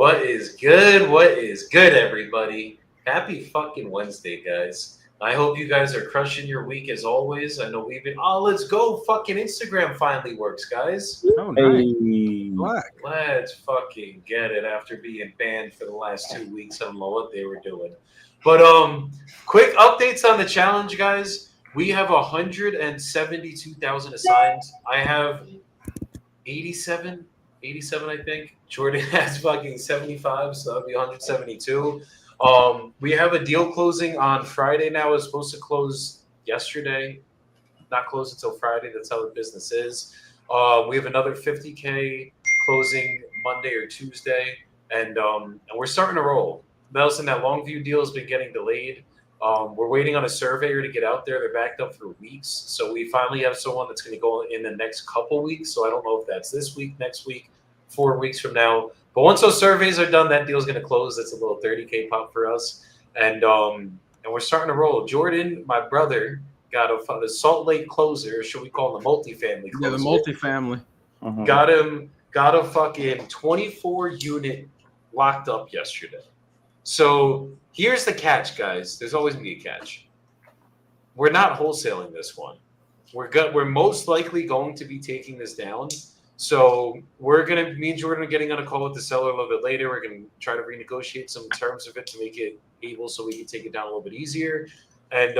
What is good? What is good, everybody? Happy fucking Wednesday, guys. I hope you guys are crushing your week as always. I know we've been, let's go. Fucking Instagram finally works, guys. Oh, nice. Hey, Black. Let's fucking get it after being banned for the last 2 weeks. I don't know what they were doing. But quick updates on the challenge, guys. We have 172,000 assigned. I have 87, I think. Jordan has fucking 75, so that'll be 172. We have a deal closing on Friday now. It's supposed to close yesterday. Not close until Friday. That's how the business is. We have another 50K closing Monday or Tuesday, and we're starting to roll. Nelson, that Longview deal has been getting delayed. We're waiting on a surveyor to get out there. They're backed up for weeks. So we finally have someone that's going to go in the next couple weeks. So I don't know if that's this week, next week, 4 weeks from now. But once those surveys are done, that deal's going to close. That's a little 30K pop for us. And we're starting to roll. Jordan, my brother, got the Salt Lake closer. Should we call him the multifamily closer? Yeah, the multifamily. Got a fucking 24 unit locked up yesterday. So here's the catch, guys. There's always gonna be a catch. We're not wholesaling this one. We're most likely going to be taking this down. So me and Jordan are getting on a call with the seller a little bit later. We're gonna try to renegotiate some terms of it to make it able so we can take it down a little bit easier. And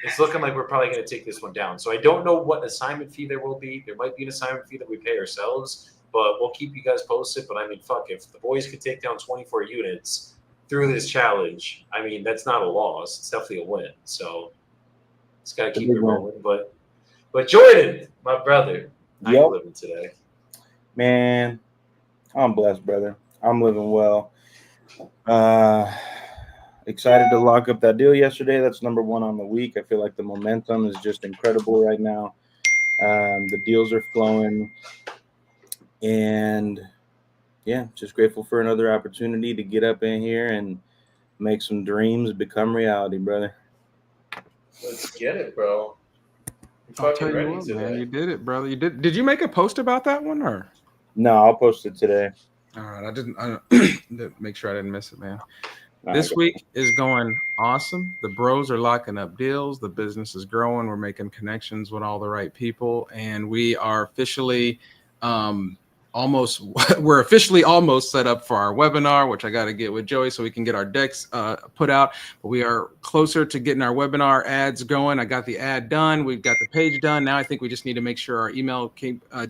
it's looking like we're probably gonna take this one down. So I don't know what assignment fee there will be. There might be an assignment fee that we pay ourselves, but we'll keep you guys posted. But I mean, fuck, if the boys could take down 24 units through this challenge, I mean, that's not a loss. It's definitely a win. So it's got to keep it rolling. But Jordan, my brother, how you living today? Man, I'm blessed, brother. I'm living well. Excited to lock up that deal yesterday. That's number one on the week. I feel like the momentum is just incredible right now. The deals are flowing. And yeah, just grateful for another opportunity to get up in here and make some dreams become reality, brother. Let's get it, bro. I'll tell you what, man, you did it, brother. You did. Did you make a post about that one, or? No, I'll post it today. All right, I didn't make sure I didn't miss it, man. This week is going awesome. The bros are locking up deals. The business is growing. We're making connections with all the right people, and we are officially we're officially almost set up for our webinar, which I got to get with Joey so we can get our decks put out. But we are closer to getting our webinar ads going. I got the ad done. We've got the page done. Now I think we just need to make sure our email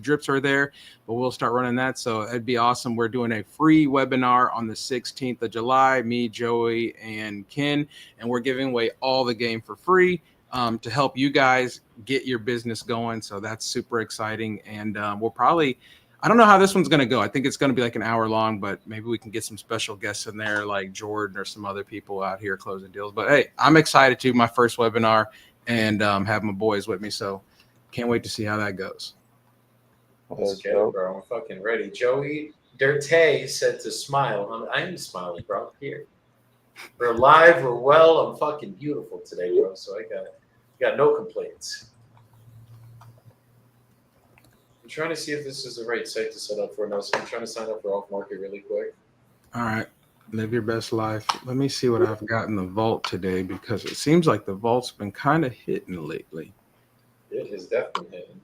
drips are there, but we'll start running that. So it'd be awesome. We're doing a free webinar on the 16th of July, me, Joey, and Ken, and we're giving away all the game for free to help you guys get your business going. So that's super exciting. And we'll probably, I don't know how this one's going to go. I think it's going to be like an hour long, but maybe we can get some special guests in there like Jordan or some other people out here closing deals. But hey, I'm excited to my first webinar and have my boys with me. So can't wait to see how that goes. Let's get it, bro. I'm fucking ready. Joey Dirte said to smile. I'm smiling, bro. Here. We're live. We're well. I'm fucking beautiful today, bro. So I got no complaints. I'm trying to see if this is the right site to set up for now. So I'm trying to sign up for Off Market really quick. All right. Live your best life. Let me see what I've got in the vault today because it seems like the vault's been kind of hitting lately. It has definitely hitting.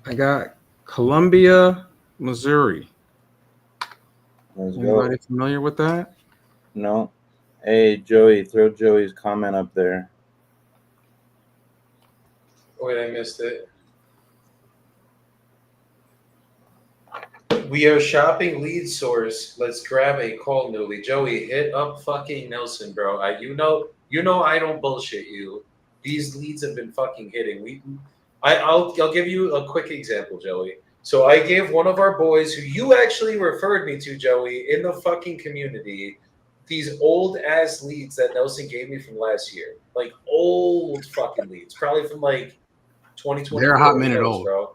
I got Columbia, Missouri. Anybody familiar with that? No. Hey, Joey, throw Joey's comment up there. Wait, I missed it. We are shopping lead source. Let's grab a call, Newly. Joey, hit up fucking Nelson, bro. You know I don't bullshit you. These leads have been fucking hitting. I'll give you a quick example, Joey. So I gave one of our boys who you actually referred me to, Joey, in the fucking community, these old ass leads that Nelson gave me from last year. Like old fucking leads. Probably from like 2020. They're a hot minute old, bro.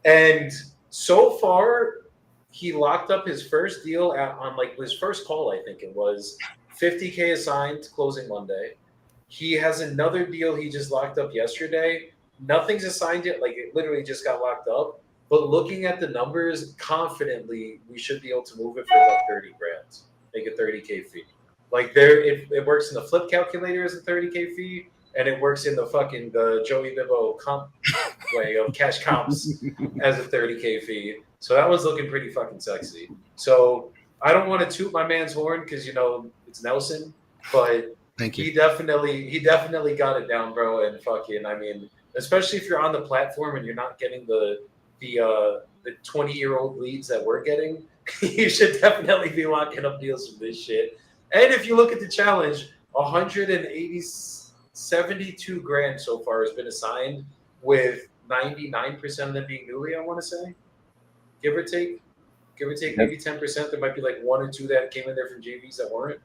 And so far, he locked up his first deal on like his first call, I think it was 50K assigned closing Monday. He has another deal he just locked up yesterday. Nothing's assigned yet. Like it literally just got locked up. But looking at the numbers, confidently, we should be able to move it for about 30 grand. Make a 30K fee. Like it works in the flip calculator as a 30K fee, and it works in the Joey Bibbo comp way of cash comps as a 30K fee. So that one's looking pretty fucking sexy. So I don't want to toot my man's horn because it's Nelson, but Thank you. he definitely got it down, bro. And fucking, I mean, especially if you're on the platform and you're not getting the 20-year-old leads that we're getting, you should definitely be locking up deals from this shit. And if you look at the challenge, 72 grand so far has been assigned, with 99% of them being newly, I want to say, give or take maybe 10%. There might be like one or two that came in there from JVs that weren't.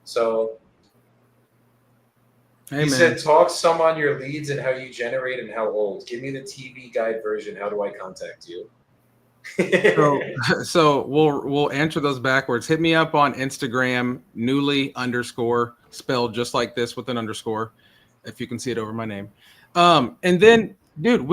So Hey, he man. said, talk some on your leads and how you generate and how old. Give me the TV guide version. How do I contact you? So we'll answer those backwards. Hit me up on Instagram, newly_ spelled just like this with an underscore, if you can see it over my name. And then, dude,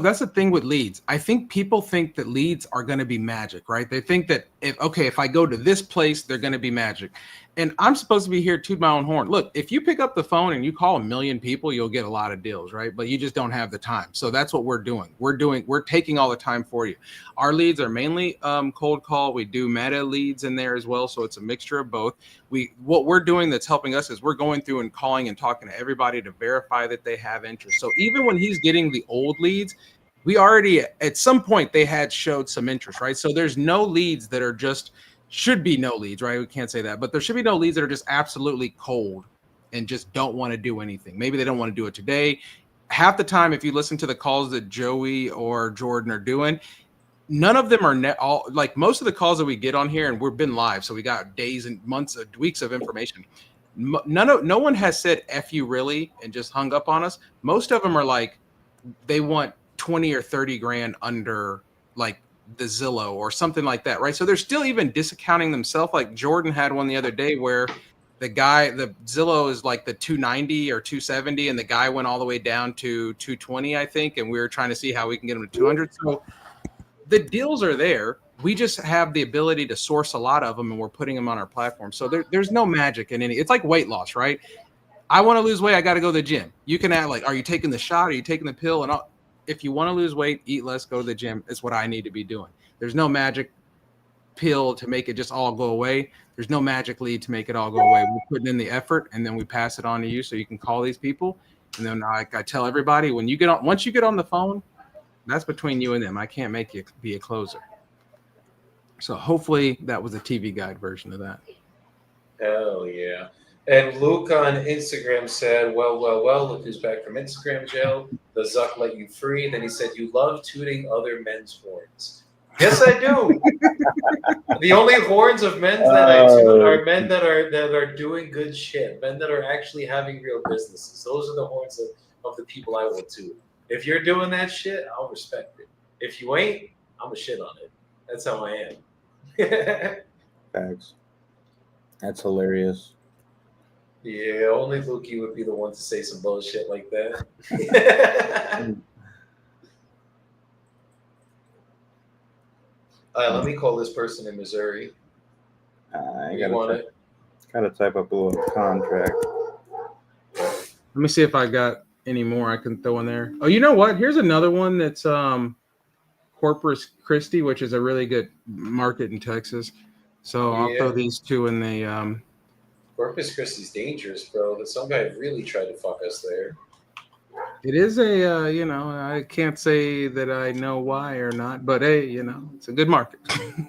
that's the thing with leads. I think people think that leads are going to be magic, right? They think that if I go to this place, they're going to be magic. And I'm supposed to be here to toot my own horn. Look, if you pick up the phone and you call 1 million people, you'll get a lot of deals, right? But you just don't have the time. So that's what we're doing. We're taking all the time for you. Our leads are mainly cold call. We do meta leads in there as well. So it's a mixture of both. What we're doing that's helping us is we're going through and calling and talking to everybody to verify that they have interest. So even when he's getting the old leads, we already, at some point, they had showed some interest, right? So there's no leads that are just, should be no leads, right? We can't say that, but there should be no leads that are just absolutely cold and just don't want to do anything. Maybe they don't want to do it today. Half the time, if you listen to the calls that Joey or Jordan are doing, none of them are like most of the calls that we get on here, and we've been live, so we got days and months, weeks of information. No one has said "F you" really and just hung up on us. Most of them are like, they want 20 or 30 grand under like the Zillow or something like that, right? So they're still even discounting themselves. Like Jordan had one the other day where the Zillow is like the 290 or 270, and the guy went all the way down to 220, I think, and we were trying to see how we can get him to 200. So the deals are there. We just have the ability to source a lot of them, and we're putting them on our platform. So there's no magic in any. It's like weight loss, right? I want to lose weight. I got to go to the gym. You can add like, are you taking the shot? Are you taking the pill? And if you want to lose weight, eat less, go to the gym. It's what I need to be doing. There's no magic pill to make it just all go away. There's no magic lead to make it all go away. We're putting in the effort, and then we pass it on to you so you can call these people. And then I tell everybody, once you get on the phone, that's between you and them. I can't make you be a closer. So hopefully that was a TV guide version of that. Hell yeah. And Luke on Instagram said, well, look who's back from Instagram jail. The Zuck let you free. Then he said, you love tooting other men's horns. Yes, I do. The only horns of men that I toot are men that are doing good shit, men that are actually having real businesses. Those are the horns of the people I will toot. If you're doing that shit, I'll respect it. If you ain't, I'm a shit on it. That's how I am. Facts. That's hilarious. Yeah, only Lukey would be the one to say some bullshit like that. Let me call this person in Missouri. I gotta type up a little contract. Let me see if I got any more I can throw in there. Oh, you know what? Here's another one that's Corpus Christi, which is a really good market in Texas. So I'll throw these two in the Corpus Christi's dangerous, bro. That some guy really tried to fuck us there. It is a, I can't say that I know why or not, but hey, it's a good market.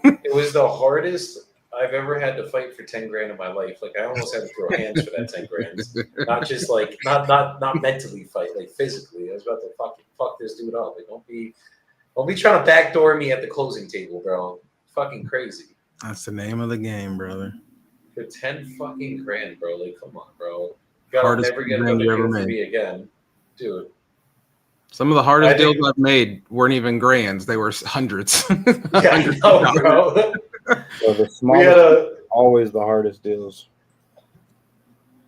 It was the hardest I've ever had to fight for 10 grand in my life. Like I almost had to throw hands for that 10 grand. Not just like, not mentally fight, like physically. I was about to fuck this dude up. Like don't be trying to backdoor me at the closing table, bro. Fucking crazy. That's the name of the game, brother. For 10 fucking grand, bro. Like, come on, bro. Gotta never get another deal from me again. Dude. Some of the hardest deals I've made weren't even grands. They were hundreds. Yeah, I know, bro. So the smallest always the hardest deals.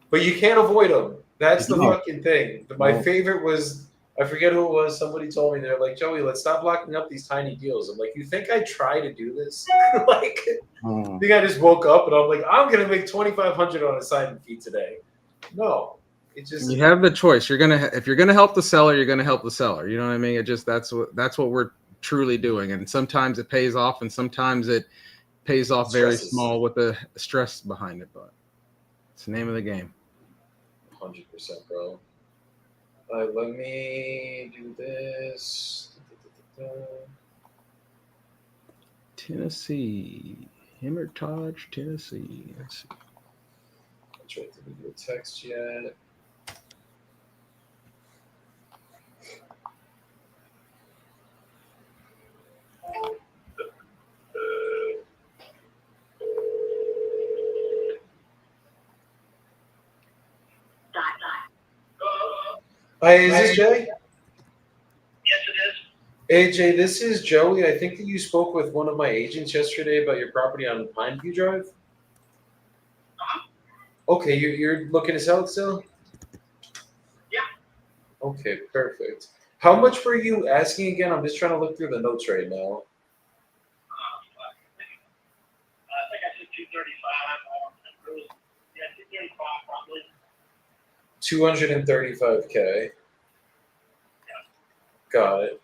But you can't avoid them. That's the fucking thing. My favorite was I forget who it was. Somebody told me, they're like, Joey, let's stop locking up these tiny deals. I'm like, you think I try to do this? Like, I think I just woke up and I'm like, I'm gonna make 2,500 on a signing fee today. No, it just You have the choice. If you're gonna help the seller, you're gonna help the seller. You know what I mean? That's what we're truly doing. And sometimes it pays off, and sometimes it pays off very Stresses. small with the stress behind it. But it's the name of the game. 100%, bro. Let me do this. Tennessee, Hermitage, Tennessee. Let's see. I'm trying to give you a text yet. Hi, is this Jay? Yes, it is. Hey, Jay, this is Joey. I think that you spoke with one of my agents yesterday about your property on Pineview Drive. Uh-huh. Okay, you're looking to sell it still? Yeah. Okay, perfect. How much were you asking again? I'm just trying to look through the notes right now. I think I said 235. Yeah, 235 probably. 235K. Got it.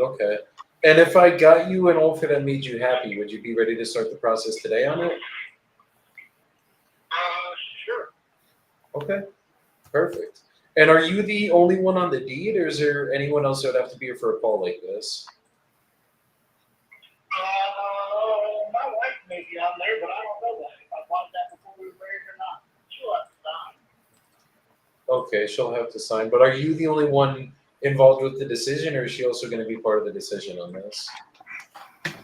Okay. And if I got you an offer that made you happy, would you be ready to start the process today on it? Sure. Okay. Perfect. And are you the only one on the deed, or is there anyone else that would have to be here for a call like this? My wife may be on there, but I don't know that. If I bought that before we were married or not. She'll have to sign. Okay, she'll have to sign. But are you the only one involved with the decision, or is she also going to be part of the decision on this? Give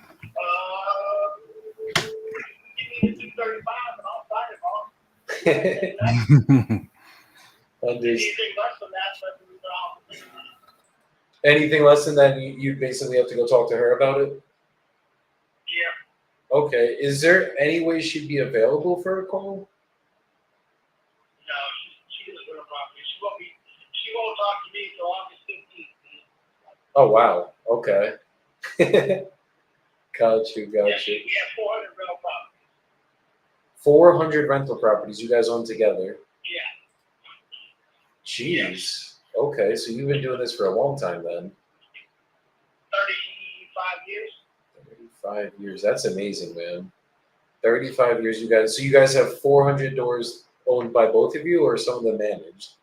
me the 235 and I'll sign it, boss. Anything less than that, that's the opposite. Anything less than that, you basically have to go talk to her about it? Yeah. Okay. Is there any way she'd be available for a call? No, she doesn't go to property. She won't talk to me until August 15th. Oh, wow. Okay. Got you. Yeah, we have 400 rental properties. 400 rental properties you guys own together. Yeah. Jeez. Okay, so you've been doing this for a long time then. 35 years. 35 years. That's amazing, man. 35 years you guys. So you guys have 400 doors owned by both of you, or some of them managed?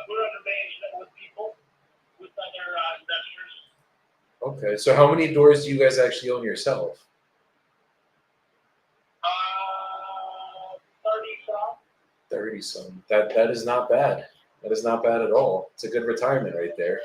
We're under management with people, with other investors. Okay, so how many doors do you guys actually own yourself? 30 some. 30 some. That is not bad. That is not bad at all. It's a good retirement right there.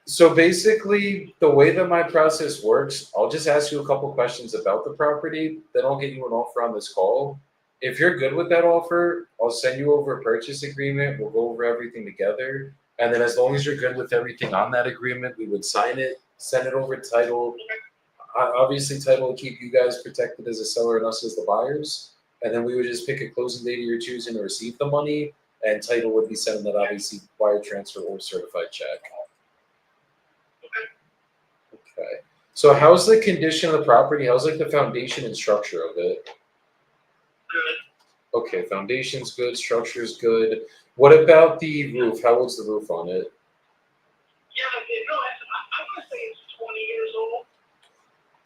So basically, the way that my process works, I'll just ask you a couple questions about the property, then I'll get you an offer on this call. If you're good with that offer, I'll send you over a purchase agreement. We'll go over everything together. And then as long as you're good with everything on that agreement, we would sign it, send it over to title. Obviously, title will keep you guys protected as a seller and us as the buyers. And then we would just pick a closing date you're choosing to receive the money, and title would be sending that obviously wire transfer or certified check. Okay. So how's the condition of the property? How's like the foundation and structure of it? Good. Okay, foundation's good, structure's good. What about the roof? How old's the roof on it? Yeah, I'm gonna say it's 20 years old.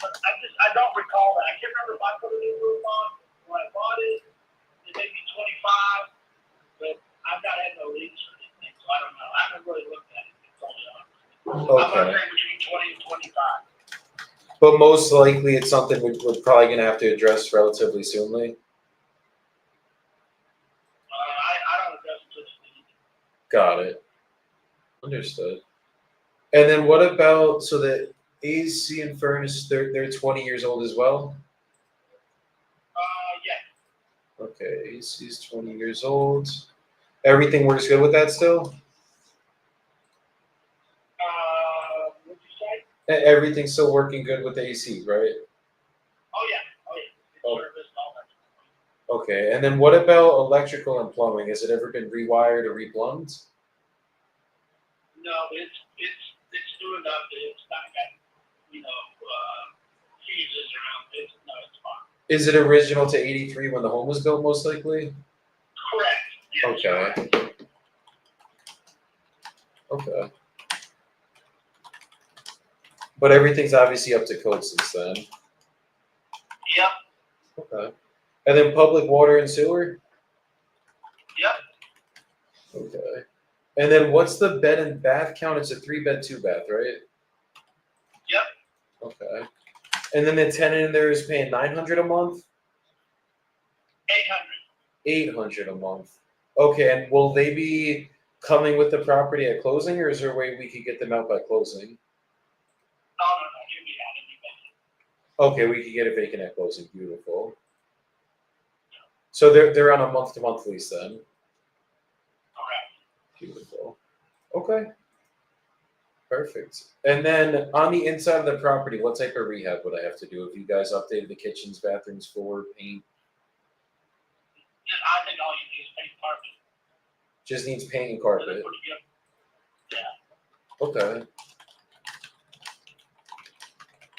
But I don't recall that. I can't remember if I put a new roof on when I bought it. It may be 25, but I've not had no leaks or anything, so I don't know. I haven't really looked at it. I'm gonna say between 20 and 25. But most likely it's something we're probably gonna have to address relatively soonly. I don't address it till Got it. Understood. And then what about, so the AC and furnace, they're 20 years old as well? Yeah. Okay, AC is 20 years old. Everything works good with that still? What'd you say? Everything's still working good with the AC, right? Oh yeah. It's service. Okay, and then what about electrical and plumbing? Has it ever been rewired or replumbed? No, it's doing nothing. It's not got, fuses around it. No, it's fine. Is it original to 83 when the home was built, most likely? Correct. Yes. Okay. Okay. But everything's obviously up to code since then. Yep. Okay. And then public water and sewer? Yep. Okay. And then what's the bed and bath count? It's a 3-bed, 2-bath, right? Yep. Okay. And then the tenant in there is paying $900 a month? 800. $800 a month. Okay, and will they be coming with the property at closing, or is there a way we could get them out by closing? No, you'll be out of the Okay, we could get it vacant at closing. Beautiful. So they're on a month-to-month lease then. Correct. Beautiful. Okay. Perfect. And then on the inside of the property, what type of rehab would I have to do? If you guys updated the kitchens, bathrooms, floor, paint, I think all you need is paint carpet. just needs paint and And then carpet. put together. Okay.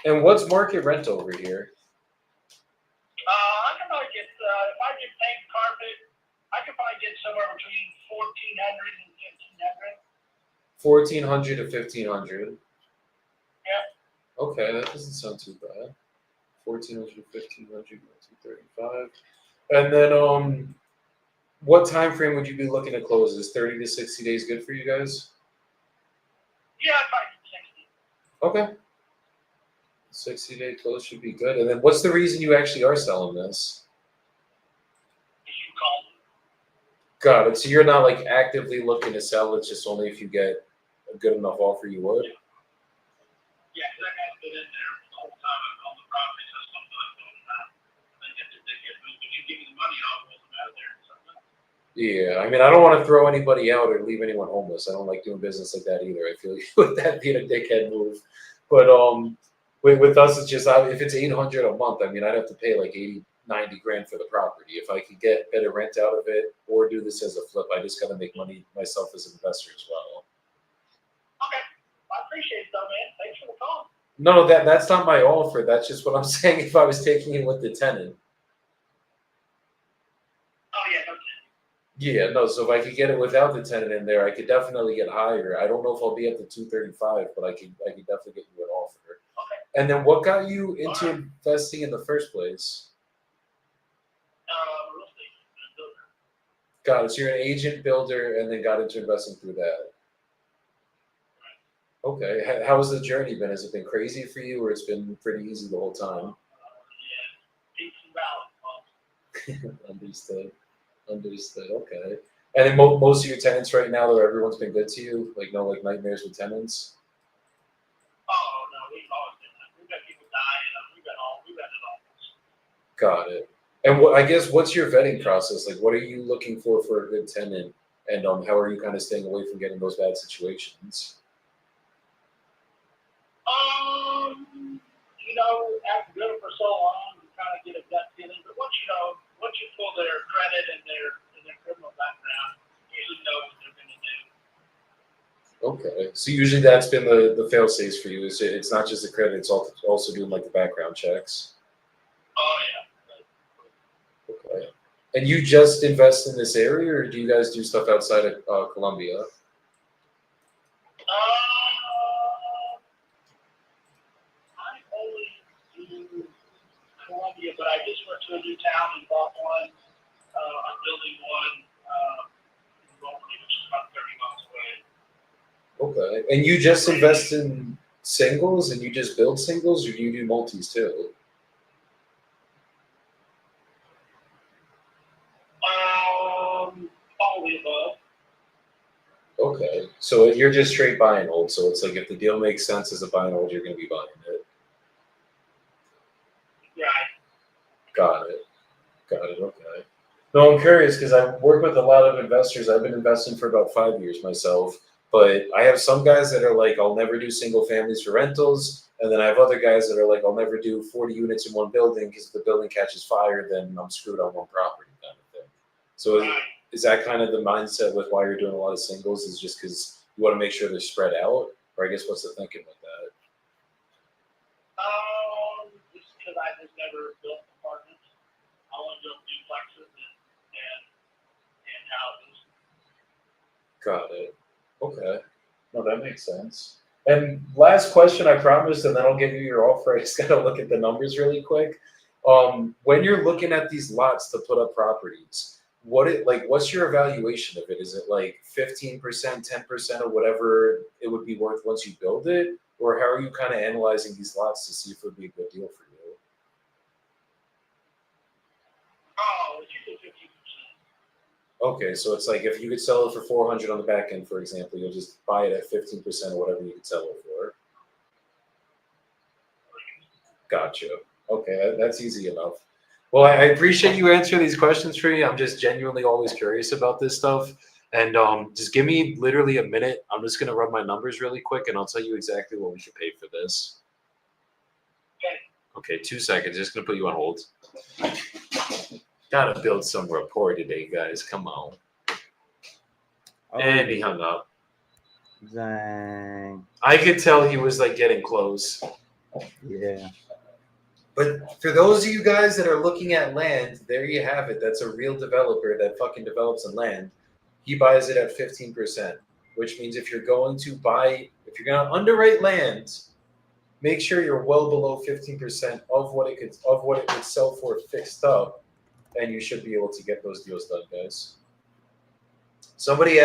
And what's market rent over here? I can probably get, if I get paint carpet, I could probably get somewhere between 1,400 and 1,500. 1,400 to 1,500. Yeah. Okay, that doesn't sound too bad. 1,400 to 1,500, 235. And then what time frame would you be looking to close? Is 30 to 60 days good for you guys? Yeah, I'd probably get 60. Okay. 60-day close should be good. And then what's the reason you actually are selling this? You call them. Got it. So you're not like actively looking to sell, it's just only if you get a good enough offer you would? Yeah, because that guy's been in there the whole time on the property, so something like that. They get moved. If you give me the money, I'll roll them out of there and something. Yeah, I mean, I don't want to throw anybody out or leave anyone homeless. I don't like doing business like that either. I feel with that being a dickhead move. But with us, it's just if it's $800 a month, I mean, I'd have to pay like 80, 90 grand for the property. If I could get better rent out of it or do this as a flip, I just got to make money myself as an investor as well. Okay. I appreciate it, though, man. Thanks for the call. No, that's not my offer. That's just what I'm saying. If I was taking it with the tenant. Oh, yeah, no kidding. Yeah, no. So if I could get it without the tenant in there, I could definitely get higher. I don't know if I'll be at the 235, but I could definitely get you an offer. Okay. And then what got you into investing in the first place? Real estate. Builder. Got it. So you're an agent builder and then got into investing through that. Okay. How's the journey been? Has it been crazy for you or it's been pretty easy the whole time? Yeah. Peaks and valleys. Understood. Okay. And then most of your tenants right now, though, everyone's been good to you? Like no like nightmares with tenants? Oh, no, we've always been that. We've got people dying. We've got it all. Got it. And I guess what's your vetting process? Like, what are you looking for a good tenant? And how are you kind of staying away from getting those bad situations? After doing it for so long, you kind of get a gut feeling. But once you pull their credit and their criminal background, you usually know what they're going to do. Okay. So usually that's been the fail safes for you. It's not just the credit, it's also doing like the background checks. Oh, yeah. Okay. And you just invest in this area, or do you guys do stuff outside of Columbia? I only do Columbia, but I just went to a new town and bought one. I'm building one in Raleigh, which is about 30 miles away. Okay. And you just invest in singles and you just build singles, or do you do multis too? All the above. Okay. So you're just straight buy and hold. So it's like if the deal makes sense as a buy and hold, you're going to be buying it. Right. Got it. Okay. No, I'm curious because I work with a lot of investors. I've been investing for about 5 years myself, but I have some guys that are like, I'll never do single families for rentals. And then I have other guys that are like, I'll never do 40 units in one building because if the building catches fire, then I'm screwed on one property. So Right. is that kind of the mindset with why you're doing a lot of singles? Is just because you want to make sure they're spread out, or I guess what's the thinking with that? Just because I just never built apartments. I only built duplexes and houses. Got it. Okay. No, that makes sense. And last question, I promise, and then I'll give you your offer. I just gotta look at the numbers really quick. When you're looking at these lots to put up properties, what's your evaluation of it? Is it like 15%, 10% of whatever it would be worth once you build it? Or how are you kind of analyzing these lots to see if it would be a good deal for you? Oh, it's usually 15%. Okay, so it's like if you could sell it for 400 on the back end, for example, you'll just buy it at 15% of whatever you could sell it for. Gotcha. Okay, that's easy enough. Well, I appreciate you answering these questions for me. I'm just genuinely always curious about this stuff. And just give me literally a minute. I'm just gonna run my numbers really quick, and I'll tell you exactly what we should pay for this. Okay, 2 seconds. Just gonna put you on hold. Gotta build some rapport today, guys. Come on. And he hung up. Dang. I could tell he was like getting close. Yeah. But for those of you guys that are looking at land, there you have it. That's a real developer that fucking develops in land. He buys it at 15%, which means if you're going to underwrite land, make sure you're well below 15% of what it could sell for fixed up, and you should be able to get those deals done, guys. Somebody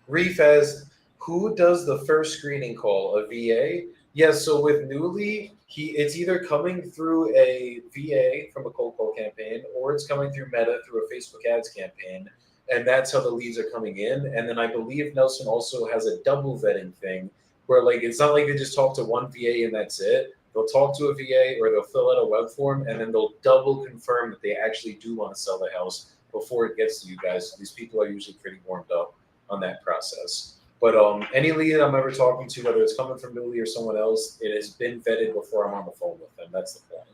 Reef has, who does the first screening call? A VA? Yes, so with Newly, it's either coming through a VA from a cold call campaign, or it's coming through Meta through a Facebook ads campaign, and that's how the leads are coming in. And then I believe Nelson also has a double vetting thing where like it's not like they just talk to one VA and that's it. They'll talk to a VA or they'll fill out a web form and then they'll double confirm that they actually do want to sell the house before it gets to you guys. These people are usually pretty warmed up on that process. But any lead I'm ever talking to, whether it's coming from Newly or someone else, it has been vetted before I'm on the phone with them. That's the point.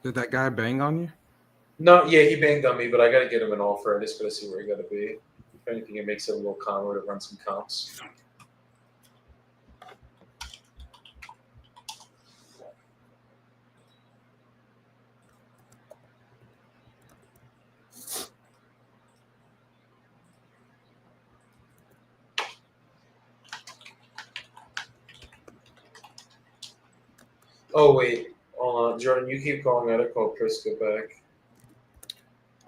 Did that guy bang on you? No, yeah, he banged on me, but I got to get him an offer. I just got to see where he got to be. If anything, it makes it a little calmer to run some comps. Oh, wait. Hold on. Jordan, you keep calling. I got to call Prisca back.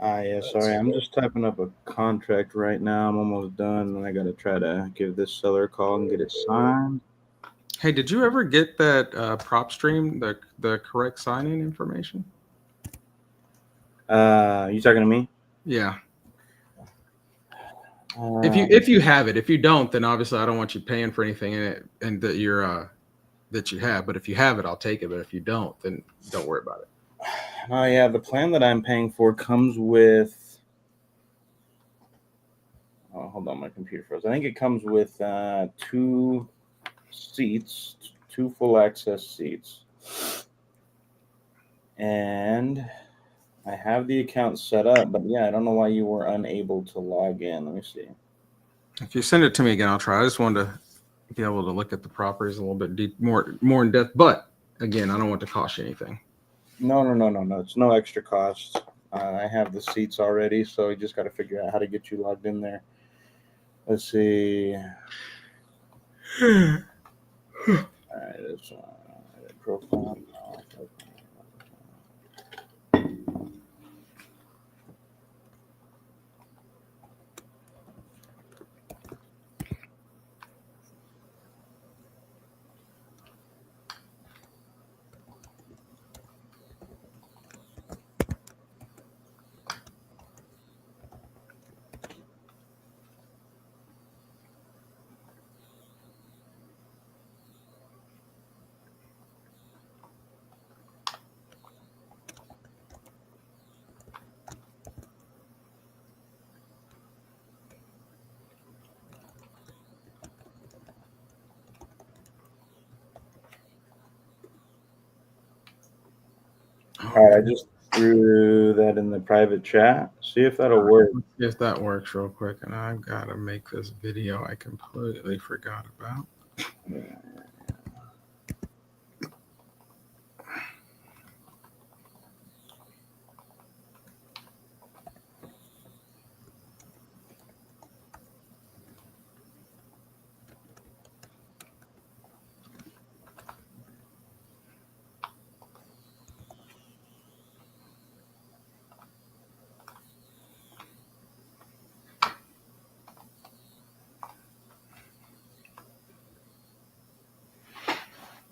Yeah, sorry. I'm just typing up a contract right now. I'm almost done, and I got to try to give this seller a call and get it signed. Hey, did you ever get that prop stream, the correct sign-in information? You talking to me? Yeah. If you have it, if you don't, then obviously I don't want you paying for anything in it and that you have. But if you have it, I'll take it. But if you don't, then don't worry about it. Oh yeah, the plan that I'm paying for comes with. Oh, hold on, my computer froze. I think it comes with 2 seats, 2 full access seats, and I have the account set up. But yeah, I don't know why you were unable to log in. Let me see. If you send it to me again, I'll try. I just wanted to be able to look at the properties a little bit more in depth. But again, I don't want to cost you anything. No. It's no extra cost. I have the seats already, so you just got to figure out how to get you logged in there. Let's see. All right, it's profile. All right, I just threw that in the private chat. See if that'll work. Let's see if that works real quick. And I gotta make this video I completely forgot about.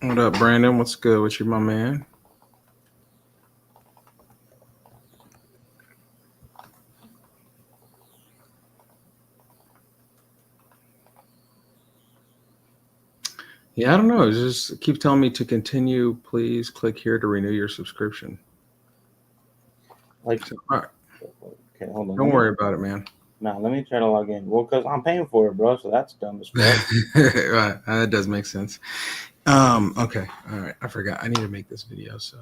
What up, Brandon? What's good with you, my man? Yeah, I don't know. It just keep telling me to continue. Please click here to renew your subscription. Like, So, all right, okay, hold on. don't worry about it, man. Nah, let me try to log in. Well, because I'm paying for it, bro. So that's dumb as fuck. Right, that does make sense. Okay, all right. I forgot. I need to make this video, so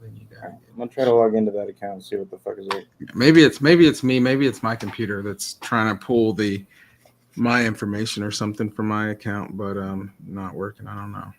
then you got. I'm gonna try to log into that account and see what the fuck is it. Maybe it's me. Maybe it's my computer that's trying to pull my information or something from my account, but not working. I don't know.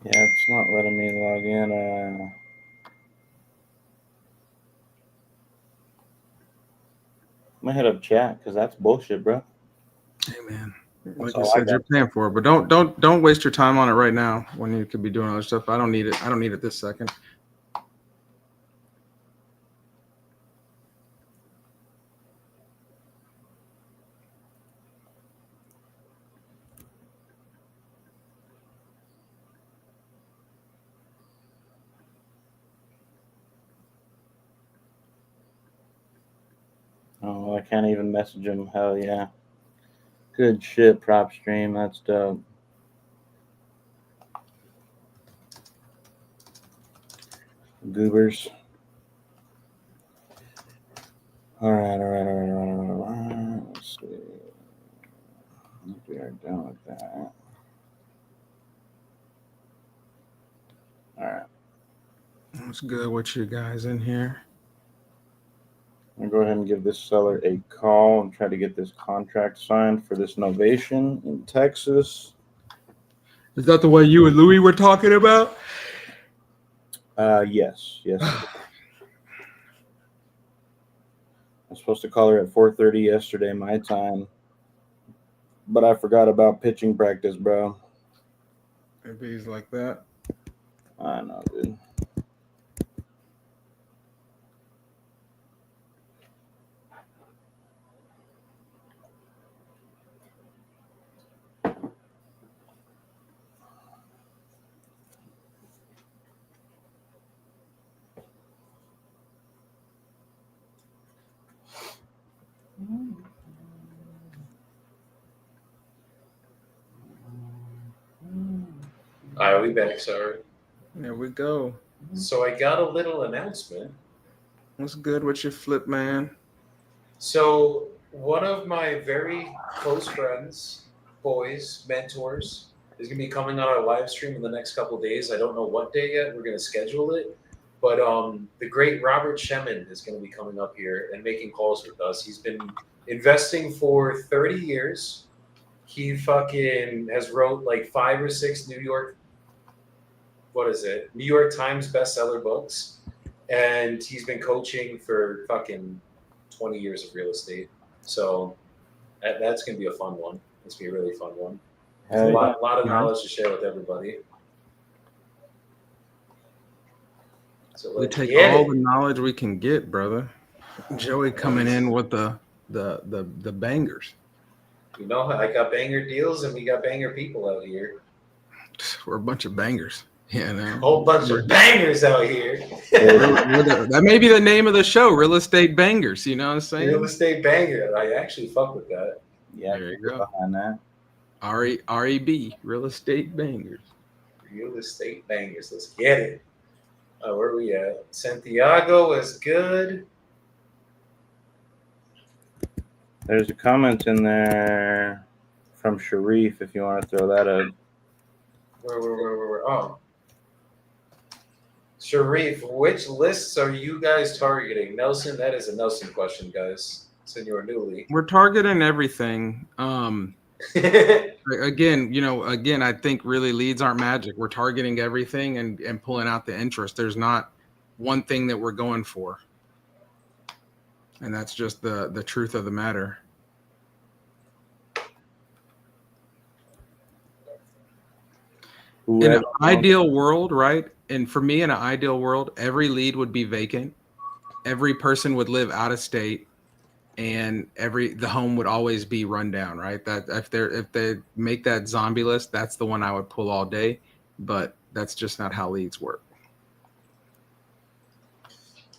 Yeah, it's not letting me log in. I'm gonna hit up chat because that's bullshit, bro. Hey, man. That's Like you all I said, got. you're paying for it, but don't waste your time on it right now when you could be doing other stuff. I don't need it. I don't need it this second. Oh, I can't even message him. Hell yeah. Good shit, prop stream. That's dope. Goobers. All right. Let's see. I think we are done with that. All right. What's good with you guys in here? I'm gonna go ahead and give this seller a call and try to get this contract signed for this novation in Texas. Is that the one you and Louie were talking about? Yes. I was supposed to call her at 4:30 yesterday, my time, but I forgot about pitching practice, bro. Maybe he's like that. I know, dude. All right, we back. Sorry. There we go. So I got a little announcement. What's good with your flip, man? So one of my very close friends, boys, mentors, is going to be coming on our live stream in the next couple of days. I don't know what day yet. We're going to schedule it. But the great Robert Shemin is going to be coming up here and making calls with us. He's been investing for 30 years. He fucking has wrote like 5 or 6 New York Times bestseller books. And he's been coaching for fucking 20 years of real estate. So that's going to be a fun one. It's going to be a really fun one. A lot of knowledge to share with everybody. So We take all the knowledge we can get, brother. Joey coming in with the the bangers. You know, I got banger deals and we got banger people out here. We're a bunch of bangers. You know, A whole bunch of bangers out here. That may be the name of the show, Real Estate Bangers. You know what I'm saying? Real estate banger. I actually fuck with that. Yeah, There you I can get go. behind that. REB, Real Estate Bangers. Real estate bangers. Let's get it. Where are we at? Santiago is good. There's a comment in there from Sharif if you want to throw that up. Where? Oh. Sharif, which lists are you guys targeting? Nelson, that is a Nelson question, guys. Senor Newly. We're targeting everything. Again, I think really leads aren't magic. We're targeting everything and pulling out the interest. There's not one thing that we're going for. And that's just the truth of the matter. In an ideal world, right? And for me, in an ideal world, every lead would be vacant. Every person would live out of state, and the home would always be run down, right? That if they make that zombie list, that's the one I would pull all day. But that's just not how leads work.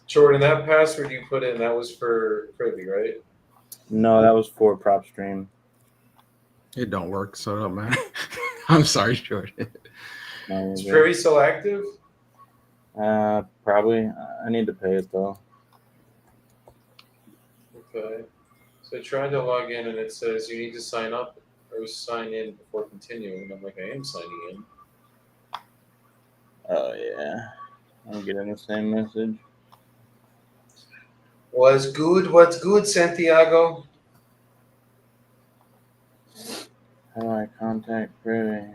Jordan, that password you put in, that was for Privy, right? No, that was for PropStream. It don't work, so it don't matter. I'm sorry, Jordan. No, Is Privy still active? Probably. I need to pay it though. Okay. So I tried to log in and it says you need to sign up or sign in before continuing. And I'm like, I am signing in. Oh yeah. I'm getting the same message. What's good, Santiago? How do I contact Privy?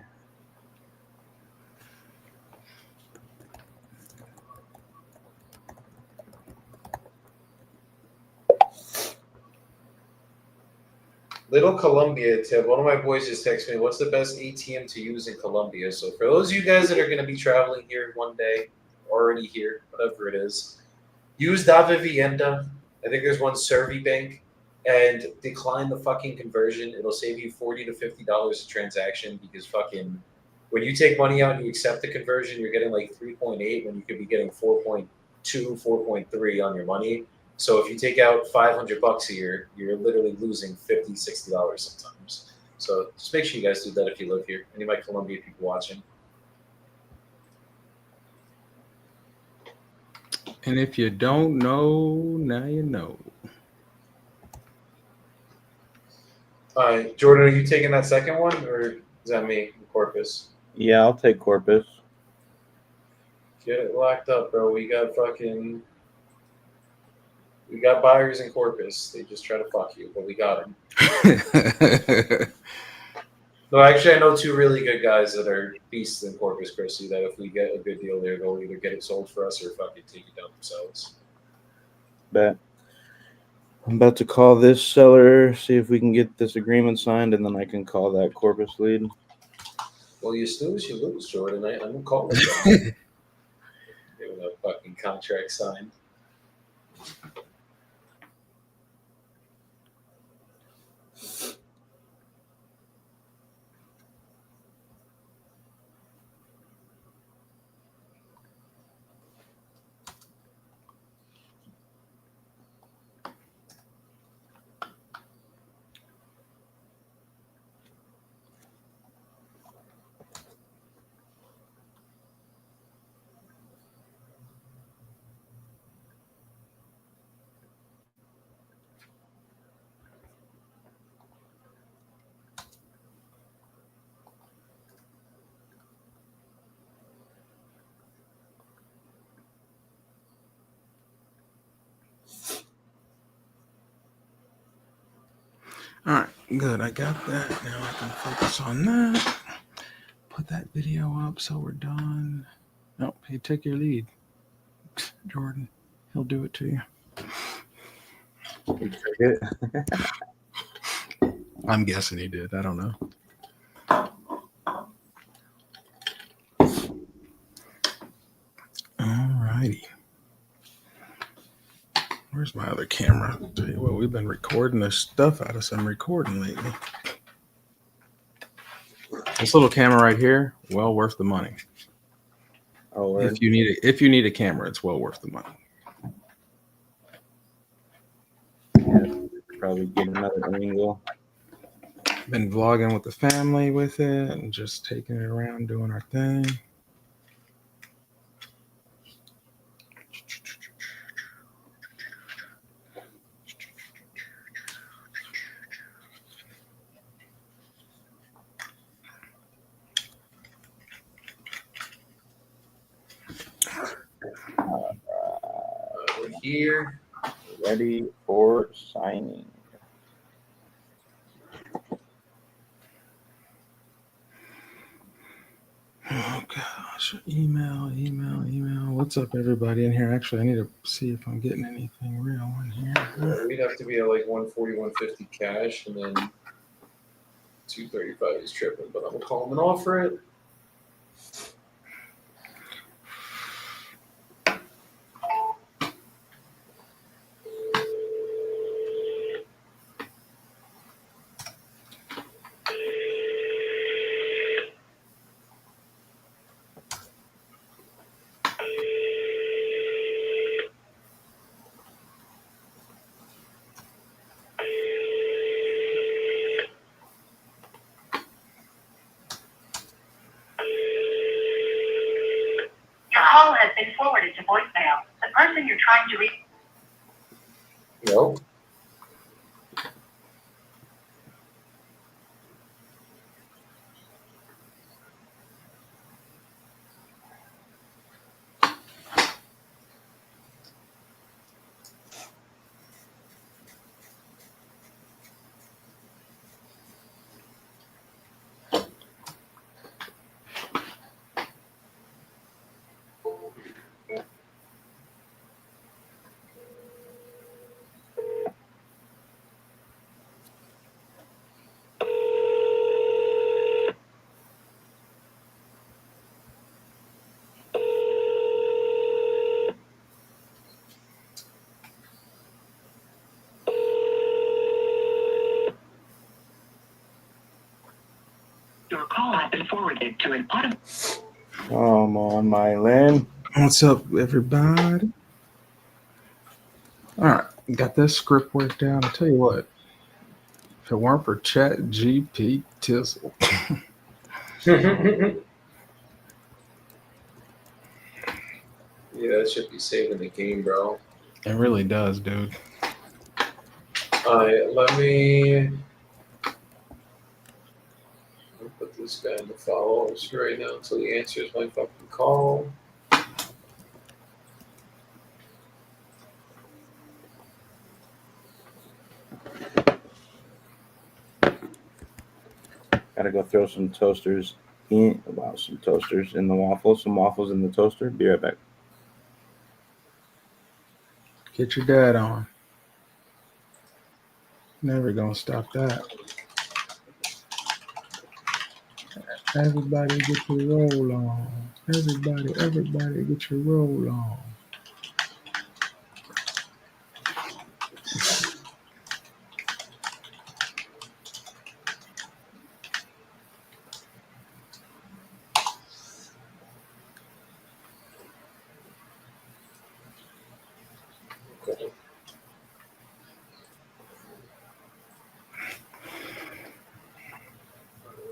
Little Colombia tip. One of my boys just texted me, what's the best ATM to use in Colombia? So for those of you guys that are going to be traveling here one day, already here, whatever it is, use Davivienda. I think there's one Servibank, and decline the fucking conversion. It'll save you $40 to $50 a transaction because fucking when you take money out and you accept the conversion, you're getting like 3.8 when you could be getting 4.2, 4.3 on your money. So if you take out $500 a year, you're literally losing $50, $60 sometimes. So just make sure you guys do that if you live here. Any of my Colombia people watching. And if you don't know, now you know. All right, Jordan, are you taking that second one, or is that me, Corpus? Yeah, I'll take Corpus. Get it locked up, bro. We got buyers in Corpus. They just try to fuck you, but we got them. No, actually, I know two really good guys that are beasts in Corpus Christi that if we get a good deal there, they'll either get it sold for us or fucking take it down themselves. Bet. I'm about to call this seller, see if we can get this agreement signed, and then I can call that Corpus lead. Well, you snooze, you lose, Jordan. I'm going to call it. Getting a fucking contract signed. All right, good. I got that. Now I can focus on that. Put that video up so we're done. Nope, hey, take your lead, Jordan. He'll do it to you. I'm guessing he did. I don't know. All righty. Where's my other camera? I'll tell you what, we've been recording the stuff out of some recording lately. This little camera right here, well worth the money. Oh, word. If you need a camera, it's well worth the money. Yeah, probably get another angle. Been vlogging with the family with it and just taking it around doing our thing. We're here. Ready for signing. Oh gosh, email. What's up, everybody in here? Actually, I need to see if I'm getting anything real in here. We'd have to be at like 140, 150 cash, and then 235 is tripping. But I'm gonna call him and offer it. Your call has been forwarded to voicemail. The person you're trying to reach. No. Your call has been forwarded to an auto. Come on, Mylan. What's up, everybody? All right, got this script worked out. I'll tell you what, if it weren't for Chat GP Tizzle, Yeah, that should be saving the game, bro. it really does, dude. Alright, let me put this guy in the followers right now until he answers my fucking call. Gotta go throw some toasters in. Wow, some toasters in the waffles. Some waffles in the toaster. Be right back. Get your dad on. Never gonna stop that. Everybody get your roll on. Everybody get your roll on. Okay.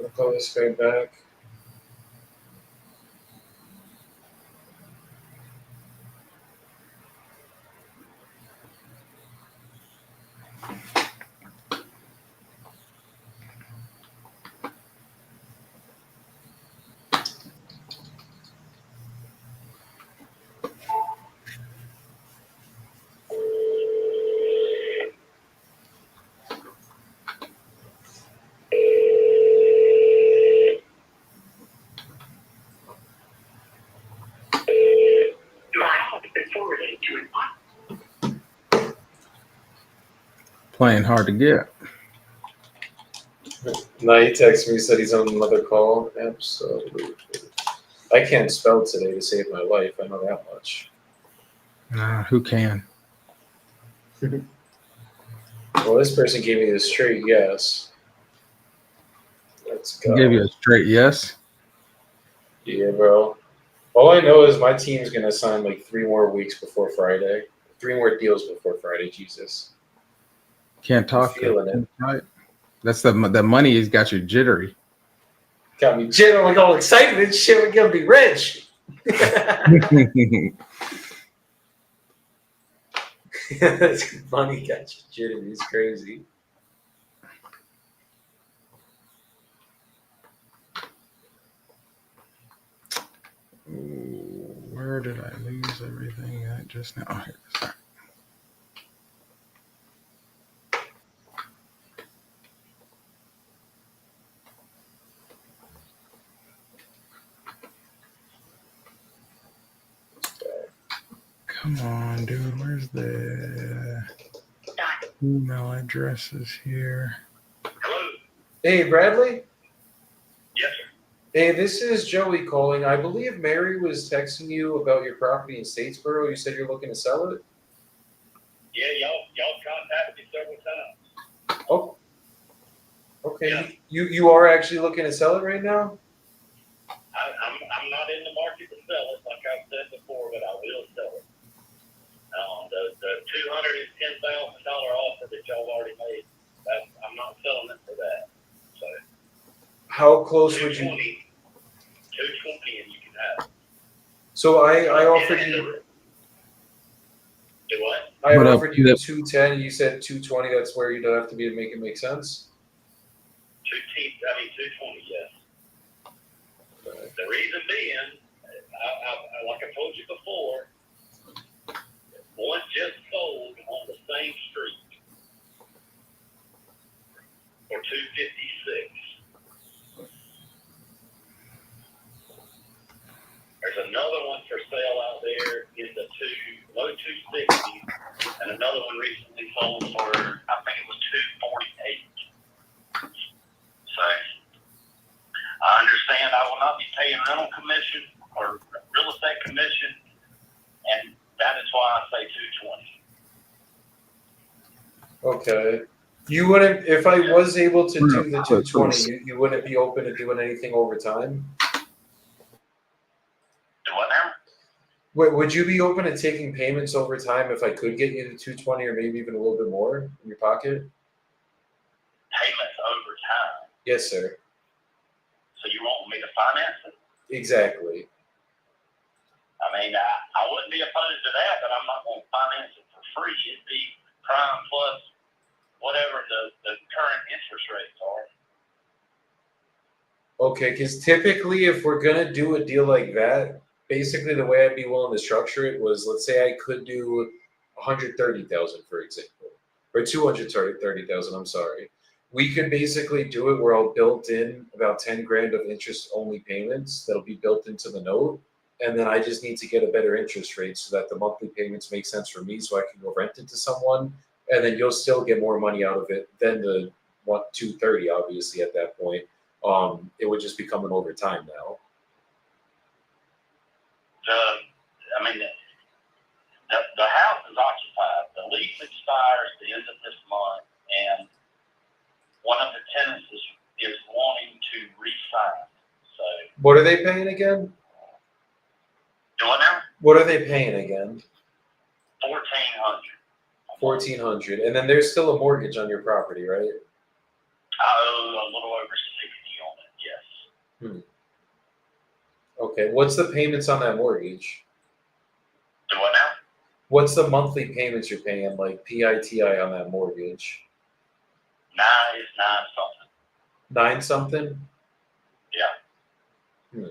I'll call this guy back. Your call has been forwarded to an auto. Playing hard to get. No, he texted me, said he's on another call. Absolutely. I can't spell today to save my life. I know that much. Who can? Well, this person gave me the straight yes. Let's go. Give you a straight yes. Yeah, bro. All I know is my team's gonna sign like 3 more weeks before Friday. 3 more deals before Friday. Jesus. Can't talk. feeling it. Right. That's the money has got you jittery. Got me jittering, like all excited and shit. We're gonna be rich. Money got you jittery. It's crazy. Ooh, where did I lose everything at just now? Oh, here it is. Come on, dude. Where's the email addresses here? Hello? Hey, Bradley. Yes, sir. Hey, this is Joey calling. I believe Mary was texting you about your property in Statesboro. You said you're looking to sell it. Yeah, y'all contacted me several times. Oh, okay. Yeah. You are actually looking to sell it right now? I'm not in the market to sell it, like I've said before, but I will sell it. The $210,000 offer that y'all already made, I'm not selling it for that. So How close would you? 220 and you can have it. So I offered you. Do what? I What up? offered you 210. You said 220. That's where you'd have to be to make it make sense. 220, yes. The reason being, like I told you before, one just sold on the same street for $256. There's another one for sale out there in the low 260s, and another one recently sold for, I think it was $248. So I understand I will not be paying rental commission or real estate commission, and that is why I say 220. Okay. You wouldn't, if I was able to do the 220, you wouldn't be open to doing anything over time? Do what now? Wait, would you be open to taking payments over time if I could get you to 220 or maybe even a little bit more in your pocket? Payments over time. Yes, sir. So you want me to finance it? Exactly. I mean, I wouldn't be opposed to that, but I'm not going to finance it for free. It'd be prime plus whatever the current interest rates are. Okay, because typically if we're going to do a deal like that, basically the way I'd be willing to structure it was, let's say I could do 130,000, for example, or 230,000, I'm sorry. We could basically do it where I'll build in about 10 grand of interest only payments that'll be built into the note. And then I just need to get a better interest rate so that the monthly payments make sense for me so I can go rent it to someone. And then you'll still get more money out of it than the 230, obviously, at that point. It would just become an overtime now. The house is occupied. The lease expires at the end of this month, and one of the tenants is wanting to re-sign. So, What are they paying again? do what now? What are they paying again? $1,400. 1,400, and then there's still a mortgage on your property, right? I owe a little over 60 on it. Yes. Okay, what's the payments on that mortgage? Do what now? What's the monthly payments you're paying, like PITI on that mortgage? 9 something. 9 something? Yeah.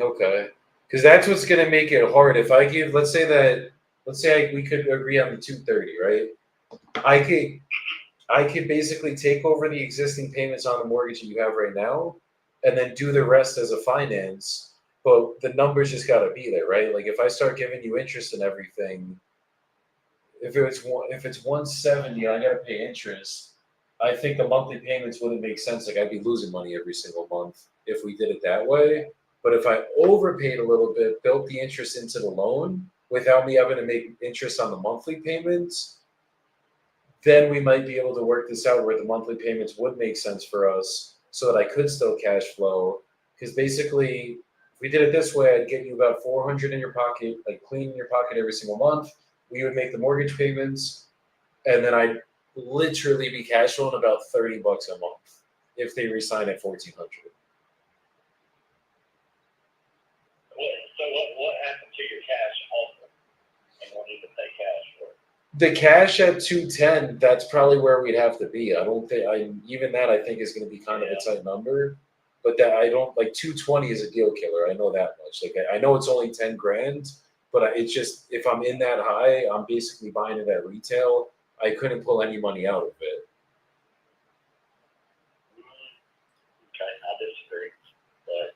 Okay, because that's what's gonna make it hard. If I give, let's say we could agree on the 230, right? I could basically take over the existing payments on the mortgage that you have right now, and then do the rest as a finance. But the numbers just gotta be there, right? Like if I start giving you interest and everything, if it's 170 and I gotta pay interest, I think the monthly payments wouldn't make sense. Like I'd be losing money every single month if we did it that way. But if I overpaid a little bit, built the interest into the loan, without me having to make interest on the monthly payments, then we might be able to work this out where the monthly payments would make sense for us so that I could still cash flow. Because basically, if we did it this way, I'd get you about 400 in your pocket, like clean in your pocket every single month. We would make the mortgage payments, and then I'd literally be cash flowing about $30 a month if they resign at 1,400. So what happened to your cash offer and wanting to pay cash for it? The cash at 210, that's probably where we'd have to be. I don't think even that I think is going to be kind of a tight number, but that I don't like 220 is a deal killer. I know that much. Like I know it's only 10 grand, but it's just if I'm in that high, I'm basically buying it at retail. I couldn't pull any money out of it. Okay, I disagree. But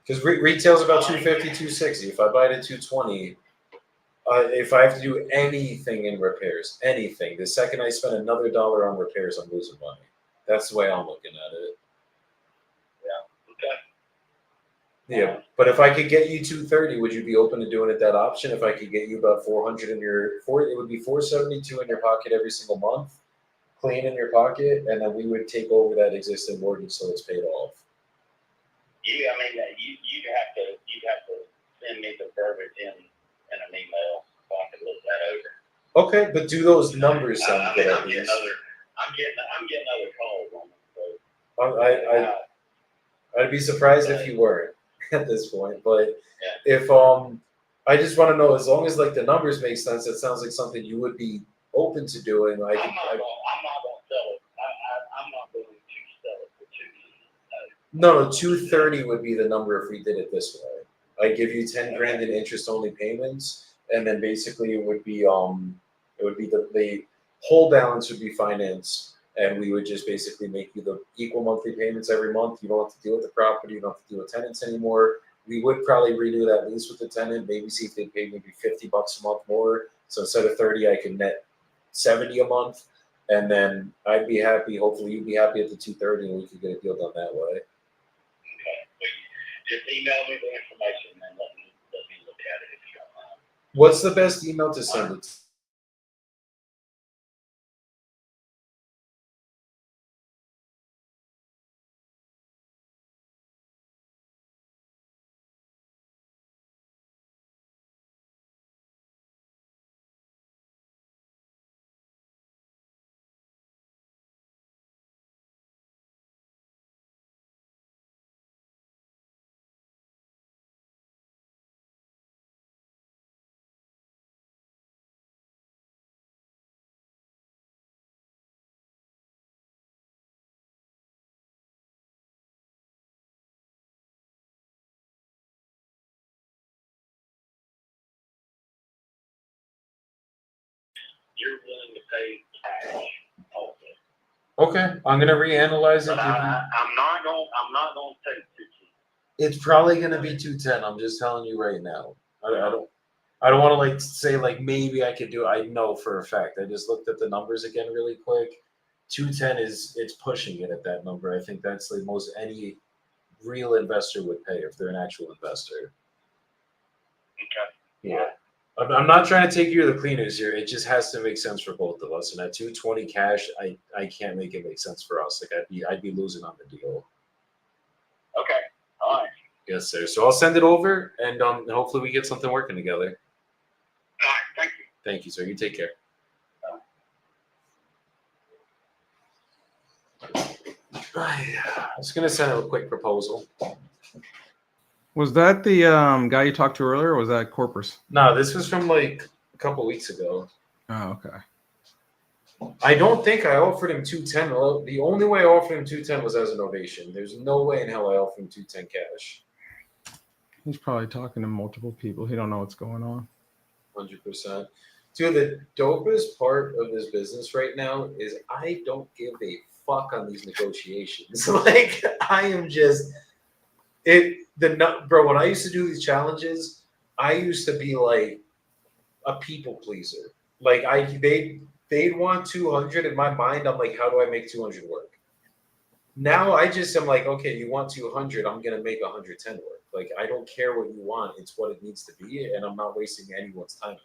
Because retail's about 250, 260. If I buy it at 220, if I have to do anything in repairs, anything, the second I spend another dollar on repairs, I'm losing money. That's the way I'm looking at it. okay. Yeah, but if I could get you 230, would you be open to doing it that option? If I could get you about 400 in your it would be 472 in your pocket every single month, clean in your pocket, and then we would take over that existing mortgage so it's paid off. You'd have to send me the verbiage in an email so I can look that over. Okay, but do those numbers sound I good mean, at least? I'm getting other calls on them. So I'd be surprised if you weren't at this point. But if I just want to know, as long as like the numbers make sense, it sounds like something you would be open to doing. I'm not gonna sell it. I'm not going to sell it for $2. No, 230 would be the number if we did it this way. I give you 10 grand in interest only payments, and then basically it would be the whole balance would be financed, and we would just basically make you the equal monthly payments every month. You don't have to deal with the property, you don't have to deal with tenants anymore. We would probably renew that lease with the tenant, maybe see if they pay maybe $50 a month more. So instead of 30, I can net 70 a month, and then I'd be happy. Hopefully, you'd be happy at the 230, and we could get a deal done that way. Okay. Just email me the information and let me look at it if you don't mind. What's the best email to send it to? You're willing to pay cash also. Okay, I'm gonna reanalyze it. But I'm not gonna take 2. It's probably gonna be 210. I'm just telling you right now. I don't want to like say like maybe I could do it. I know for a fact. I just looked at the numbers again really quick. 210 it's pushing it at that number. I think that's like most any real investor would pay if they're an actual investor. Okay. Yeah. I'm not trying to take you to the cleaners here. It just has to make sense for both of us. And at 220 cash, I can't make it make sense for us. Like I'd be losing on the deal. Okay. All right. Yes, sir. So I'll send it over, and hopefully we get something working together. All right. Thank you. Thank you, sir. You take care. I was gonna send him a quick proposal. Was that the guy you talked to earlier, or was that Corpus? No, this was from like a couple weeks ago. Oh, okay. I don't think I offered him 210. Well, the only way I offered him 210 was as an ovation. There's no way in hell I offered him 210 cash. He's probably talking to multiple people. He don't know what's going on. 100%. Dude, the dopest part of this business right now is I don't give a fuck on these negotiations. Like I am just bro. When I used to do these challenges, I used to be like a people pleaser. Like they'd want 200 in my mind. I'm like, how do I make 200 work? Now I just am like, okay, you want 200, I'm gonna make 110 work. Like, I don't care what you want. It's what it needs to be, and I'm not wasting anyone's time.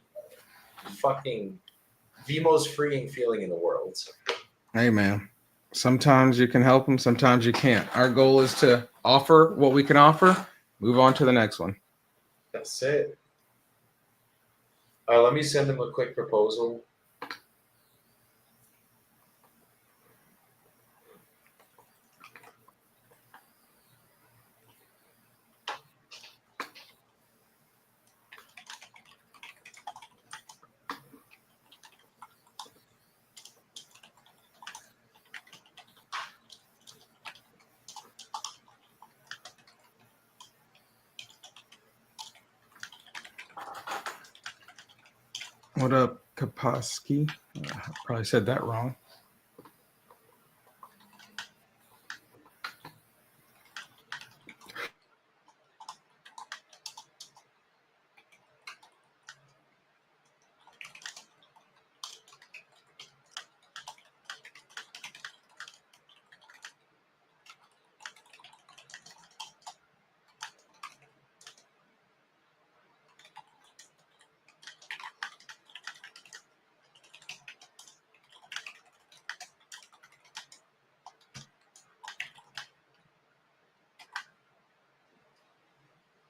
Fucking the most freeing feeling in the world. Hey, man. Sometimes you can help them, sometimes you can't. Our goal is to offer what we can offer, move on to the next one. That's it. Let me send him a quick proposal. What up, Kaposki? Probably said that wrong.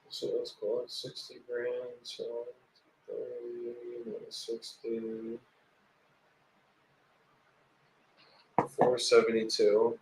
So let's call it 60 grand. So 30 minus 60. 472.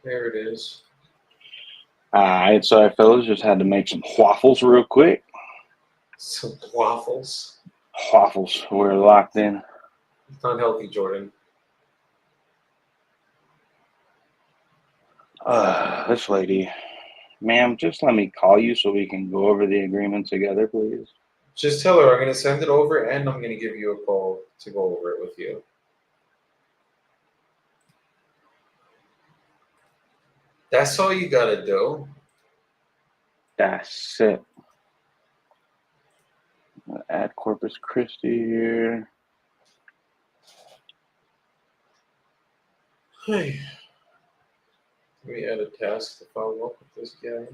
There it is. All right, sorry, fellas. Just had to make some waffles real quick. Some waffles. Waffles. We're locked in. It's unhealthy, Jordan. This lady. Ma'am, just let me call you so we can go over the agreement together, please. Just tell her I'm going to send it over and I'm going to give you a call to go over it with you. That's all you got to do. That's it. Add Corpus Christi here. Hey. Let me add a task to follow up with this guy.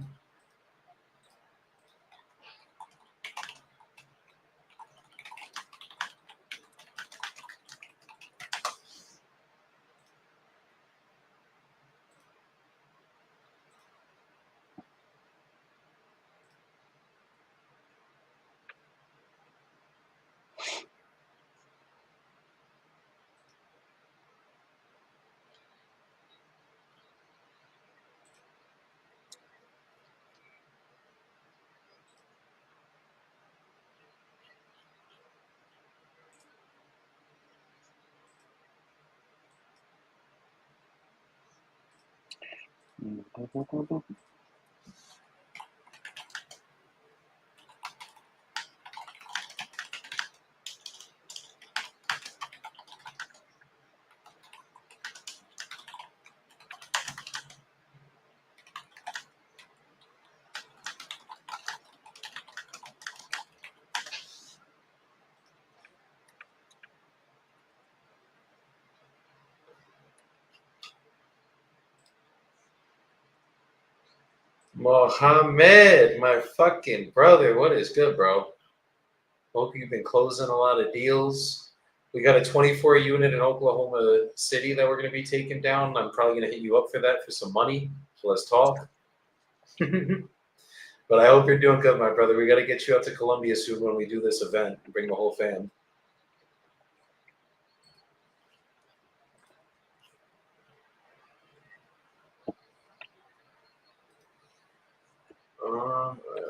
Mohammed, my fucking brother, what is good, bro? Hope you've been closing a lot of deals. We got a 24 unit in Oklahoma City that we're going to be taking down. I'm probably going to hit you up for that for some money. So let's talk. But I hope you're doing good, my brother. We got to get you out to Columbia soon when we do this event and bring the whole fam.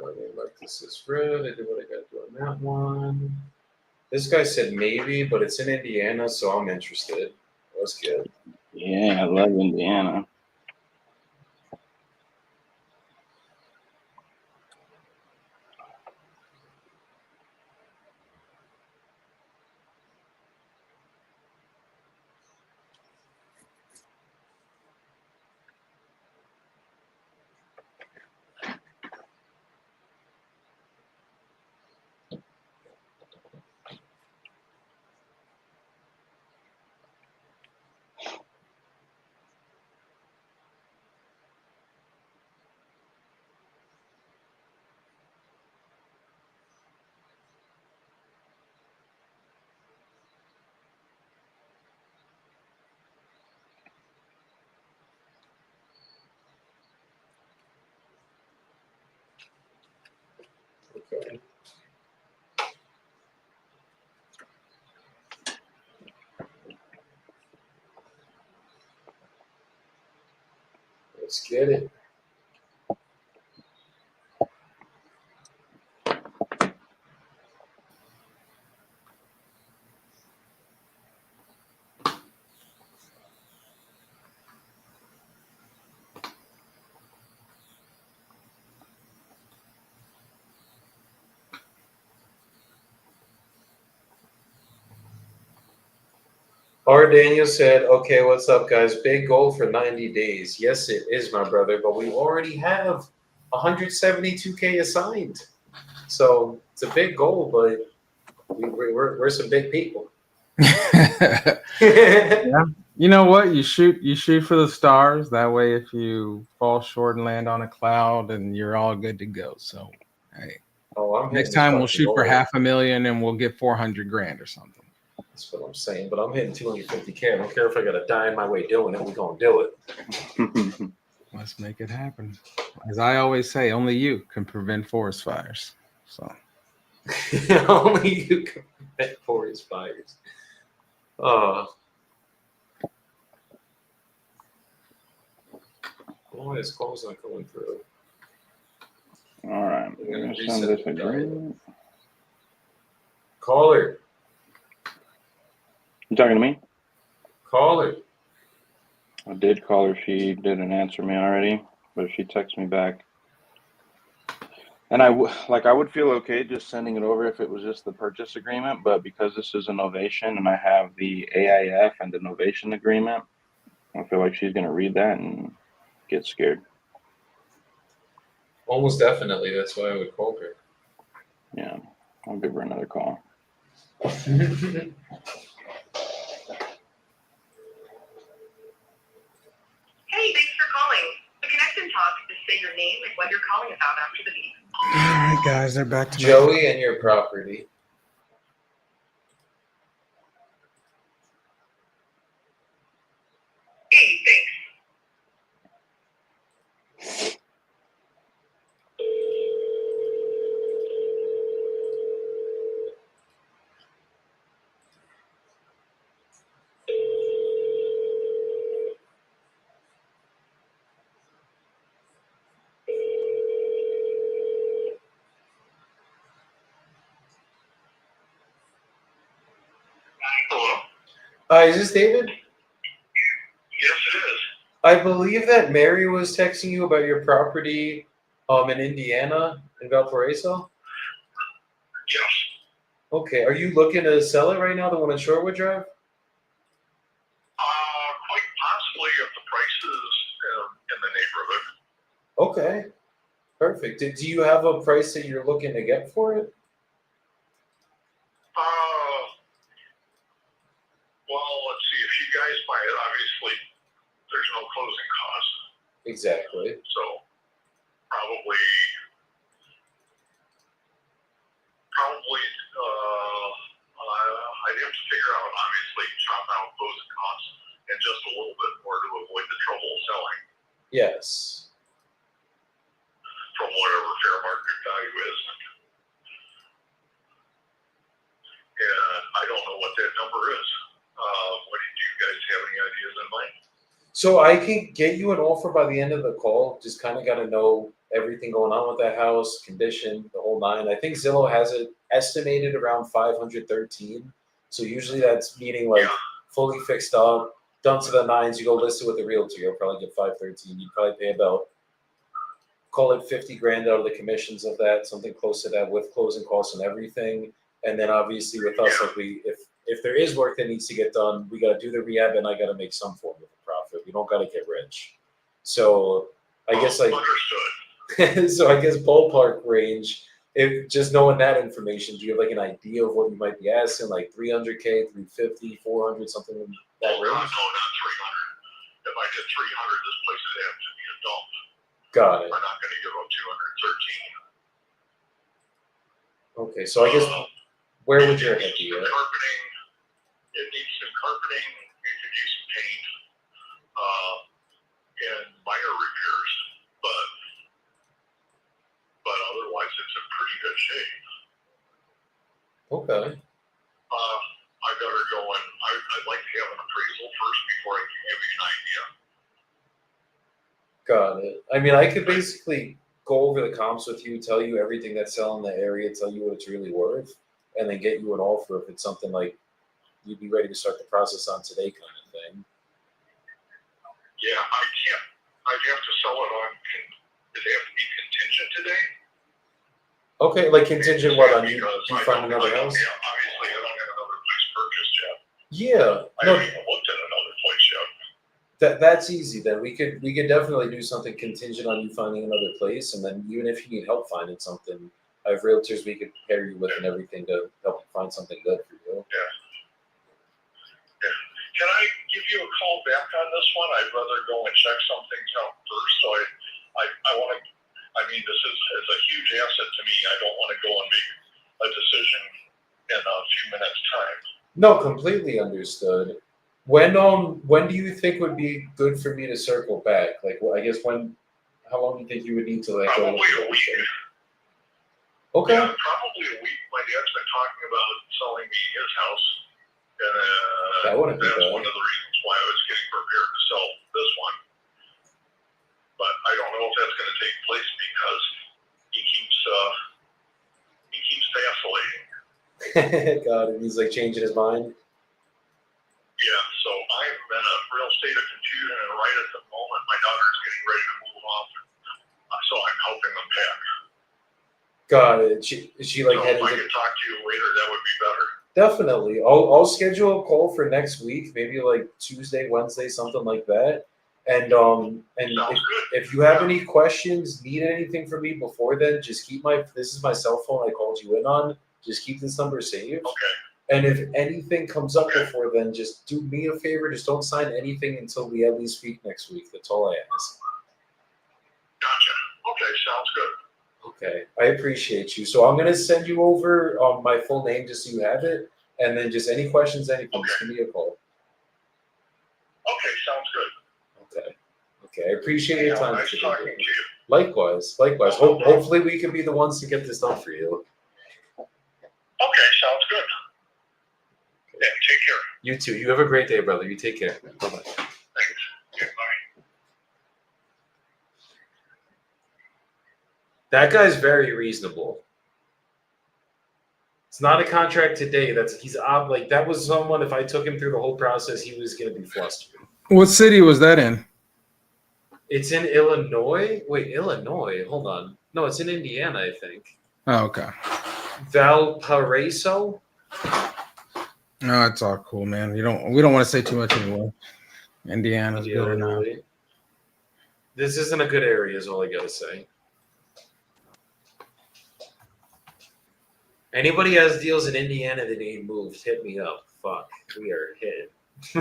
Let me mark this as red. I did what I got to do on that one. This guy said maybe, but it's in Indiana, so I'm interested. Let's get. Yeah, I love Indiana. Okay. Let's get it. R. Daniel said, okay, what's up, guys? Big goal for 90 days. Yes, it is, my brother, but we already have 172K assigned. So it's a big goal, but we're some big people. You know what? You shoot for the stars. That way, if you fall short and land on a cloud, and you're all good to go. So, hey, next time we'll shoot for $500,000 and we'll get 400,000 or something. That's what I'm saying. But I'm hitting 250K. I don't care if I got to die in my way doing it. We're gonna do it. Let's make it happen. As I always say, only you can prevent forest fires. So only you can prevent forest fires. Why is calls not going through? All right. I'm going to send this agreement. Caller. You talking to me? Caller. I did call her. She didn't answer me already, but she texted me back. And I would feel okay just sending it over if it was just the purchase agreement, but because this is a novation and I have the AIF and the novation agreement, I feel like she's going to read that and get scared. Almost definitely. That's why I would call her. Yeah, I'll give her another call. Hey, thanks for calling. To connect and talk, just say your name and what you're calling about after the beep. all right, guys, they're back to Joey and your property. Hey, thanks. Hello? Hi, is this David? Yes, it is. I believe that Mary was texting you about your property in Indiana, in Valparaiso. Yes. Okay, are you looking to sell it right now, the one in Shorewood Drive? Quite possibly if the price is in the neighborhood. Okay, perfect. Do you have a price that you're looking to get for it? Well, let's see. If you guys buy it, obviously there's no closing costs. Exactly. So probably I'd have to figure out, obviously, chop out closing costs and just a little bit more to avoid the trouble of selling Yes. from whatever fair market value is. And I don't know what that number is. What do you guys have any ideas in mind? So I can get you an offer by the end of the call. Just kind of got to know everything going on with that house, condition, the whole nine. I think Zillow has it estimated around 513. So usually that's meaning like fully fixed up, done to the nines. You go list it with the realtor, you'll probably get 513. You'd probably pay about, call it 50 grand out of the commissions of that, something close to that with closing costs and everything. And then obviously with us, like if there is work that needs to get done, we got to do the rehab and I got to make some form of a profit. We don't got to get rich. So I guess like, Understood. so I guess ballpark range, if just knowing that information, do you have like an idea of what you might be asking, like 300K, 350, 400, something in that No, range? not 300. If I did 300, this place would have to be a dump. Got it. I'm not going to give them 213. Okay, so I guess where would your head It be needs at? some carpeting. It needs some carpeting. It could use some paint. And minor repairs, but otherwise it's in pretty good shape. Okay. I better go and I'd like to have an appraisal first before I can give you an idea. Got it. I mean, I could basically go over the comps with you, tell you everything that's selling in the area, tell you what it's really worth, and then get you an offer if it's something like you'd be ready to start the process on today kind of thing. Yeah, I can't. I'd have to sell it on. It'd have to be contingent today. Okay, like contingent what on you Because find another house? Yeah, obviously I don't have another place purchased yet. Yeah. I No, haven't even looked at another place yet. that's easy then. We could definitely do something contingent on you finding another place, and then even if you need help finding something, I have realtors we could pair you with and everything to help you find something good for you. Can I give you a call back on this one? I'd rather go and check some things out first. So I want to. I mean, this is it's a huge asset to me. I don't want to go and make a decision in a few minutes' time. No, completely understood. When do you think would be good for me to circle back? Like, well, I guess how long do you think you would need to like go? Probably a week. Okay. Yeah, probably a week. My dad's been talking about selling me his house, and That wouldn't be that's bad. one of the reasons why I was getting prepared to sell this one. But I don't know if that's going to take place because he keeps vacillating. God, and he's like changing his mind. Yeah, so I'm in a real state of confusion, and right at the moment, my daughter's getting ready to move off, so I'm helping them pack. God, is she like So if heading I to? could talk to you later, that would be better. Definitely. I'll schedule a call for next week, maybe like Tuesday, Wednesday, something like that. And Sounds good. if you have any questions, need anything from me before then, just keep this is my cell phone I called you in on. Just keep this number saved. Okay. And if anything comes up before then, just do me a favor, just don't sign anything until we at least speak next week. That's all I ask. Gotcha. Okay, sounds good. Okay, I appreciate you. So I'm gonna send you over my full name just so you have it, and then just any questions, anything, just give me a call. Okay, sounds good. Okay. I appreciate your time Nice today. talking to you. Likewise. Hopefully we can be the ones to get this done for you. Okay, sounds good. Yeah, take care. You too. You have a great day, brother. You take care. Bye-bye. Thanks. Yeah, bye. That guy's very reasonable. It's not a contract today. That was someone, if I took him through the whole process, he was gonna be flustered. What city was that in? It's in Illinois. Wait, Illinois. Hold on. No, it's in Indiana, I think. Oh, okay. Valparaiso. No, it's all cool, man. We don't want to say too much anymore. Indiana's good enough. Illinois. This isn't a good area, is all I gotta say. Anybody has deals in Indiana that ain't moved, hit me up. Fuck, we are hitting.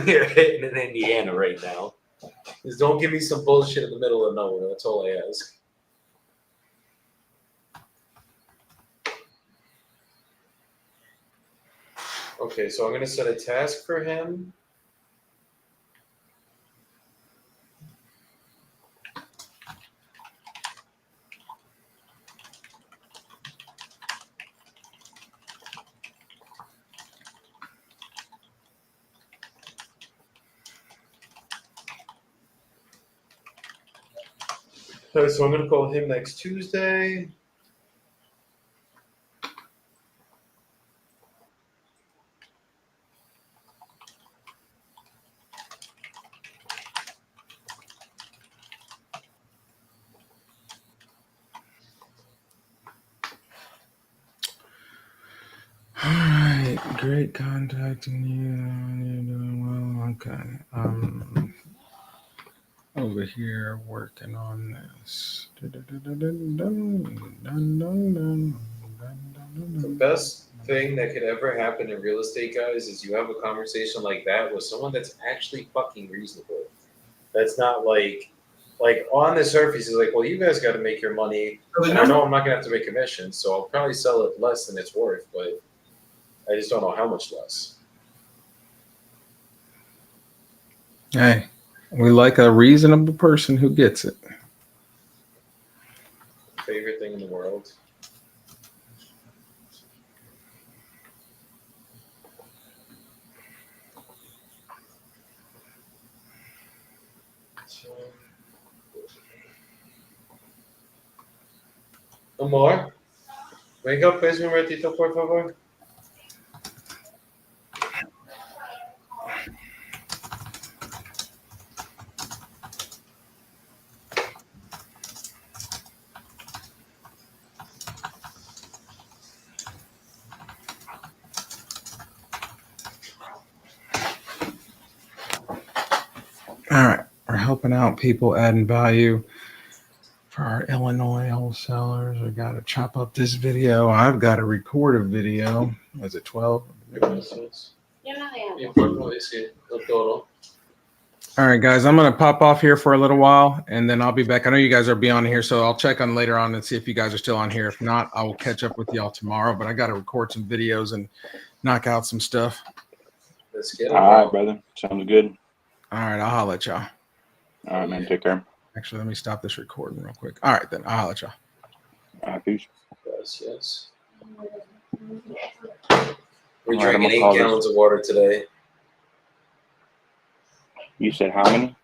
We are hitting in Indiana right now. Just don't give me some bullshit in the middle of nowhere. That's all I ask. Okay, so I'm gonna set a task for him. So I'm gonna call him next Tuesday. All right, great contacting you. You're doing well. Okay. Over here working on this. The best thing that could ever happen in real estate, guys, is you have a conversation like that with someone that's actually fucking reasonable. That's not like on the surface, is like, well, you guys got to make your money. And I know I'm not gonna have to make commissions, so I'll probably sell it less than it's worth, but I just don't know how much less. Hey, we like a reasonable person who gets it. Favorite thing in the world. Amor, venga pues un ratito, por favor. All right, we're helping out people, adding value for our Illinois wholesalers. We got to chop up this video. I've got to record a video. Was it 12? Gracias. Importa decir todo. All right, guys, I'm going to pop off here for a little while, and then I'll be back. I know you guys are beyond here, so I'll check on later on and see if you guys are still on here. If not, I will catch up with y'all tomorrow, but I got to record some videos and knock out some stuff. Let's get it. All right, brother. Sounds good. All right, I'll holler at y'all. All right, man. Take care. Actually, let me stop this recording real quick. All right, then. I'll holler at y'all. All right, peace. Gracias. We're All right, I'm drinking gonna 8 call gallons of water today. You said how many?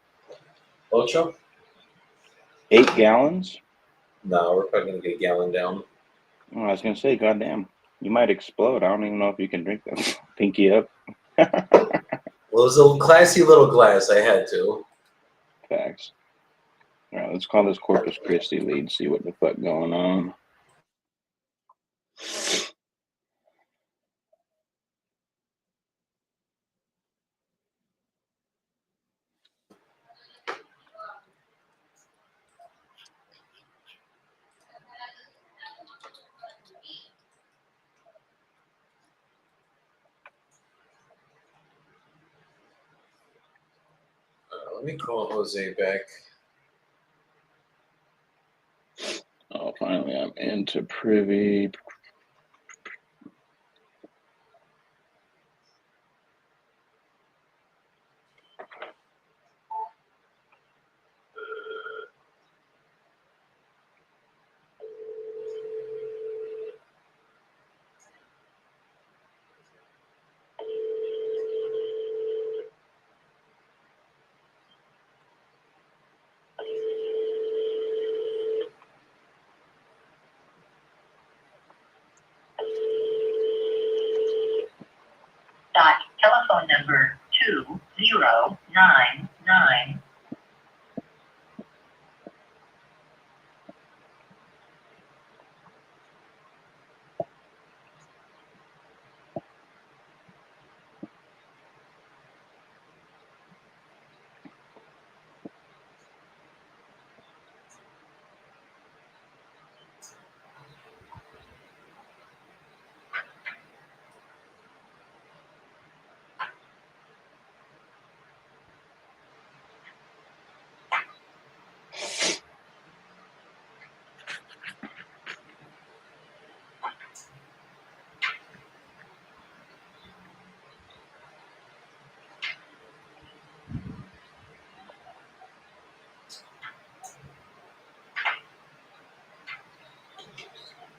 Ocho? 8 gallons? No, we're probably gonna get a gallon down. Oh, I was gonna say, goddamn, you might explode. I don't even know if you can drink that. Pinky up. Well, it was a classy little glass. I had to. Facts. All right, let's call this Corpus Christi lead. See what the fuck going on. Let me call Jose back. Oh, finally, I'm into privy. Telephone number 2099.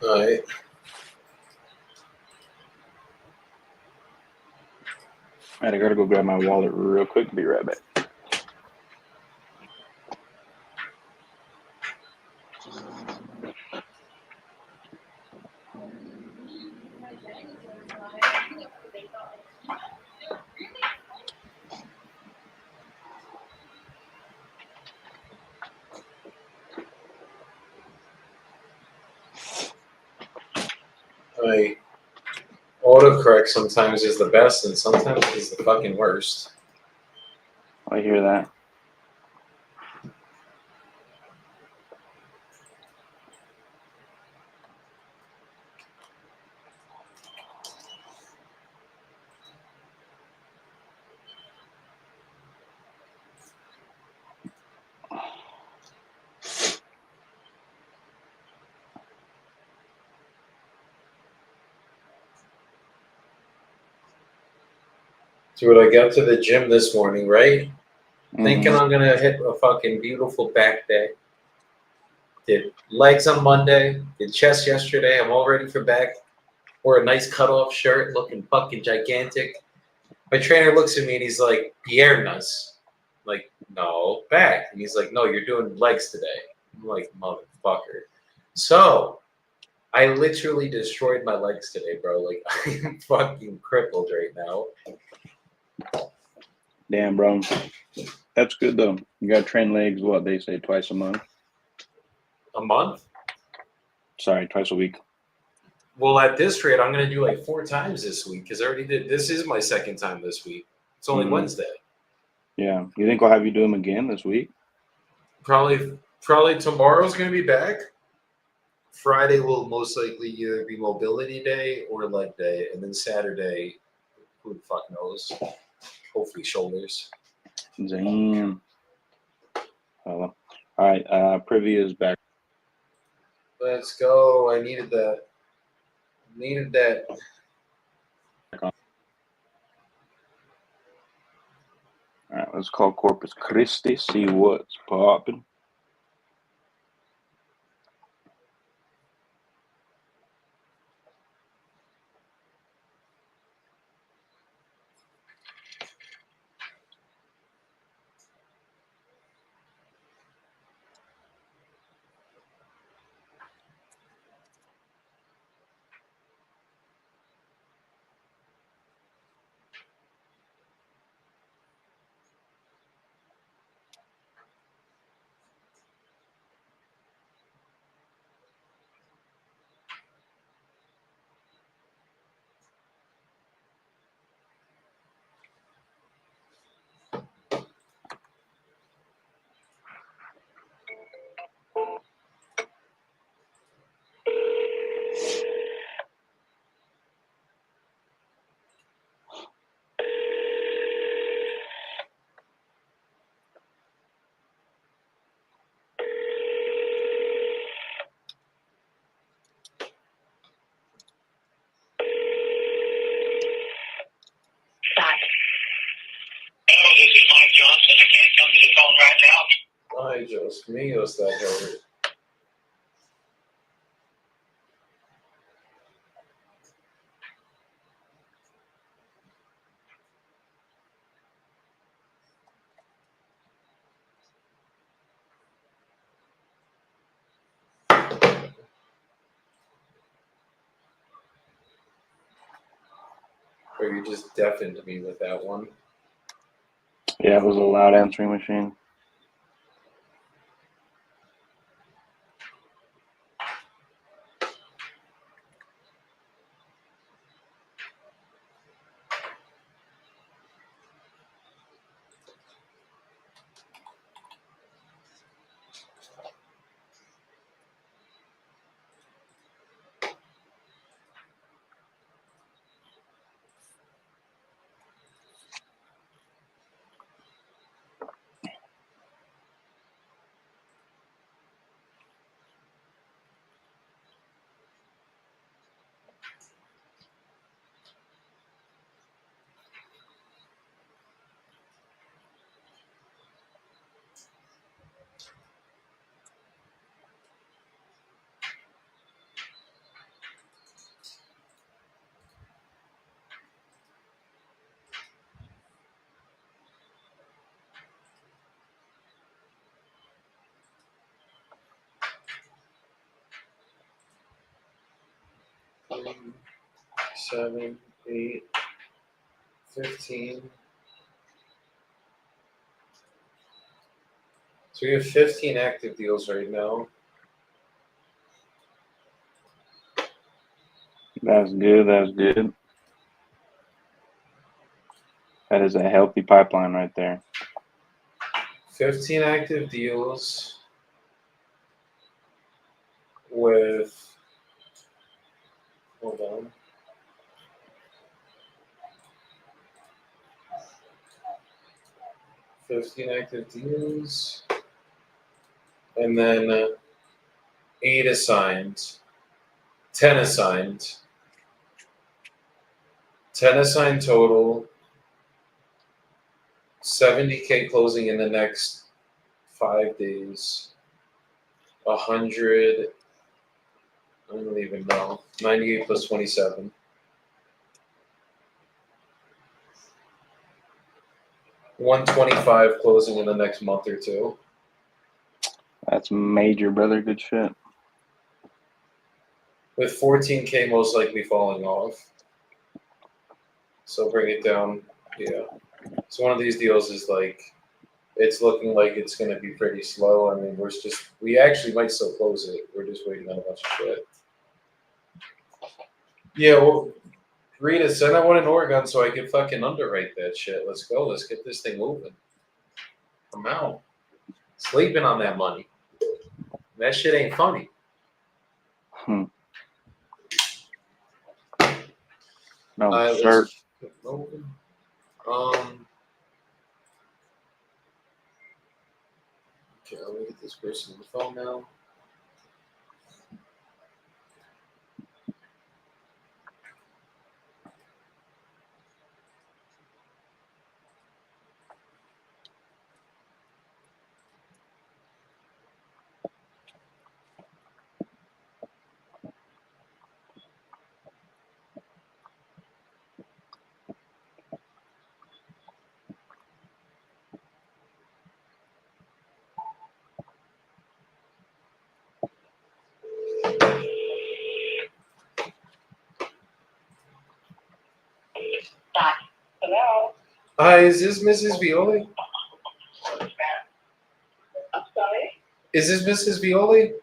All right. All right, I gotta go grab my wallet real quick. Be right back. Like, autocorrect sometimes is the best and sometimes is the fucking worst. I hear that. Dude, I got to the gym this morning, right? Thinking Mhm. I'm gonna hit a fucking beautiful back day. Did legs on Monday, did chest yesterday. I'm all ready for back. Wore a nice cutoff shirt, looking fucking gigantic. My trainer looks at me and he's like, "Piernas." I'm like, no, back. And he's like, "No, you're doing legs today." I'm like, motherfucker. So I literally destroyed my legs today, bro. Like I'm fucking crippled right now. Damn, bro. That's good though. You gotta train legs. What they say, twice a month. A month? Sorry, twice a week. Well, at this rate, I'm gonna do like 4 times this week because I already did. This is my second time this week. It's only Mhm. Wednesday. Yeah. You think I'll have you do them again this week? Probably tomorrow's gonna be back. Friday will most likely either be mobility day or leg day, and then Saturday, who the fuck knows? Hopefully shoulders. Damn. All right. Privy is back. Let's go. I needed that. Needed that. All right. Let's call Corpus Christi. See what's popping. Hello, this is Mike Johnson. I can't come to the phone right now. Ay, Dios mío, está hurt. Or you just deafened me with that one. Yeah, it was a loud answering machine. Seven, 8, 15. So we have 15 active deals right now. That's good. That's good. That is a healthy pipeline right there. 15 active deals with, hold on. "15 active deals, and then 8 assigned, 10 assigned, 10 assigned total, 70K closing in the next 5 days, 100, I don't even know, 98 plus 27. $125 closing in the next month or two. That's major, brother. Good shit. With 14K most likely falling off. So bring it down. Yeah. So one of these deals is like, it's looking like it's going to be pretty slow. I mean, we actually might still close it. We're just waiting on a bunch of shit. Yeah, well, Rita, send that one in Oregon so I can fucking underwrite that shit. Let's go. Let's get this thing moving. I'm out. Sleeping on that money. That shit ain't funny. No, sir. Let's keep moving. Okay, let me get this person on the phone now. Hello? Hi, is this Mrs. Violi? I'm sorry? Is this Mrs. Violi?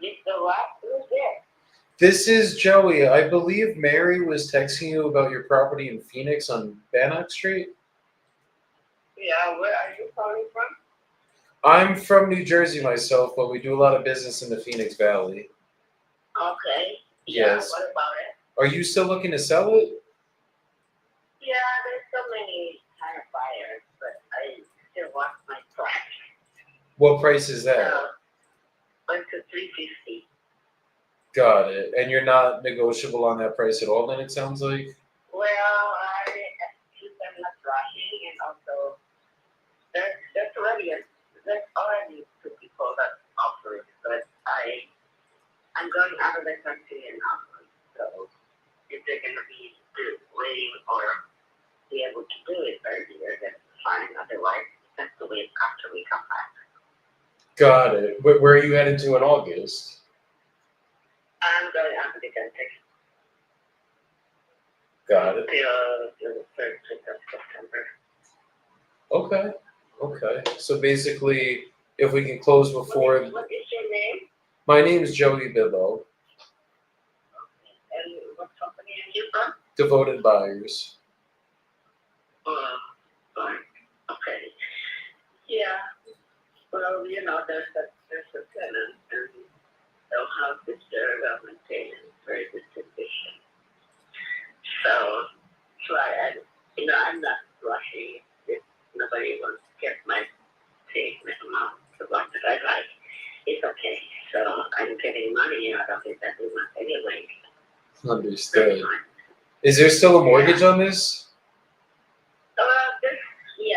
Mr. What? Who's there? This is Joey. I believe Mary was texting you about your property in Phoenix on Bannock Street. Yeah, where are you calling from? I'm from New Jersey myself, but we do a lot of business in the Phoenix Valley. Okay. Yes. What about it? Are you still looking to sell it? Yeah, there's so many kind of buyers, but I still want my price. What price is that? 1 to 350. Got it. And you're not negotiable on that price at all, then it sounds like? Well, I think I'm not rushing, and also there's already two people that offer it, but I'm going out of the country and offering. So if they're gonna be waiting or be able to do it earlier, then fine. Otherwise, that's the way after we come back. Got it. Where are you headed to in August? I'm going out of the country Got it. till the 3rd of September. Okay. Okay. So basically, if we can close before. What is your name? My name is Joey Bibbo, And what company are you from? Devoted Buyers. Fine. Okay. Yeah. Well, there's a tenant, and they'll have this very well maintained and very good condition. So, I'm not rushing. If nobody wants to get my payment amount, the one that I like, it's okay. So, I'm getting money out of it every month anyway. Understood. Is there still a mortgage on this?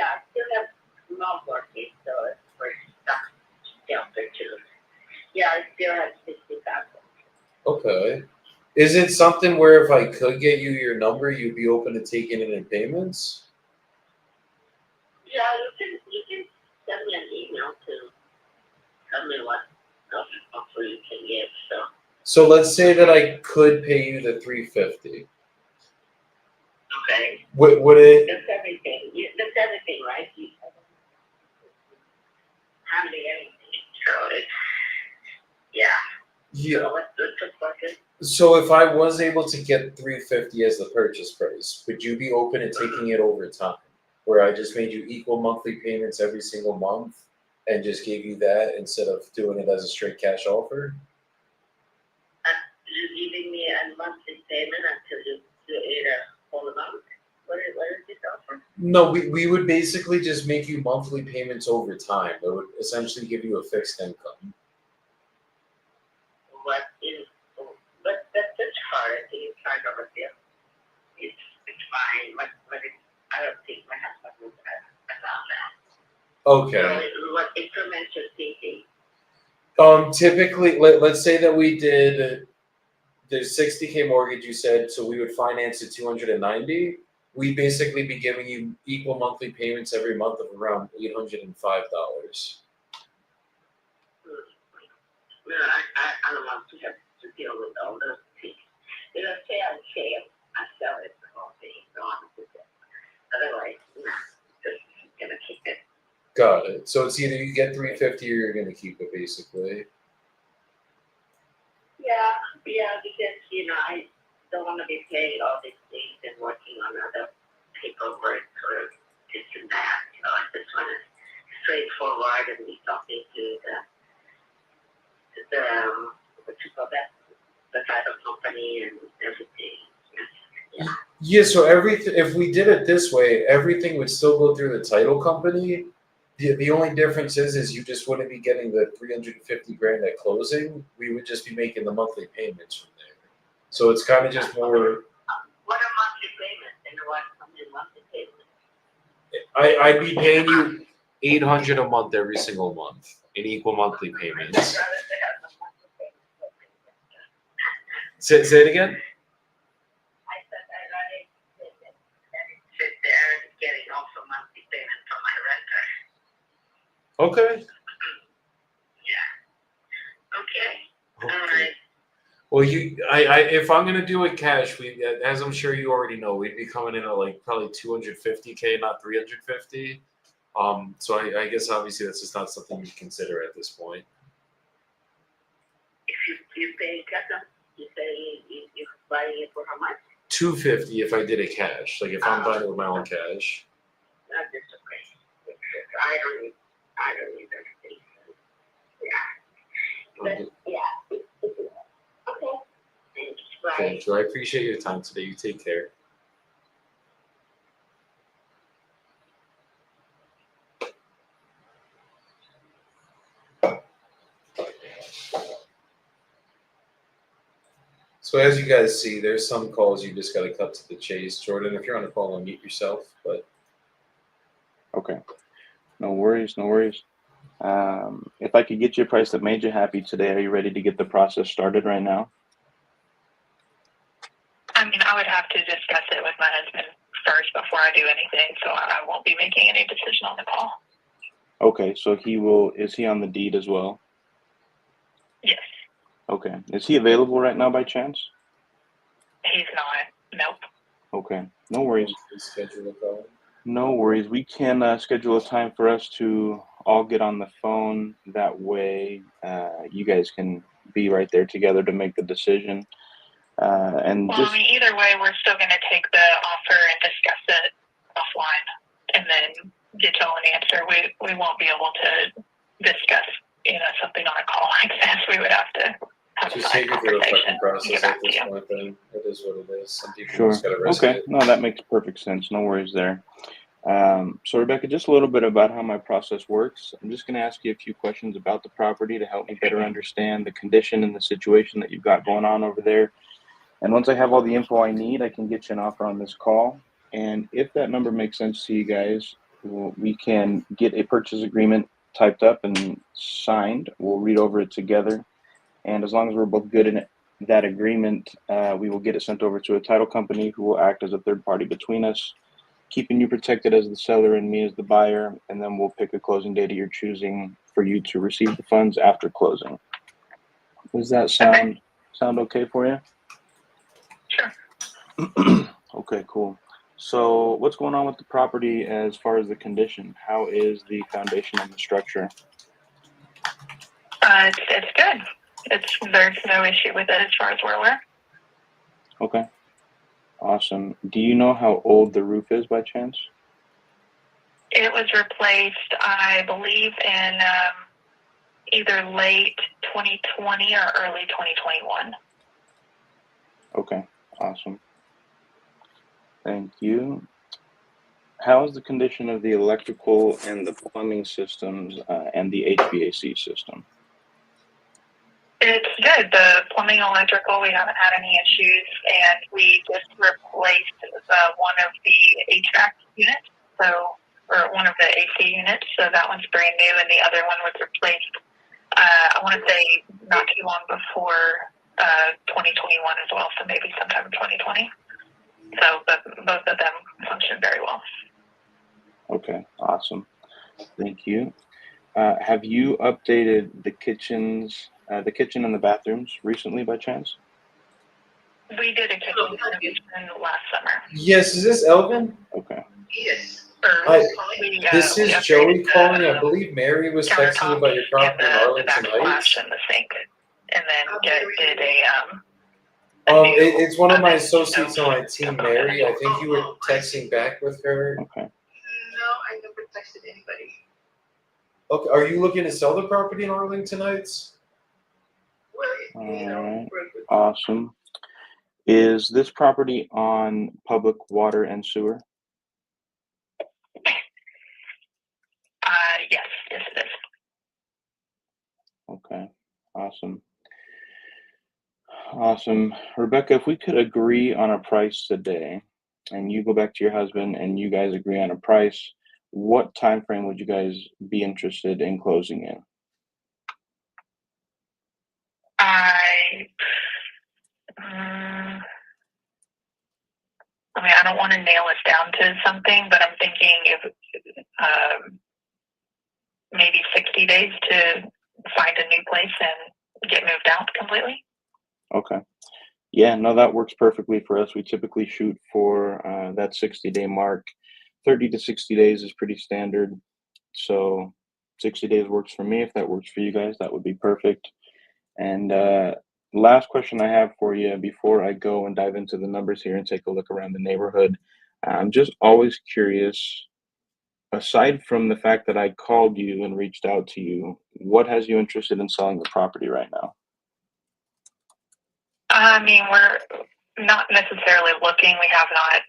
I still have small mortgage, so it's for stuck shelter too. Yeah, I still have 60,000. Okay. Is it something where if I could get you your number, you'd be open to taking it in payments? Yeah, you can send me an email to tell me what offer you can give. So let's say that I could pay you the $350. Okay. Would it? That's everything. That's everything, right? Handling everything. So yeah. Yeah. So let's purchase price? So if I was able to get 350 as the purchase price, would you be open to taking it over time? Where I just made you equal monthly payments every single month and just gave you that instead of doing it as a straight cash offer? You're giving me a monthly payment until you eat a whole amount? What is this offer? No, we would basically just make you monthly payments over time. It would essentially give you a fixed income. But that's hard. It's hard over there. It's fine, but I don't think my husband would allow that. Okay. So what increments you're thinking? Typically, let's say that we did the 60K mortgage you said, so we would finance it 290. We basically be giving you equal monthly payments every month of around $805. Well, I don't want to have to deal with all those things. You know, say I sell it the whole thing, so I'm with it. Otherwise, just gonna keep it. Got it. So it's either you get 350 or you're gonna keep it, basically. Yeah, because I don't want to be paying all these things and working on other paperwork or this and that. So I just want to straightforward and be talking to the what you call that, the title company and everything. Yeah. Yeah. So everything, if we did it this way, everything would still go through the title company. The only difference is you just wouldn't be getting the 350 grand at closing. We would just be making the monthly payments from there. So it's kind of just more. What a monthly payment and what monthly payment? I'd be paying you 800 a month every single month in equal monthly payments. I'd rather they have the monthly payment. Say it again. I said I'd rather sit there and getting also monthly payment from my renter. Okay. Yeah. Okay. All Okay. right. Well, if I'm gonna do it cash, as I'm sure you already know, we'd be coming in at like probably 250K, not 350. So I guess obviously that's just not something you consider at this point. If you pay cash, you say you're buying it for how much? 250 if I did it cash, like if I'm buying it with my own cash. Not just okay. I don't need everything. Yeah. But yeah. Okay. Thanks. Bye. Thank you. I appreciate your time today. You take care. So as you guys see, there's some calls you just got to cut to the chase. Jordan, if you're on the call, unmute yourself. But Okay. No worries, no worries. If I could get you a price that made you happy today, are you ready to get the process started right now? I mean, I would have to discuss it with my husband first before I do anything, so I won't be making any decision on the call. Okay, so is he on the deed as well? Yes, Okay. Is he available right now by chance? he's not. Nope. Okay, no worries. please schedule a call. No worries. We can schedule a time for us to all get on the phone. That way, you guys can be right there together to make the decision. And Well, just I mean, either way, we're still going to take the offer and discuss it offline and then get y'all an answer. We won't be able to discuss, something on a call like this. We would have to have a Just side take it through the conversation fucking and process get at back to this you. point. Then it is what it is. Some people Sure. just got to risk Okay. it. No, that makes perfect sense. No worries there. So Rebecca, just a little bit about how my process works. I'm just going to ask you a few questions about the property to help me better understand the condition and the situation that you've got going on over there. And once I have all the info I need, I can get you an offer on this call. And if that number makes sense to you guys, we can get a purchase agreement typed up and signed. We'll read over it together. And as long as we're both good in it, that agreement, we will get it sent over to a title company who will act as a third party between us, keeping you protected as the seller and me as the buyer. And then we'll pick a closing date of your choosing for you to receive the funds after closing. Does that sound okay for you? Sure. Okay, cool. So what's going on with the property as far as the condition? How is the foundation and the structure? It's good. There's no issue with it as far as we're aware. Okay. Awesome. Do you know how old the roof is by chance? It was replaced, I believe, in either late 2020 or early 2021. Okay. Awesome. Thank you. How is the condition of the electrical and the plumbing systems and the HVAC system? It's good. The plumbing, electrical, we haven't had any issues, and we just replaced one of the HVAC units, or one of the AC units. So that one's brand new, and the other one was replaced. I want to say not too long before 2021 as well, so maybe sometime in 2020. So, but both of them function very well. Okay, awesome. Thank you. Have you updated the kitchen and the bathrooms recently by chance? We did a kitchen renovation last summer. Yes, is this Elvin? Okay. Yes. Hi, We, This we is upgraded Joey the calling. I believe Mary was texting countertop you about your property in and the Arlington Heights. backsplash and the sink, and then did a It's one of my associates on my team, Mary. I think you were texting back with her. Okay. No, I never texted anybody. Okay, are you looking to sell the property in Arlington Heights? Well, you know, Alright. Awesome. Is this property on public water and sewer? yes, it is. Okay. Awesome. Awesome. Rebecca, if we could agree on a price today and you go back to your husband and you guys agree on a price, what time frame would you guys be interested in closing in? I mean, I don't want to nail us down to something, but I'm thinking if maybe 60 days to find a new place and get moved out completely. Okay. Yeah, no, that works perfectly for us. We typically shoot for that 60-day mark. 30 to 60 days is pretty standard. So 60 days works for me. If that works for you guys, that would be perfect. And last question I have for you before I go and dive into the numbers here and take a look around the neighborhood. I'm just always curious, aside from the fact that I called you and reached out to you, what has you interested in selling the property right now? I mean, we're not necessarily looking. We have not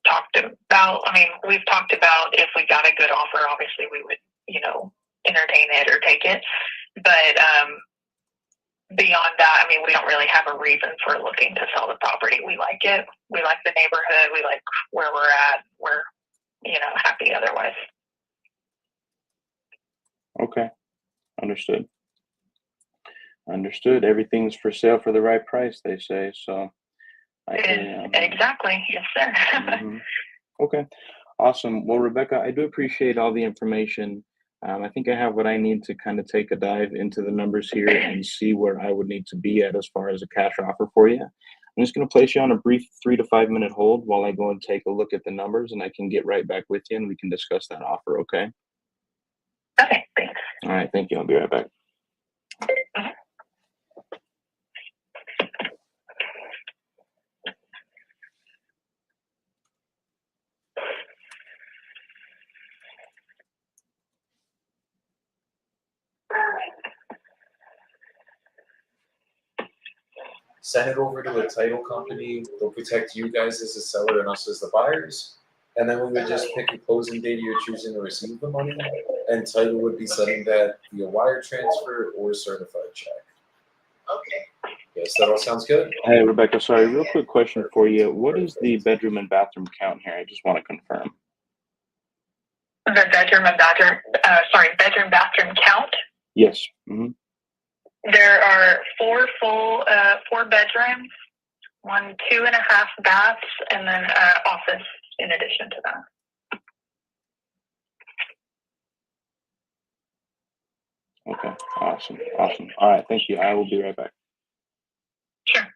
talked about, I mean, we've talked about if we got a good offer, obviously we would, entertain it or take it. But beyond that, I mean, we don't really have a reason for looking to sell the property. We like it. We like the neighborhood. We like where we're at. We're, happy otherwise. Okay, understood. Understood. Everything's for sale for the right price, they say. So Exactly. Yes, sir. Mhm. Okay, awesome. Well, Rebecca, I do appreciate all the information. I think I have what I need to kind of take a dive into the numbers here and see where I would need to be at as far as a cash offer for you. I'm just going to place you on a brief 3 to 5 minute hold while I go and take a look at the numbers, and I can get right back with you and we can discuss that offer, okay? Okay, thanks. All right, thank you. I'll be right back. Send it over to a title company. They'll protect you guys as the seller and us as the buyers. And then we would just pick a closing date you're choosing to receive the money. And title would be sending that via wire transfer or certified check. Okay. Yes, that all sounds good? Hey, Rebecca, sorry, real quick question for you. What is the bedroom and bathroom count here? I just want to confirm. The bedroom bathroom count. Yes. Mm-hmm. There are 4 bedrooms, 1 2.5 baths, and then office in addition to that. Okay, awesome. All right, thank you. I will be right back. Sure.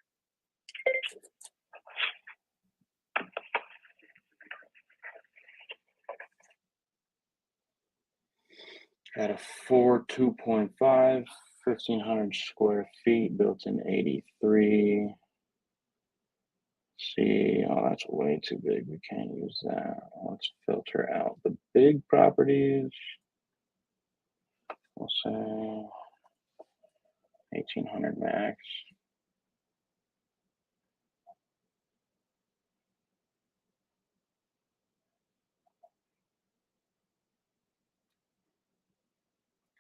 At a 4 2.5, 1,500 square feet, built in 83. See, oh, that's way too big. We can't use that. Let's filter out the big properties. We'll say 1,800 max.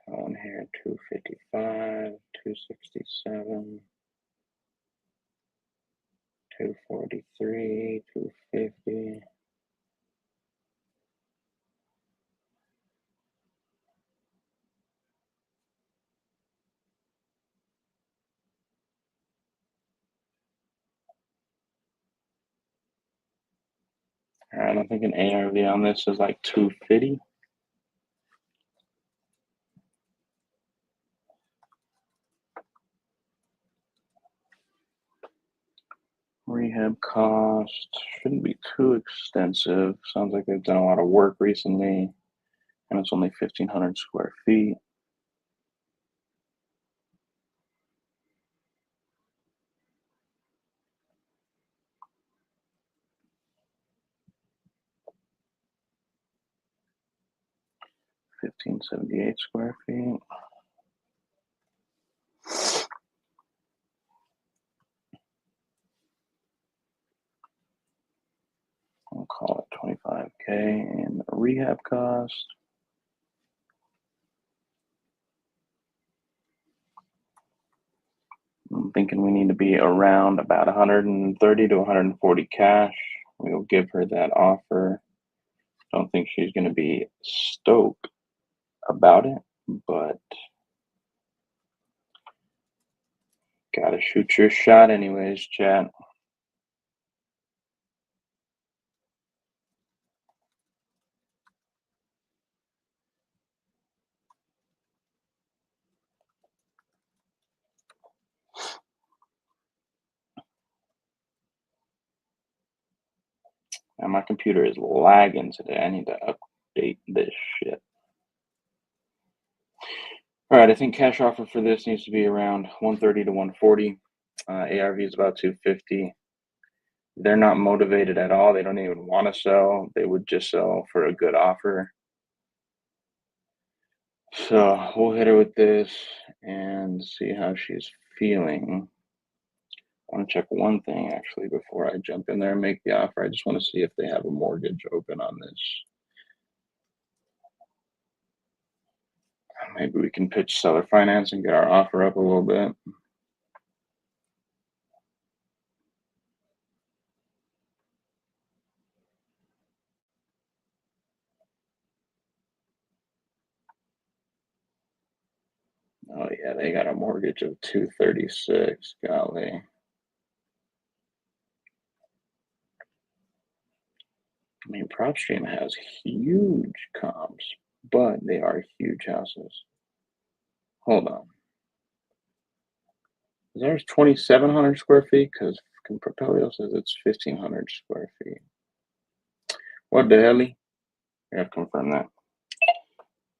On here, 255, 267, 243, 250. I don't think an ARV on this is like 250. Rehab cost shouldn't be too extensive. Sounds like they've done a lot of work recently, and it's only 1,500 square feet. $1,578 square feet. I'll call it 25K in rehab cost. I'm thinking we need to be around about 130 to 140 cash. We'll give her that offer. Don't think she's going to be stoked about it, but gotta shoot your shot anyways, chat. And my computer is lagging today. I need to update this shit. All right, I think cash offer for this needs to be around 130 to 140. ARV is about 250. They're not motivated at all. They don't even want to sell. They would just sell for a good offer. So we'll hit her with this and see how she's feeling. I want to check one thing actually before I jump in there and make the offer. I just want to see if they have a mortgage open on this. Maybe we can pitch seller finance and get our offer up a little bit. Oh yeah, they got a mortgage of 236. Golly. I mean, PropStream has huge comps, but they are huge houses. Hold on. Is ours 2,700 square feet? Because Propelio says it's 1,500 square feet. What the hell? I have to confirm that.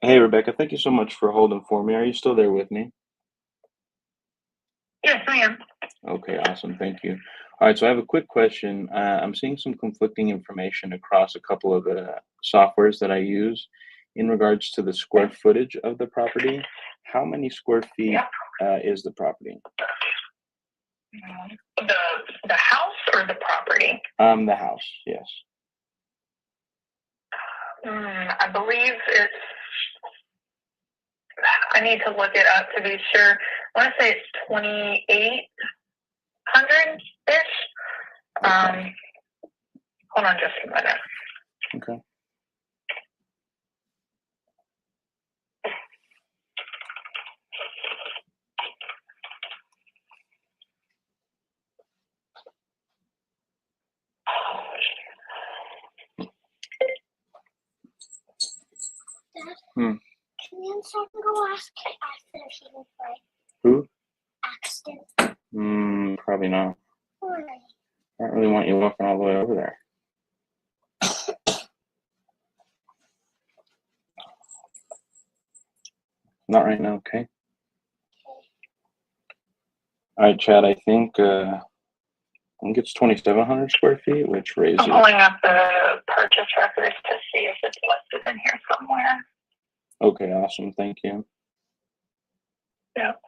Hey, Rebecca, thank you so much for holding for me. Are you still there with me? Yes, I am. Okay, awesome. Thank you. All right, so I have a quick question. I'm seeing some conflicting information across a couple of softwares that I use in regards to the square footage of the property. How many square feet is the property? The house or the property? The house, yes. I believe it's. I need to look it up to be sure. I want to say it's 2,800-ish. Hold on just a minute. Okay. Can you go ask Axton if she can play? Who? Axton. Probably not. Why? I don't really want you walking all the way over there. Not right now, okay? Okay. All right, Chad. I think it's 2,700 square feet, which raises. I'm pulling up the purchase records to see if it's listed in here somewhere. Okay, awesome. Thank you. Yep.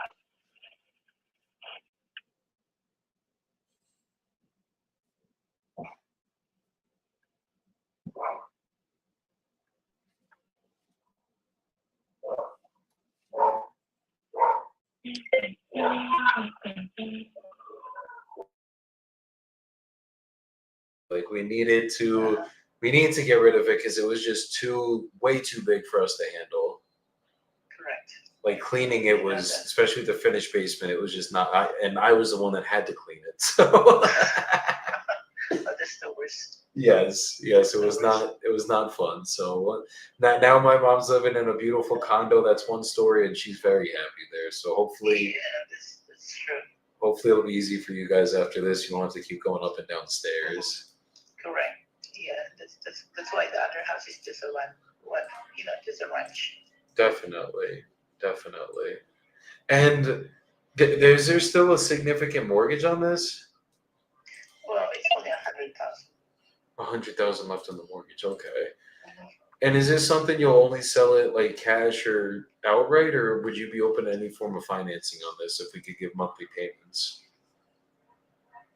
Like we needed to get rid of it because it was just way too big for us to handle. Correct. Like cleaning it was, especially with the finished basement, it was just not. And I was the one that had to clean it. So That's the worst. yes, it was not. It was not fun. So now my mom's living in a beautiful condo that's one story, and she's very happy there. So hopefully, Yeah, that's true. hopefully it'll be easy for you guys after this. You won't have to keep going up and down stairs. Correct. Yeah, that's why the other house is just a just a ranch. Definitely. And is there still a significant mortgage on this? Well, it's only 100,000. 100,000 left on the mortgage. Okay. And is this something you'll only sell it like cash or outright, or would you be open to any form of financing on this if we could give monthly payments?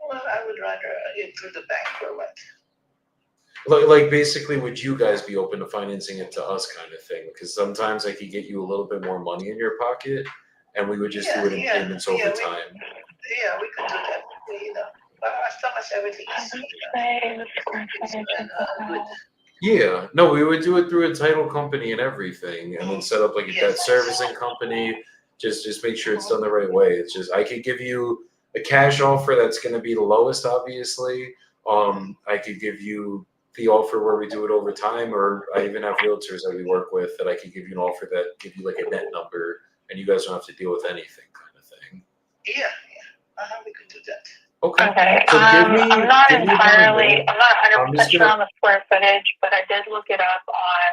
Well, I would rather it through the bank or what. Like basically, would you guys be open to financing it to us, kind of thing? Because sometimes I could get you a little bit more money in your pocket, and we would just do it in payments over time. Yeah, we could do that. But as long as everything is, good. Yeah, no, we would do it through a title company and everything, and then set up like a debt servicing company. Just make sure it's done the right way. It's just I could give you a cash offer that's going to be the lowest, obviously. I could give you the offer where we do it over time, or I even have realtors that we work with that I could give you an offer that give you like a net number, and you guys don't have to deal with anything, kind of thing. Yeah. We could do that. Okay. So I'm not give me 100% sure gonna- on the square footage, but I did look it up on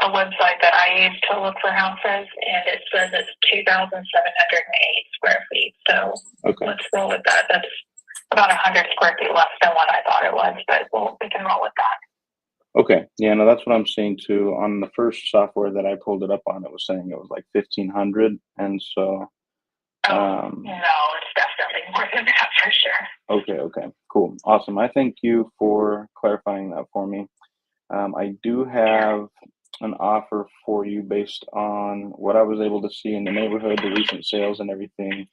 a website that I use to look for houses, and it says it's 2,708 square feet. So Okay. let's roll with that. That's about 100 square feet less than what I thought it was, but we can roll with that. Okay. Yeah, no, that's what I'm seeing too. On the first software that I pulled it up on, it was saying it was like 1,500, and so. No, it's definitely more than that for sure. Okay, cool, awesome. I thank you for clarifying that for me. I do have an offer for you based on what I was able to see in the neighborhood, the recent sales and everything,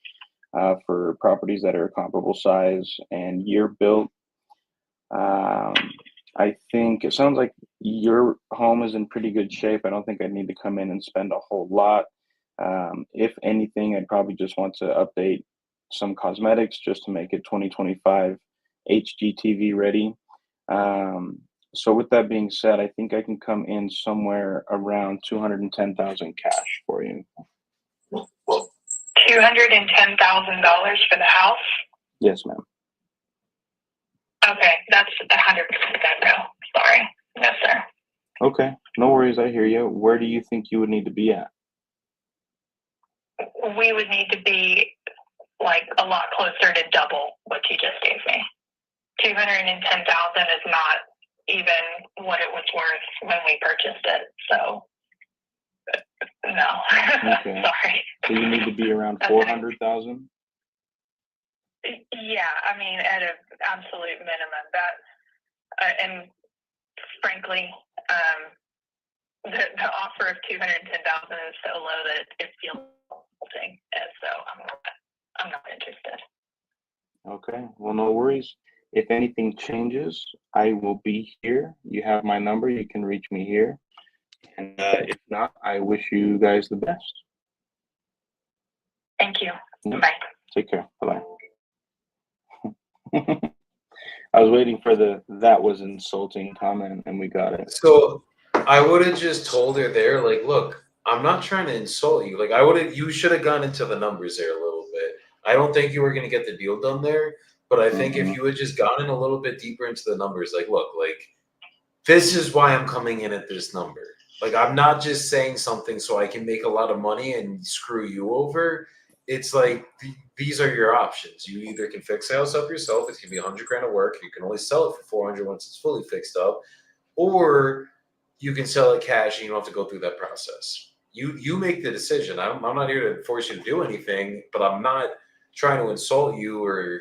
for properties that are comparable size and year built. I think it sounds like your home is in pretty good shape. I don't think I need to come in and spend a whole lot. If anything, I'd probably just want to update some cosmetics just to make it 2025 HGTV ready. So with that being said, I think I can come in somewhere around 210,000 cash for you. $210,000 for the house? Yes, ma'am. Okay, that's 100% no. Sorry. No, sir. Okay, no worries. I hear you. Where do you think you would need to be at? We would need to be like a lot closer to double what you just gave me. 210,000 is not even what it was worth when we purchased it. So no. Okay. Sorry. So you need to be around 400,000? Yeah, I mean, at an absolute minimum. That, and frankly, the offer of 210,000 is so low that it feels insulting, and so I'm not interested. Okay, well, no worries. If anything changes, I will be here. You have my number. You can reach me here. And if not, I wish you guys the best. Thank you. Yep. Bye. Take care. Bye-bye. I was waiting for that was insulting comment, and we got it. So I would have just told her there, like, look, I'm not trying to insult you. Like, you should have gone into the numbers there a little bit. I don't think you were going to get the deal done there, but I think if you had just gotten a little bit deeper into the numbers, like, look, like, this is why I'm coming in at this number. Like, I'm not just saying something so I can make a lot of money and screw you over. it's like these are your options. You either can fix the house up yourself. It's gonna be $100,000 of work. You can only sell it for 400 once it's fully fixed up, or you can sell it cash and you don't have to go through that process. You make the decision. I'm not here to force you to do anything, but I'm not trying to insult you or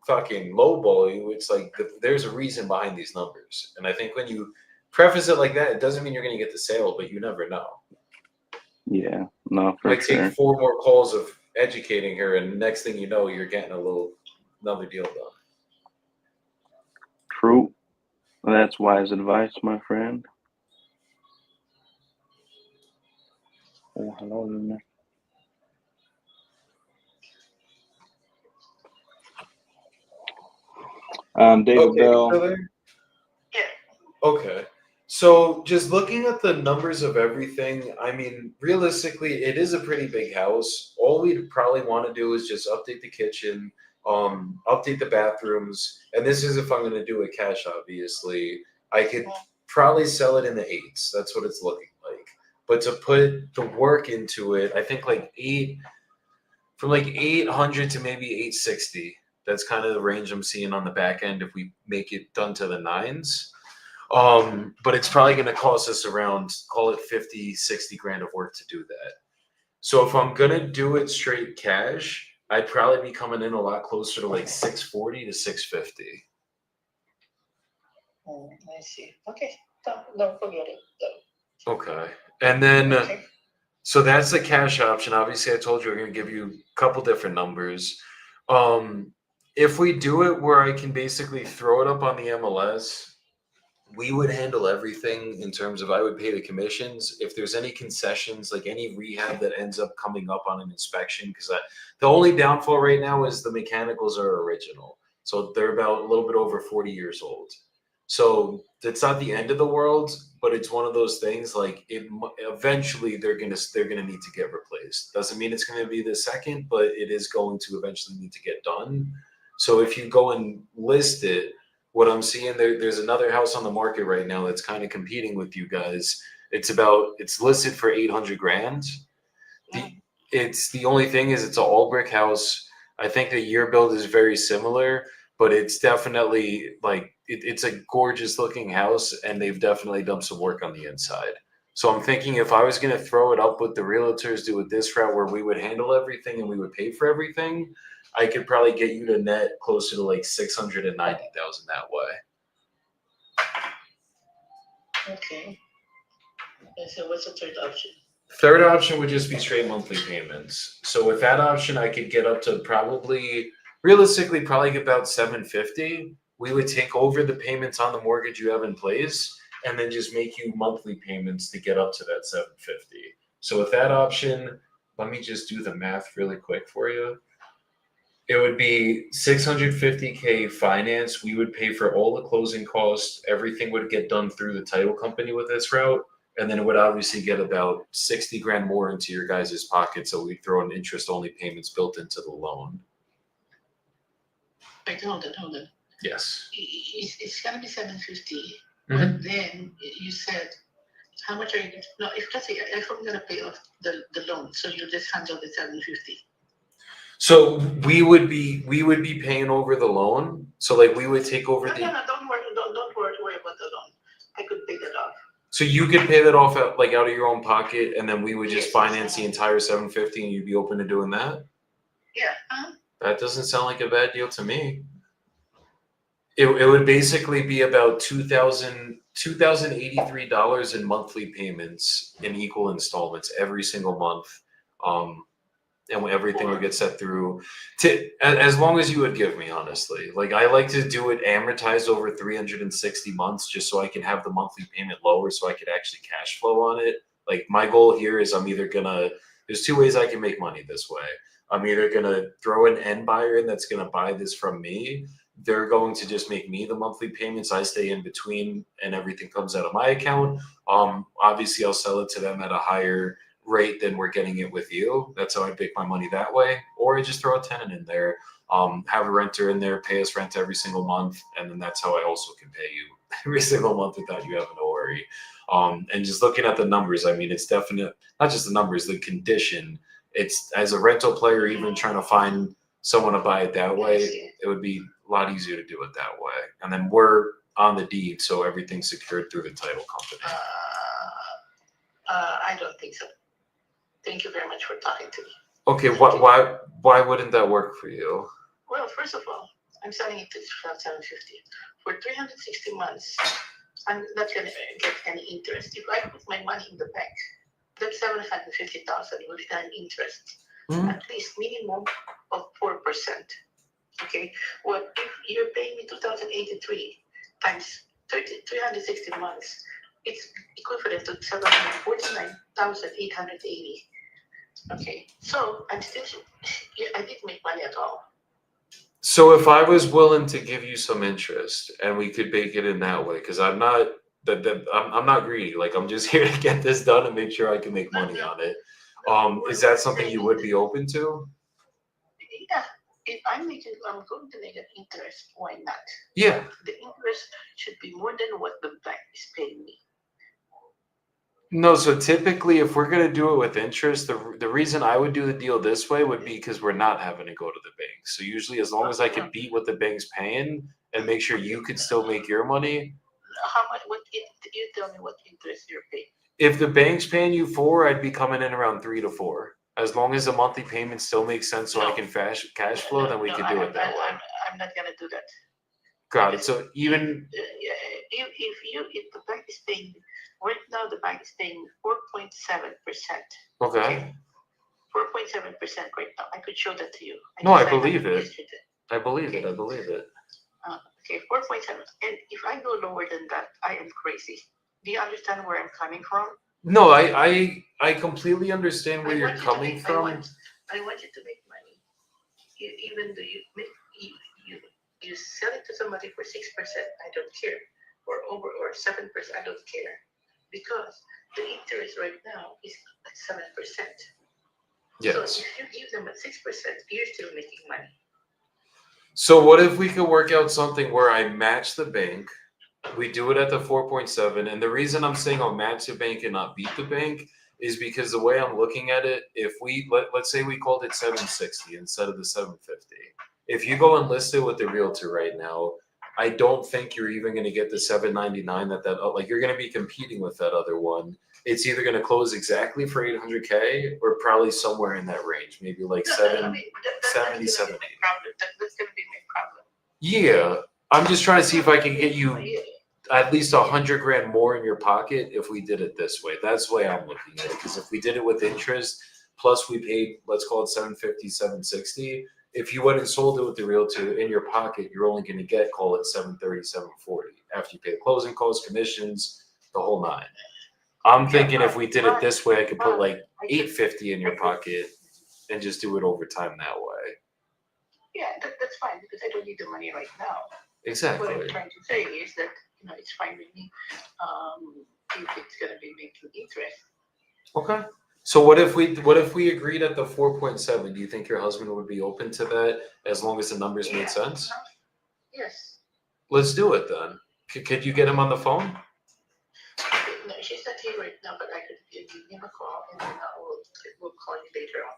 fucking lowball you. It's like there's a reason behind these numbers, and I think when you preface it like that, it doesn't mean you're going to get the sale, but you never know. Yeah, no, for Might sure. take 4 more calls of educating her, and next thing you know, you're getting another deal done. True. That's wise advice, my friend. Oh, hello there. David Bell. Taylor? Yeah. Okay. So just looking at the numbers of everything, I mean, realistically, it is a pretty big house. All we'd probably want to do is just update the kitchen, update the bathrooms, and this is if I'm going to do it cash, obviously. I could probably sell it in the 8s. That's what it's looking like. But to put the work into it, I think from like 800 to maybe 860. That's kind of the range I'm seeing on the back end if we make it done to the 9s. But it's probably going to cost us around, call it 50, 60 grand of work to do that. So if I'm going to do it straight cash, I'd probably be coming in a lot closer to like 640 to 650. I see. Okay, don't forget it though. Okay. And then, Okay. so that's the cash option. Obviously, I told you we're going to give you a couple different numbers. If we do it where I can basically throw it up on the MLS, we would handle everything in terms of I would pay the commissions. If there's any concessions, like any rehab that ends up coming up on an inspection, because the only downfall right now is the mechanicals are original. So they're about a little bit over 40 years old. So it's not the end of the world, but it's one of those things like eventually they're gonna need to get replaced. Doesn't mean it's gonna be the second, but it is going to eventually need to get done. So if you go and list it, what I'm seeing there's another house on the market right now that's kind of competing with you guys. It's listed for 800 grand. It's the only thing is it's an all brick house. I think the year build is very similar, but it's definitely like it's a gorgeous looking house, and they've definitely done some work on the inside. So I'm thinking if I was going to throw it up with the realtors, do it this route where we would handle everything and we would pay for everything, I could probably get you to net closer to like 690,000 that way. Okay. And so what's the third option? Third option would just be straight monthly payments. So with that option, I could get up to realistically probably about 750. We would take over the payments on the mortgage you have in place and then just make you monthly payments to get up to that 750. So with that option, let me just do the math really quick for you. It would be 650K finance. We would pay for all the closing costs. Everything would get done through the title company with this route. And then it would obviously get about 60 grand more into your guys' pocket. So we throw in interest only payments built into the loan. Wait, hold on. Yes. It's gonna be 750. Mhm. But then you said, how much are you? No, if let's say if I'm gonna pay off the loan, so you just handle the 750. So we would be paying over the loan. So like we would take over No, don't worry about the loan. I could pay that off. So you could pay that off out of your own pocket, and then we would just Yes. finance the entire 750, and you'd be open to doing that. Yeah. That doesn't sound like a bad deal to me. It would basically be about $2,083 in monthly payments in equal installments every single month. And everything would get set through as long as you would give me, honestly. Like I like to do it amortized over 360 months just so I can have the monthly payment lower so I could actually cash flow on it. Like my goal here is there's 2 ways I can make money this way. I'm either gonna throw an end buyer in that's gonna buy this from me. They're going to just make me the monthly payments. I stay in between and everything comes out of my account. Obviously I'll sell it to them at a higher rate than we're getting it with you. That's how I make my money that way. Or I just throw a tenant in there, have a renter in there, pay us rent every single month, and then that's how I also can pay you every single month without you having to worry. And just looking at the numbers, I mean, it's definite, not just the numbers, the condition it's as a rental player, even trying to find someone to buy it that way, it would be a lot easier to do it that way. And then we're on the deed, so everything's secured through the title company. I don't think so. Thank you very much for talking to me. Okay, why wouldn't that work for you? Well, first of all, I'm selling it for $750 for 360 months. I'm not gonna get any interest. If I put my money in the bank, that $750,000 will earn interest, at least minimum of 4%. Okay, well, if you're paying me 2,083 times 360 months, it's equivalent to 749,880. Okay, so I'm still, I didn't make money at all. So if I was willing to give you some interest and we could bake it in that way, because I'm not I'm not greedy. Like I'm just here to get this done and make sure I can make money on it. Is that something you would be open to? Yeah, if I'm going to make an interest, why not? Yeah. The interest should be more than what the bank is paying me. No, so typically if we're gonna do it with interest, the reason I would do the deal this way would be because we're not having to go to the bank. So usually as long as I can beat what the bank's paying and make sure you can still make your money. How much? You tell me what interest you're paying. If the bank's paying you 4, I'd be coming in around 3 to 4. As long as the monthly payment still makes sense, so I can cash flow, then we could do it that way. I'm not gonna do that. Got it. So even If the bank is paying right now, the bank is paying 4.7%. okay. 4.7% right now. I could show that to you. I believe it. Yesterday. I believe it. I believe it. Okay, 4.7. And if I go lower than that, I am crazy. Do you understand where I'm coming from? No, I completely understand where you're coming from. I want you to make money. Even though you sell it to somebody for 6%, I don't care. Or 7%, I don't care. Because the interest right now is at 7%. Yes. So if you give them at 6%, you're still making money. So what if we could work out something where I match the bank, we do it at the 4.7, and the reason I'm saying I'll match the bank and not beat the bank is because the way I'm looking at it, if we let's say we called it 760 instead of the 750. If you go and list it with the realtor right now, I don't think you're even going to get the 799 like you're going to be competing with that other one. It's either going to close exactly for 800K or probably somewhere in that range, maybe like 770, 780. That's going to be my problem. Yeah, I'm just trying to see if I can get you at least 100 grand more in your pocket if we did it this way. That's the way I'm looking at it. Because if we did it with interest, plus we paid, let's call it 750, 760. If you went and sold it with the realtor in your pocket, you're only going to get, call it 730, 740 after you pay the closing costs, commissions, the whole 9. I'm thinking if we did it this way, I could put like 850 in your pocket and just do it over time that way. Yeah, that's fine because I don't need the money right now. Exactly. What I'm trying to say is that it's fine with me if it's gonna be making interest. Okay. So what if we agreed at the 4.7? Do you think your husband would be open to that as long as the numbers made sense? Yes. Let's do it then. Could you get him on the phone? No, she's not here right now, but I could give him a call and then we'll call you later on.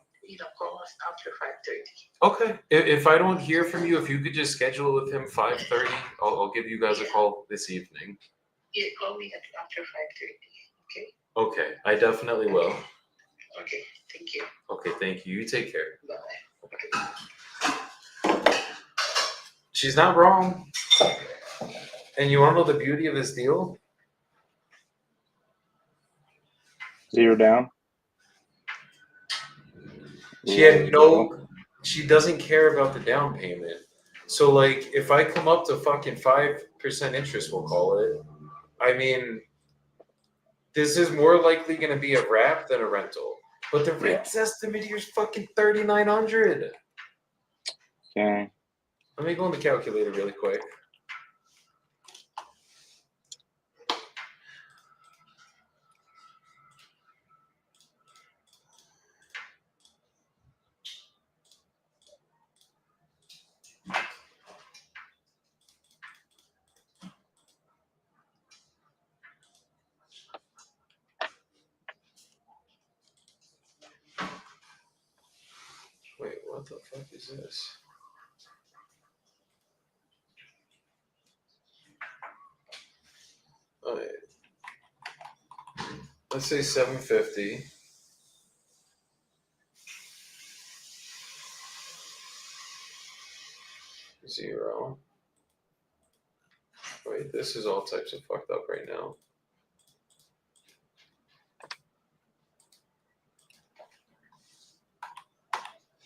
Call us after 5:30. Okay. If I don't hear from you, if you could just schedule it with him 5:30, I'll give you guys a call this evening. Yeah, call me after 5:30. Okay. Okay, I definitely will. Okay, thank you. Okay, thank you. You take care. Bye. She's not wrong. And you want to know the beauty of this deal? 0 down. She doesn't care about the down payment. So like if I come up to fucking 5% interest, we'll call it. I mean, this is more likely gonna be a wrap than a rental. But the rent's estimated is fucking $3,900. Okay. Let me go on the calculator really quick. What the fuck is this? Alright. Let's say 750. Zero. Wait, this is all types of fucked up right now.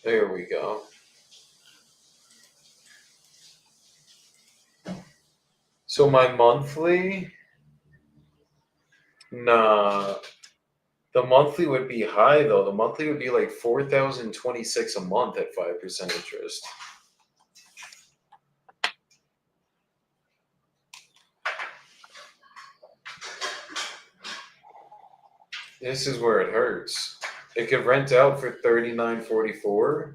There we go. So my monthly, nah, the monthly would be high though. The monthly would be like 4,026 a month at 5% interest. This is where it hurts. It could rent out for $39.44.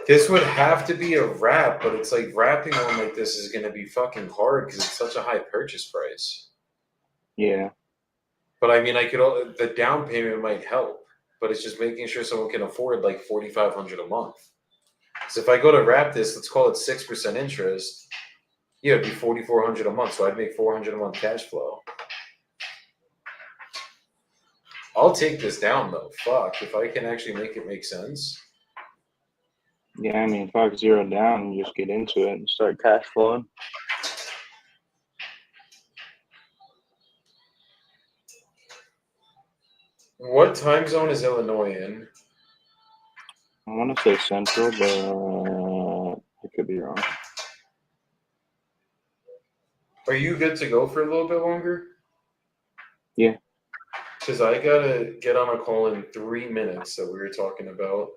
This would have to be a wrap, but it's like wrapping one like this is going to be fucking hard because it's such a high purchase price. Yeah. But I mean, the down payment might help, but it's just making sure someone can afford like $4,500 a month. So if I go to wrap this, let's call it 6% interest. Yeah, it'd be $4,400 a month. So I'd make $400 a month cash flow. I'll take this down though. Fuck, if I can actually make it make sense. Yeah, I mean, fuck, zero down and just get into it and start cash flowing. What time zone is Illinois in? I want to say central, but it could be wrong. Are you good to go for a little bit longer? Yeah. Because I gotta get on a call in 3 minutes that we were talking about.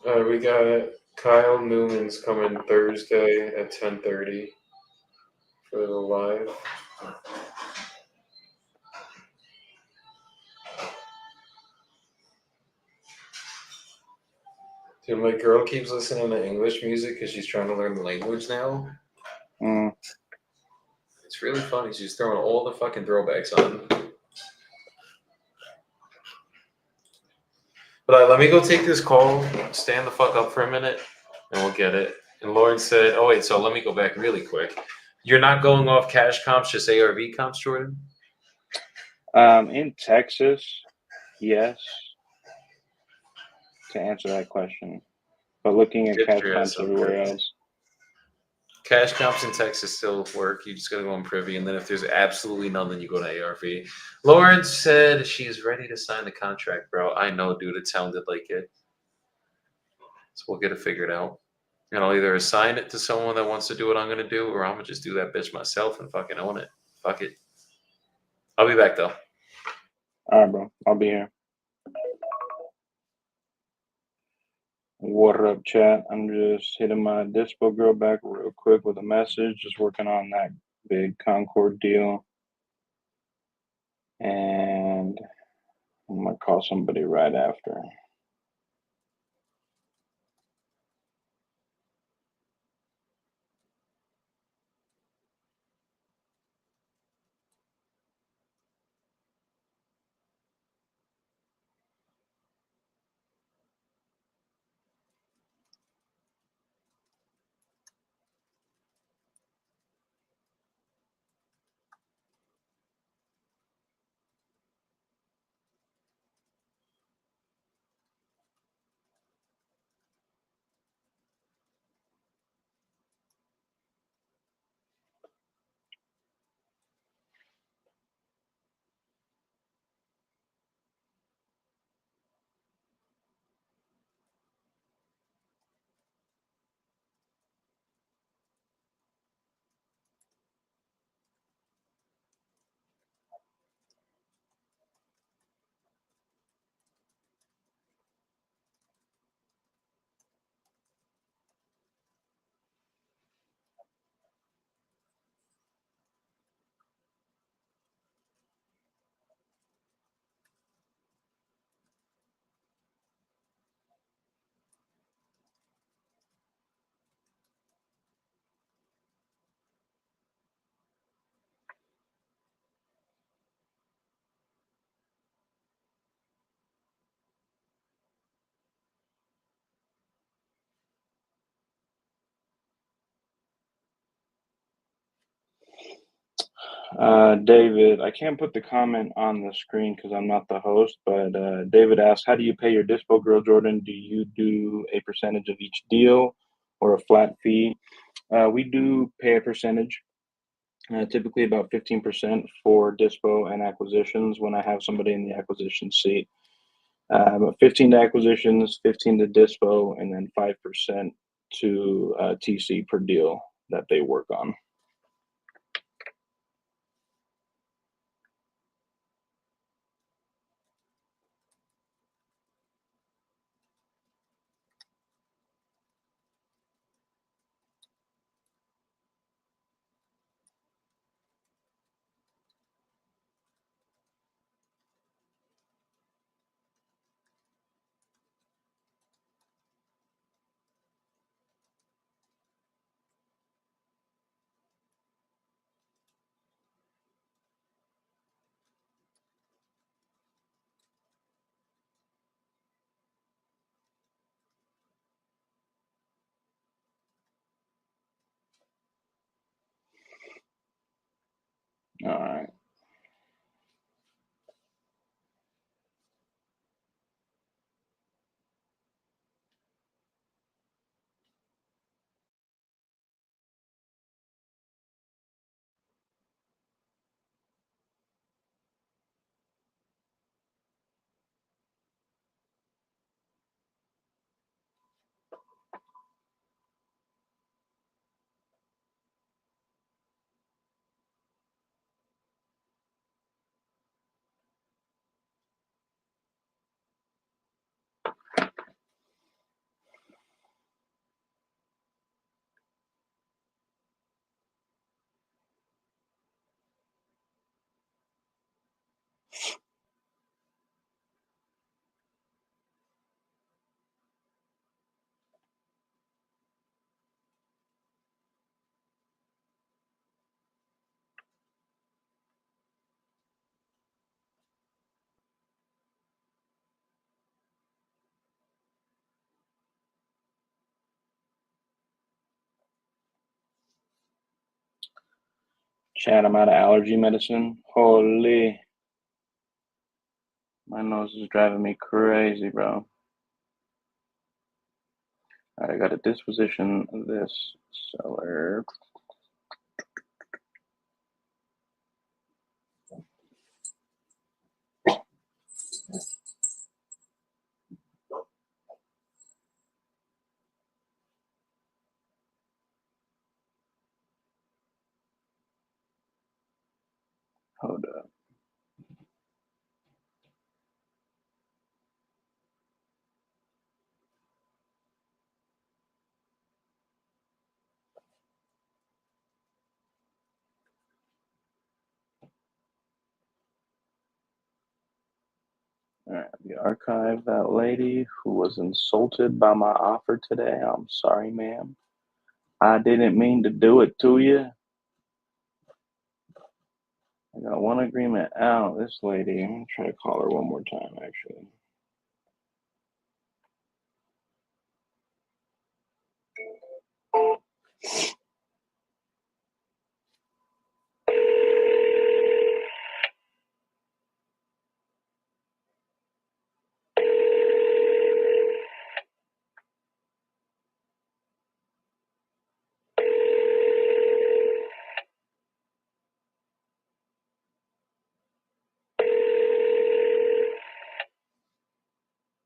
We got Kyle Newman's coming Thursday at 10:30 for the live. Dude, my girl keeps listening to English music because she's trying to learn the language now. It's really funny. She's throwing all the fucking throwbacks on. But let me go take this call. Stand the fuck up for a minute, and we'll get it. And Lauren said, "Oh wait, so let me go back really quick. You're not going off cash comps, just ARV comps, Jordan?" In Texas, yes. To answer that question, but looking at Get cash your comps ass up everywhere there. else. Cash comps in Texas still work. You just gotta go in Privy, and then if there's absolutely none, you go to ARV. Lauren said she's ready to sign the contract, bro. I know, dude. It sounded like it. So we'll get it figured out. And I'll either assign it to someone that wants to do what I'm gonna do, or I'm gonna just do that bitch myself and fucking own it. Fuck it. I'll be back though. All right, bro. I'll be here. What up, chat? I'm just hitting my Dispo girl back real quick with a message. Just working on that big Concord deal. And I'm going to call somebody right after. David, I can't put the comment on the screen because I'm not the host, but David asked, how do you pay your Dispo Girl, Jordan? Do you do a percentage of each deal or a flat fee? We do pay a percentage, typically about 15% for Dispo and acquisitions when I have somebody in the acquisition seat. 15 to acquisitions, 15 to Dispo, and then 5% to TC per deal that they work on. All right. Chad, I'm out of allergy medicine. Holy. My nose is driving me crazy, bro. All right, I got to disposition this seller. Hold up. All right, we archive that lady who was insulted by my offer today. I'm sorry, ma'am. I didn't mean to do it to you. I got one agreement out. This lady, I'm going to try to call her one more time, actually.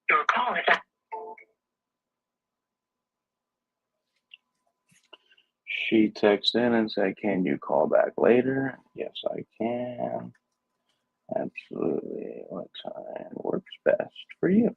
Your call is at. She texted in and said, can you call back later? Yes, I can. Absolutely. What time works best for you?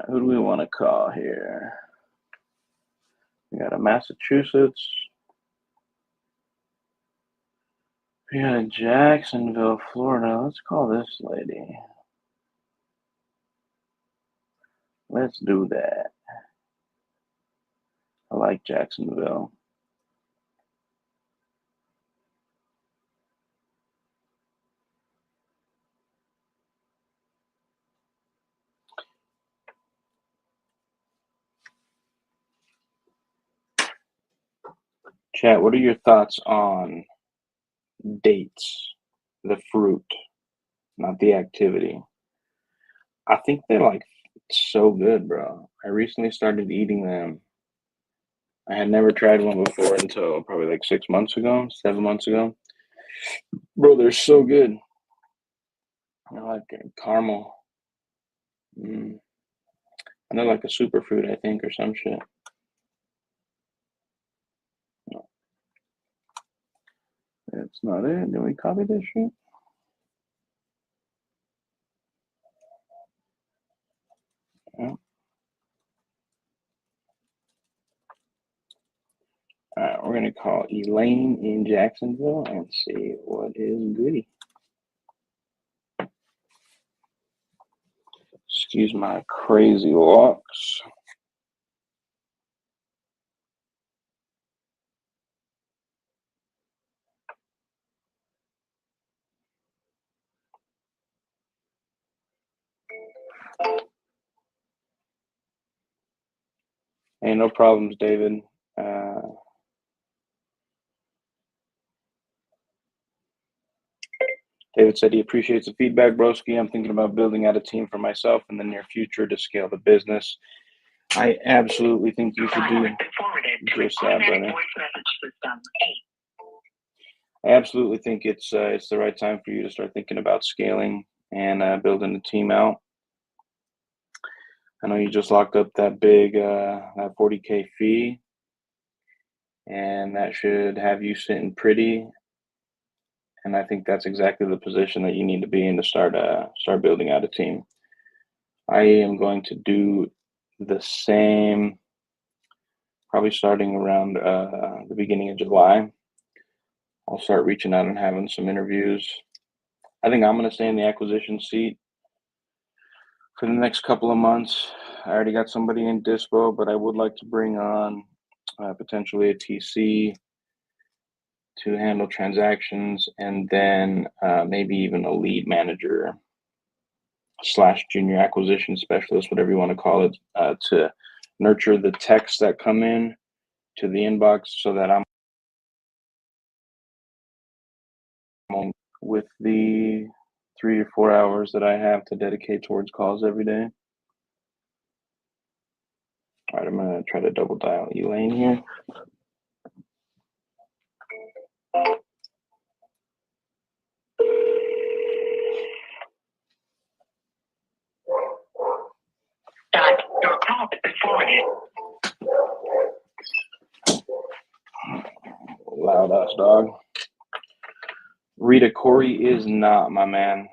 Who do we want to call here? We got a Massachusetts. We got a Jacksonville, Florida. Let's call this lady. Let's do that. I like Jacksonville. Chat, what are your thoughts on dates? The fruit, not the activity. I think they're like so good, bro. I recently started eating them. I had never tried one before until probably like 6 months ago, 7 months ago. Bro, they're so good. I like caramel. And they're like a superfruit, I think, or some shit. No. That's not it. Did we copy this shit? Yeah. All right, we're gonna call Elaine in Jacksonville and see what is goody. Excuse my crazy walks. Hey, no problems, David. David said he appreciates the feedback, broski. I'm thinking about building out a team for myself in the near future to scale the business. I absolutely think you should do just that, brother. I absolutely think it's the right time for you to start thinking about scaling and building the team out. I know you just locked up that big that 40K fee, and that should have you sitting pretty. And I think that's exactly the position that you need to be in to start building out a team. I am going to do the same, probably starting around the beginning of July. I'll start reaching out and having some interviews. I think I'm going to stay in the acquisition seat for the next couple of months. I already got somebody in Dispo, but I would like to bring on potentially a TC to handle transactions, and then maybe even a lead manager / junior acquisition specialist, whatever you want to call it, to nurture the texts that come in to the inbox so that I'm on with the 3 or 4 hours that I have to dedicate towards calls every day. All right, I'm going to try to double dial Elaine here. Your call has been forwarded. Loud ass dog. Rita, Corey is not my man.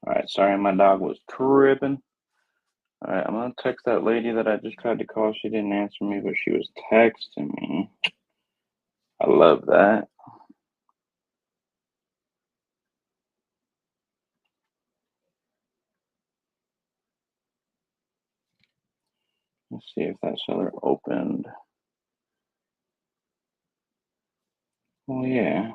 All right, sorry, my dog was tripping. All right, I'm gonna text that lady that I just tried to call. She didn't answer me, but she was texting me. I love that. Let's see if that seller opened. Oh yeah.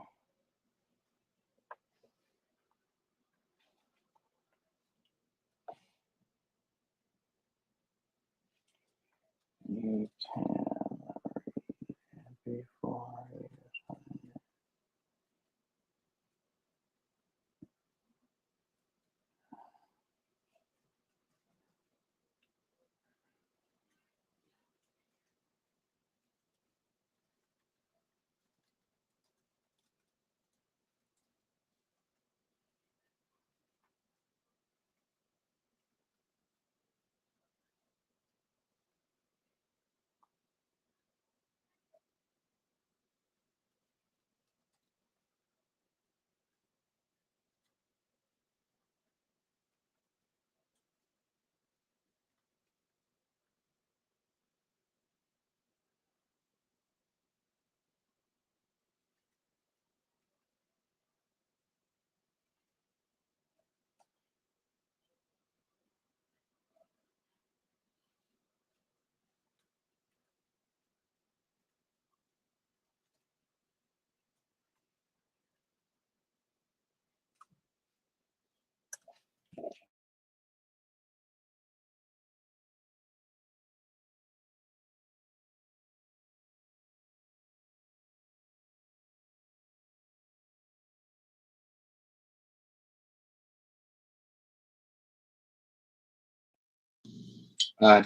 You can before.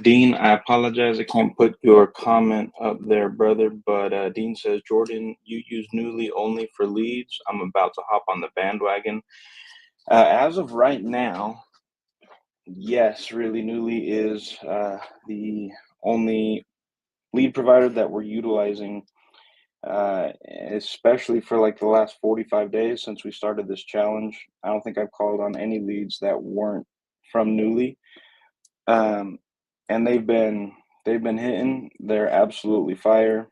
Dean, I apologize. I can't put your comment up there, brother. But Dean says, Jordan, you use Newly only for leads. I'm about to hop on the bandwagon. As of right now, yes, really, Newly is the only lead provider that we're utilizing, especially for like the last 45 days since we started this challenge. I don't think I've called on any leads that weren't from Newly. And they've been hitting. They're absolutely fire.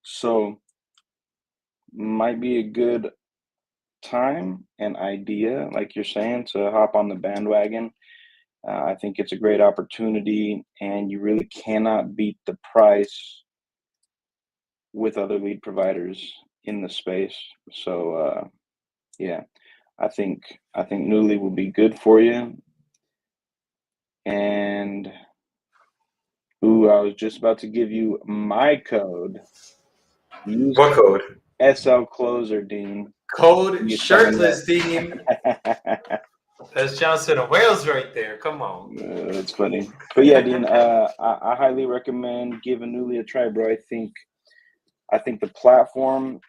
So might be a good time and idea, like you're saying, to hop on the bandwagon. I think it's a great opportunity, and you really cannot beat the price with other lead providers in the space. So yeah, I think Newly will be good for you. And ooh, I was just about to give you my code. Use What code? SL Closer, Dean. Code You shirtless, Dean. That's Johnson and Wales right there. Come on. That's funny. But yeah, Dean, I highly recommend giving Newly a try, bro. I think the platform,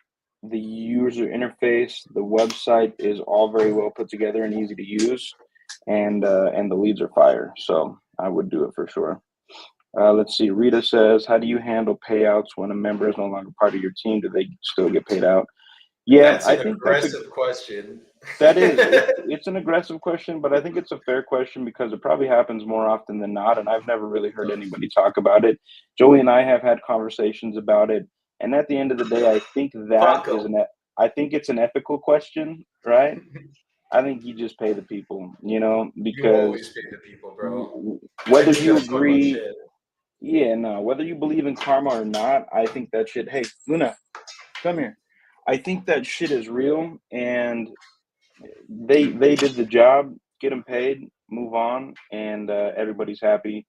the user interface, the website is all very well put together and easy to use, and the leads are fire. So I would do it for sure. Let's see. Rita says, how do you handle payouts when a member is no longer part of your team? Do they still get paid out? Yeah, That's I an think aggressive question. that is. It's an aggressive question, but I think it's a fair question because it probably happens more often than not, and I've never really heard anybody talk about it. Joey and I have had conversations about it, and at the end of the day, I think I think it's an ethical question, right? I think you just pay the people, You because always pay the people, bro. whether I think you that's so much agree, shit. yeah, no, whether you believe in karma or not, I think that shit. Hey, Luna, come here. I think that shit is real, and they did the job. Get them paid, move on, and everybody's happy.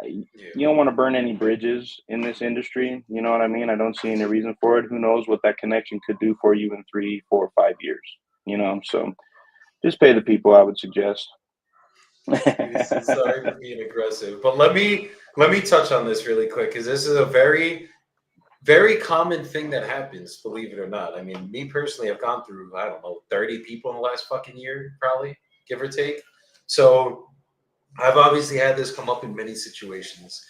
You don't want to burn any bridges in this industry. You know what I mean? I don't see any reason for it. Who knows what that connection could do for you in 3, 4, 5 years? So just pay the people, I would suggest. Sorry for being aggressive, but let me touch on this really quick because this is a very, very common thing that happens. Believe it or not. I mean, me personally, I've gone through 30 people in the last fucking year, probably give or take. So I've obviously had this come up in many situations.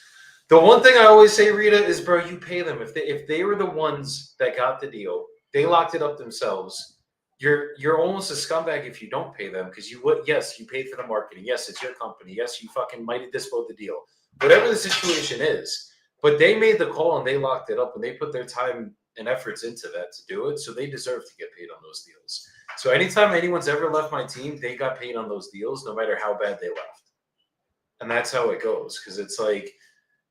The one thing I always say, Rita, is, bro, you pay them if they were the ones that got the deal, they locked it up themselves. you're almost a scumbag if you don't pay them because you would. Yes, you paid for the marketing. Yes, it's your company. Yes, you fucking might have disposed the deal. Whatever the situation is, but they made the call and they locked it up and they put their time and efforts into that to do it. So they deserve to get paid on those deals. So anytime anyone's ever left my team, they got paid on those deals, no matter how bad they left. And that's how it goes. Because it's like,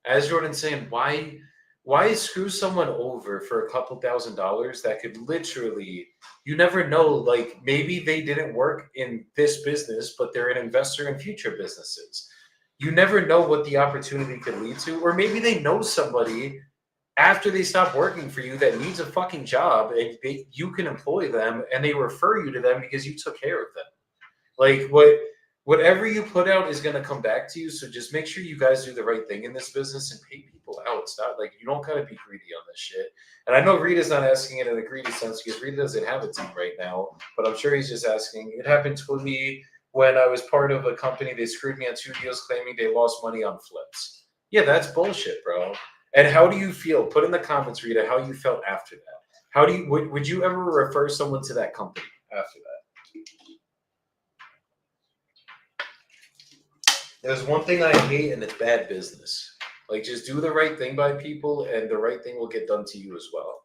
as Jordan's saying, why screw someone over for a couple $1,000s that could literally, you never know, like maybe they didn't work in this business, but they're an investor in future businesses. You never know what the opportunity could lead to. Or maybe they know somebody after they stop working for you that needs a fucking job and you can employ them and they refer you to them because you took care of them. Like whatever you put out is going to come back to you. So just make sure you guys do the right thing in this business and pay people out. It's not like you don't got to be greedy on this shit. And I know Rita's not asking it in a greedy sense because Rita doesn't have a team right now, but I'm sure he's just asking. It happened to me when I was part of a company. They screwed me on 2 deals claiming they lost money on flips. Yeah, that's bullshit, bro. And how do you feel? Put in the comments, Rita, how you felt after that. How do you would you ever refer someone to that company after that? There's one thing I hate, and it's bad business. Like, just do the right thing by people, and the right thing will get done to you as well.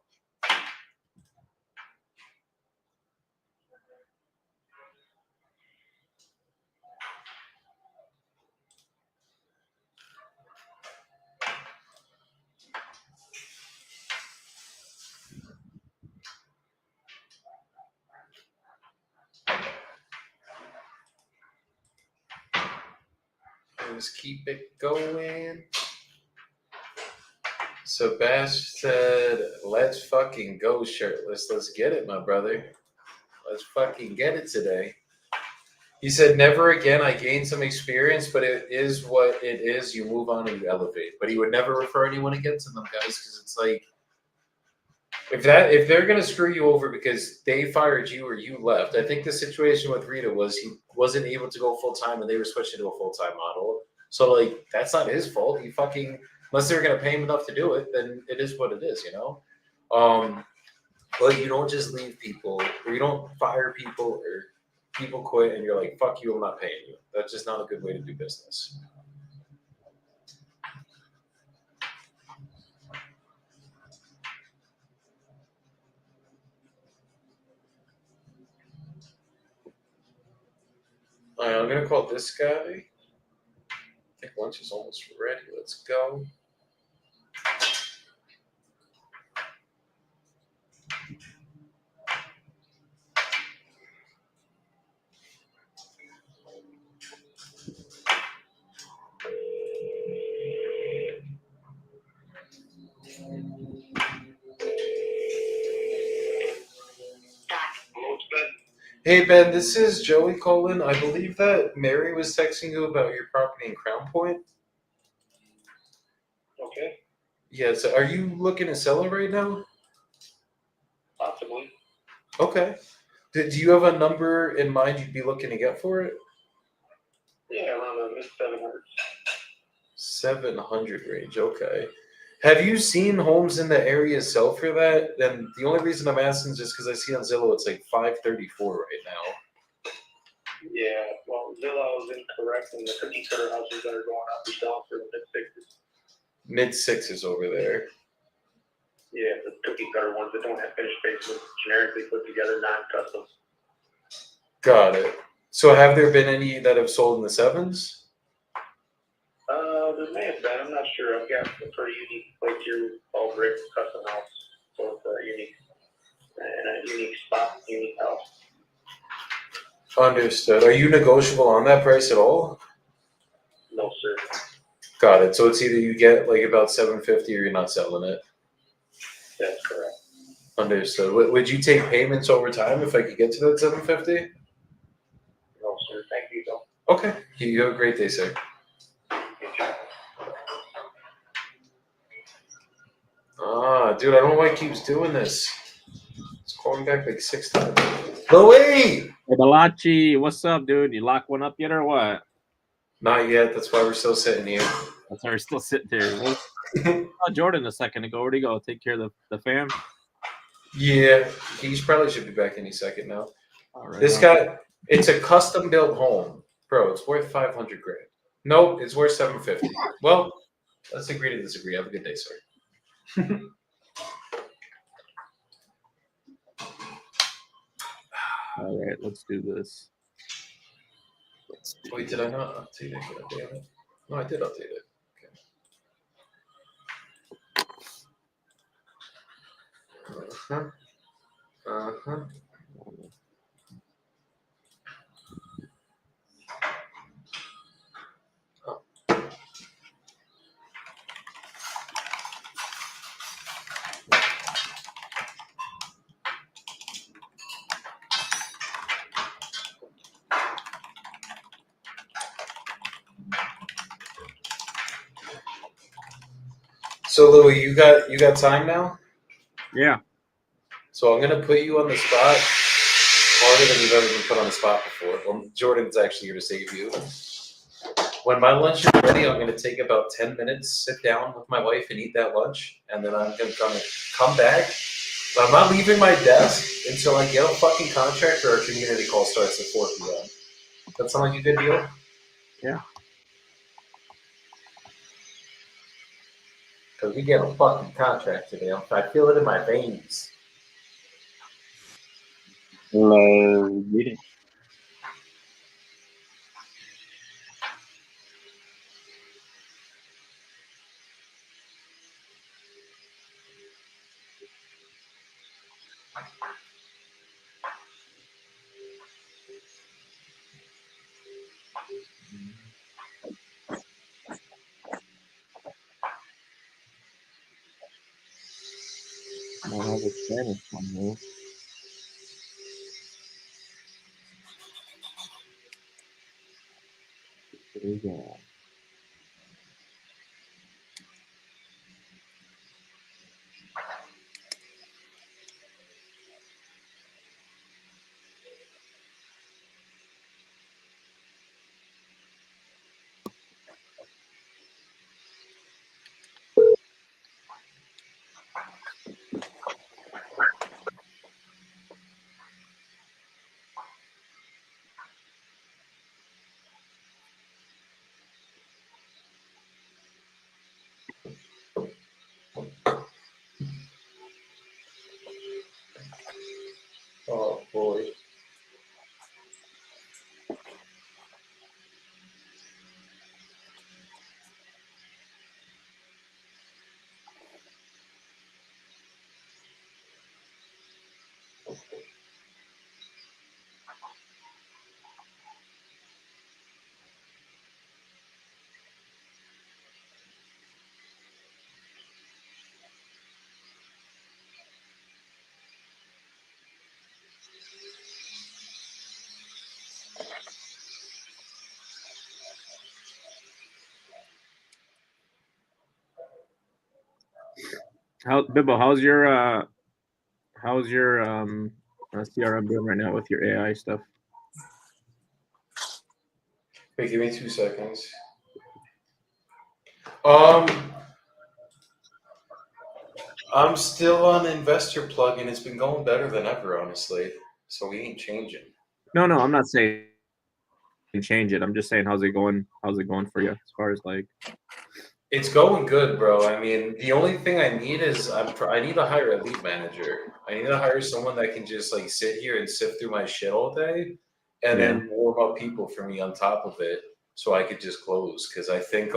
Just keep it going. So Bash said, let's fucking go shirtless. Let's get it, my brother. Let's fucking get it today. He said, never again. I gained some experience, but it is what it is. You move on and you elevate. But he would never refer anyone again to them, guys, because it's like, if they're gonna screw you over because they fired you or you left. I think the situation with Rita was he wasn't able to go full time and they were switching to a full time model. So like that's not his fault. He fucking unless they're gonna pay him enough to do it, then it is what it is, you know. But you don't just leave people or you don't fire people or people quit and you're like, fuck you, I'm not paying you. That's just not a good way to do business. All right, I'm gonna call this guy. I think lunch is almost ready. Let's go. Hey, Ben, this is Joey Colin. I believe that Mary was texting you about your property in Crown Point. Okay, Yeah, so are you looking to sell it right now? possibly. Okay. Do you have a number in mind you'd be looking to get for it? Yeah, around the mid-700s. 700 range, okay. Have you seen homes in the area sell for that? Then the only reason I'm asking is just because I see on Zillow it's like 534 right now. Yeah, well, Zillow is incorrect, and the cookie cutter houses that are going up are selling for the mid-6s. Mid-6s over there. Yeah, the cookie cutter ones that don't have finished basements, generically put together, non-custom. Got it. So have there been any that have sold in the 7s? There may have been, I'm not sure. I've got a pretty unique place here, all brick, custom house. So it's unique, and a unique spot, unique house. Understood. Are you negotiable on that price at all? No, sir. Got it. So it's either you get like about 750 or you're not selling it. That's correct. Understood. Would you take payments over time if I could get to that 750? No, sir. Thank you, though. Okay. You have a great day, sir. Dude, I don't know why it keeps doing this. It's calling back like 6 times. No way! Hey, Balachi, what's up, dude? You lock one up yet or what? Not yet. That's why we're still sitting here. That's why we're still sitting there. Jordan a second ago. Where'd he go? Take care of the fam? Yeah, he probably should be back any second now. All right, This guy, it's a custom built home, bro. It's worth 500 grand. Nope, it's worth 750. Well, let's agree to disagree. Have a good day, sir. All right, let's do this. Wait, did I not update it? Damn it. No, I did update it. Okay. Uh-huh. So Louis, you got time now? Yeah. So I'm gonna put you on the spot harder than you've ever been put on the spot before. Well, Jordan's actually here to save you. When my lunch is ready, I'm gonna take about 10 minutes, sit down with my wife and eat that lunch, and then I'm gonna come back. But I'm not leaving my desk until I get a fucking contract or our community call starts at 4 p.m. That sound like a good deal? Yeah. Because we get a fucking contract today. I feel it in my veins. Meeting. I don't have a Spanish one here. There we go. Oh boy. Bibbo, how's your CRM doing right now with your AI stuff? Wait, give me 2 seconds. I'm still on Investor Plug, and it's been going better than ever, honestly. So we ain't changing. No, I'm not saying change it. I'm just saying how's it going? How's it going for you as far as like? It's going good, bro. I mean, the only thing I need is I need to hire a lead manager. I need to hire someone that can just like sit here and sift through my shit all day, and then warm up people for me on top of it, so I could just close. Because I think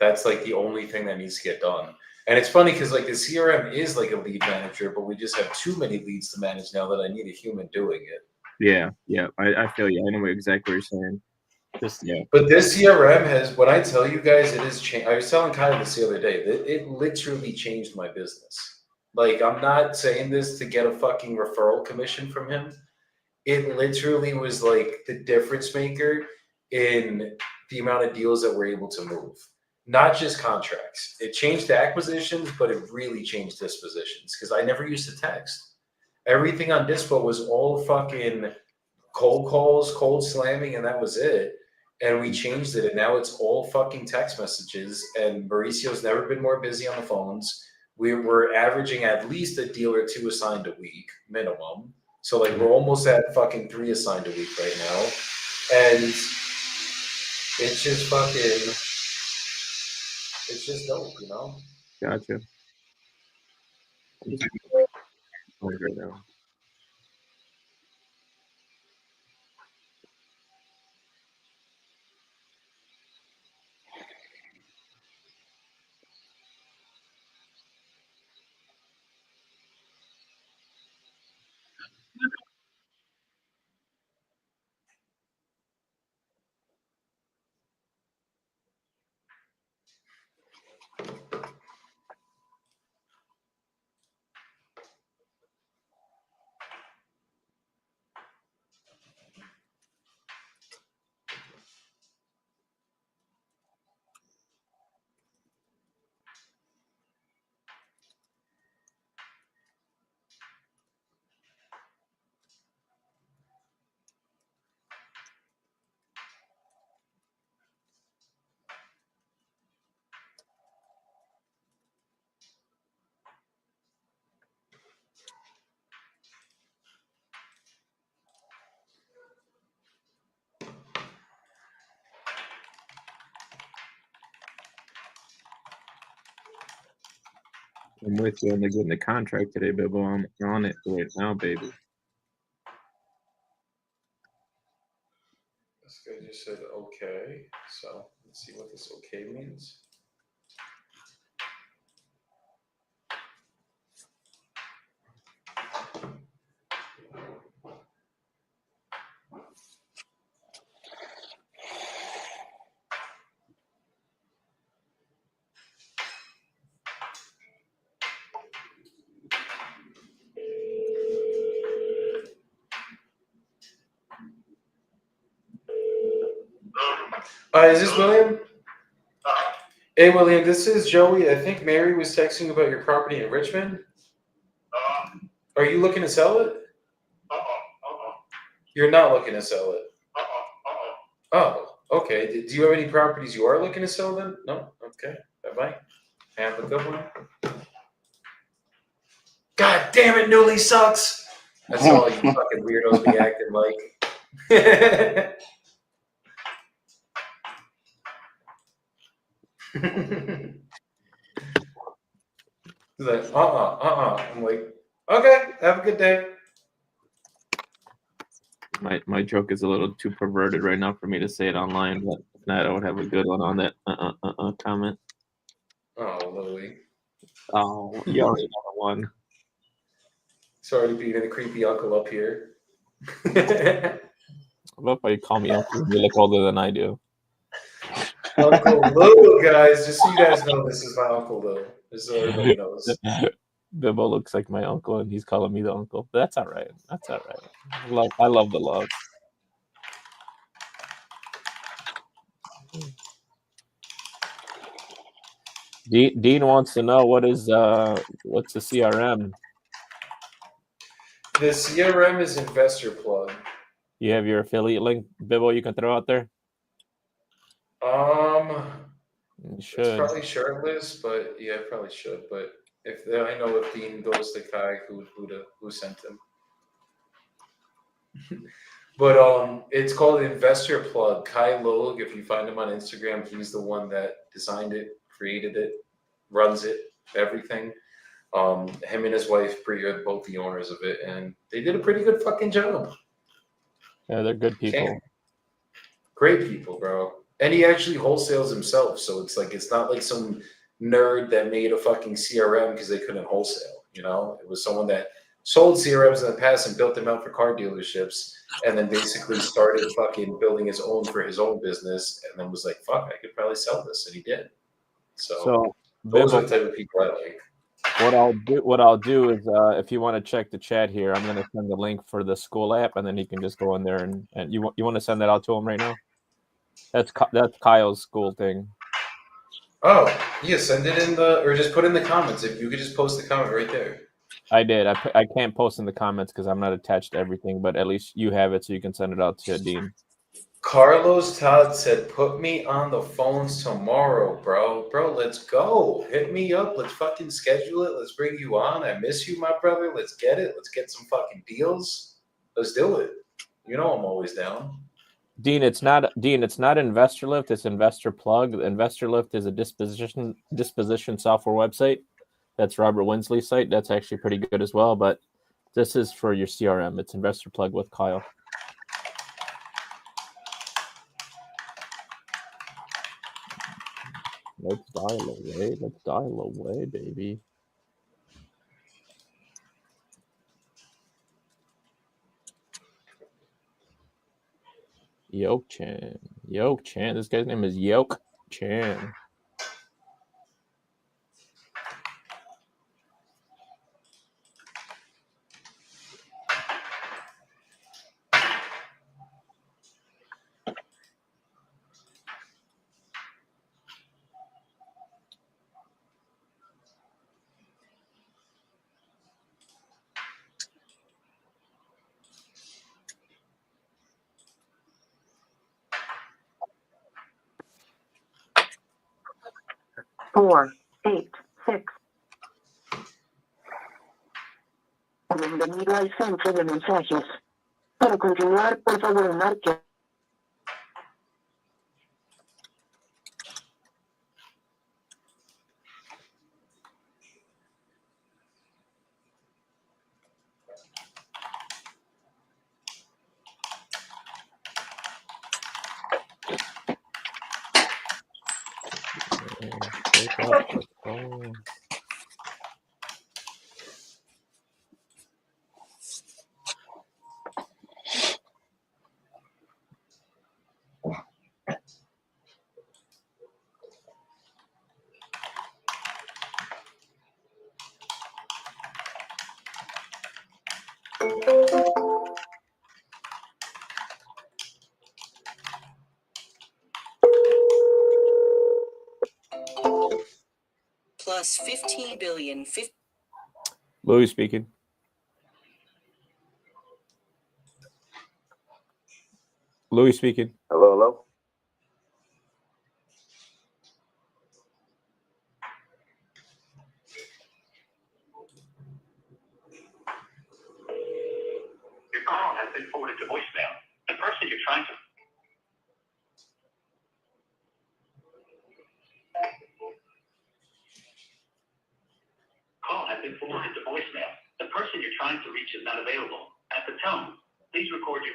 that's like the only thing that needs to get done. And it's funny because like the CRM is like a lead manager, but we just have too many leads to manage now that I need a human doing it. Yeah. I feel you. I know exactly what you're saying. But this CRM has, when I tell you guys, it has changed. I was telling Kyle this the other day. It literally changed my business. Like, I'm not saying this to get a fucking referral commission from him. It literally was like the difference maker in the amount of deals that we're able to move. Not just contracts. It changed the acquisitions, but it really changed dispositions because I never used to text. Everything on Dispo was all fucking cold calls, cold slamming, and that was it. And we changed it, and now it's all fucking text messages. And Mauricio's never been more busy on the phones. We're averaging at least a deal or two assigned a week, minimum. So like we're almost at fucking 3 assigned a week right now, and it's just dope, you know. Gotcha. I'm just right now. I'm with you on getting the contract today, Bibbo. I'm on it right now, baby. This guy just said okay, so let's see what this okay means. Is this William? Hey, William, this is Joey. I think Mary was texting about your property in Richmond. Are you looking to sell it? You're not looking to sell it? Oh, okay. Do you have any properties you are looking to sell then? No? Okay. Bye-bye. Have a good one. God damn it, Newly sucks! That's all you fucking weirdos be acting like. He's like, I'm like, okay, have a good day. My joke is a little too perverted right now for me to say it online, but if not, I would have a good one on that comment. Oh, Lily. Oh, you already got one. Sorry to being a creepy uncle up here. I love how you call me uncle. You look older than I do. Uncle Lou, guys. Just so you guys know, this is my Uncle Lou. Just so everybody knows. Bibbo looks like my uncle, and he's calling me the uncle. But that's all right. That's all right. I love the love. Dean wants to know what's the CRM? The CRM is Investor Plug. You have your affiliate link, Bibbo, you can throw out there? You should. It's probably shirtless, but yeah, I probably should. But I know if Dean goes to Kai, who sent him. But it's called Investor Plug. Kai Logue, if you find him on Instagram, he's the one that designed it, created it, runs it, everything. Him and his wife are both the owners of it, and they did a pretty good fucking job. Yeah, they're good people. Great people, bro. And he actually wholesales himself, so it's not like some nerd that made a fucking CRM because they couldn't wholesale. You know, it was someone that sold CRMs in the past and built them out for car dealerships, and then basically started fucking building his own for his own business, and then was like, "Fuck, I could probably sell this," and he did. So those Bibbo, are the type of people I like. What I'll do is, if you want to check the chat here, I'm going to send the link for the school app, and then he can just go in there and you want to send that out to him right now. That's Kyle's school thing. Oh, yeah, send it in or just put in the comments. If you could just post the comment right there. I did. I can't post in the comments because I'm not attached to everything, but at least you have it, so you can send it out to Dean. Carlos Todd said, "Put me on the phones tomorrow, bro. Bro, let's go. Hit me up. Let's fucking schedule it. Let's bring you on. I miss you, my brother. Let's get it. Let's get some fucking deals." Let's do it. You know I'm always down. Dean, it's not Investor Lift, it's Investor Plug. Investor Lift is a disposition software website. That's Robert Winsley's site. That's actually pretty good as well, but this is for your CRM. It's Investor Plug with Kyle. Let's dial away, baby. Yoke Chan. This guy's name is Yoke Chan. Four, 8, 6. Bienvenido al centro de mensajes. Para continuar, por favor, marque. Plus 15 billion. Louis speaking. Louis speaking. Hello. Your call has been forwarded to voicemail. The person you're trying to call has been forwarded to voicemail. The person you're trying to reach is not available. At the tone, please record your.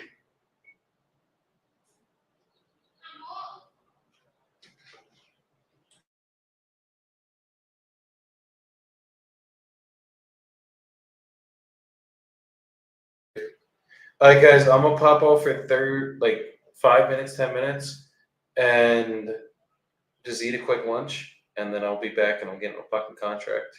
All right, guys, I'm gonna pop off for 5 minutes, 10 minutes, and just eat a quick lunch, and then I'll be back, and I'm getting a fucking contract.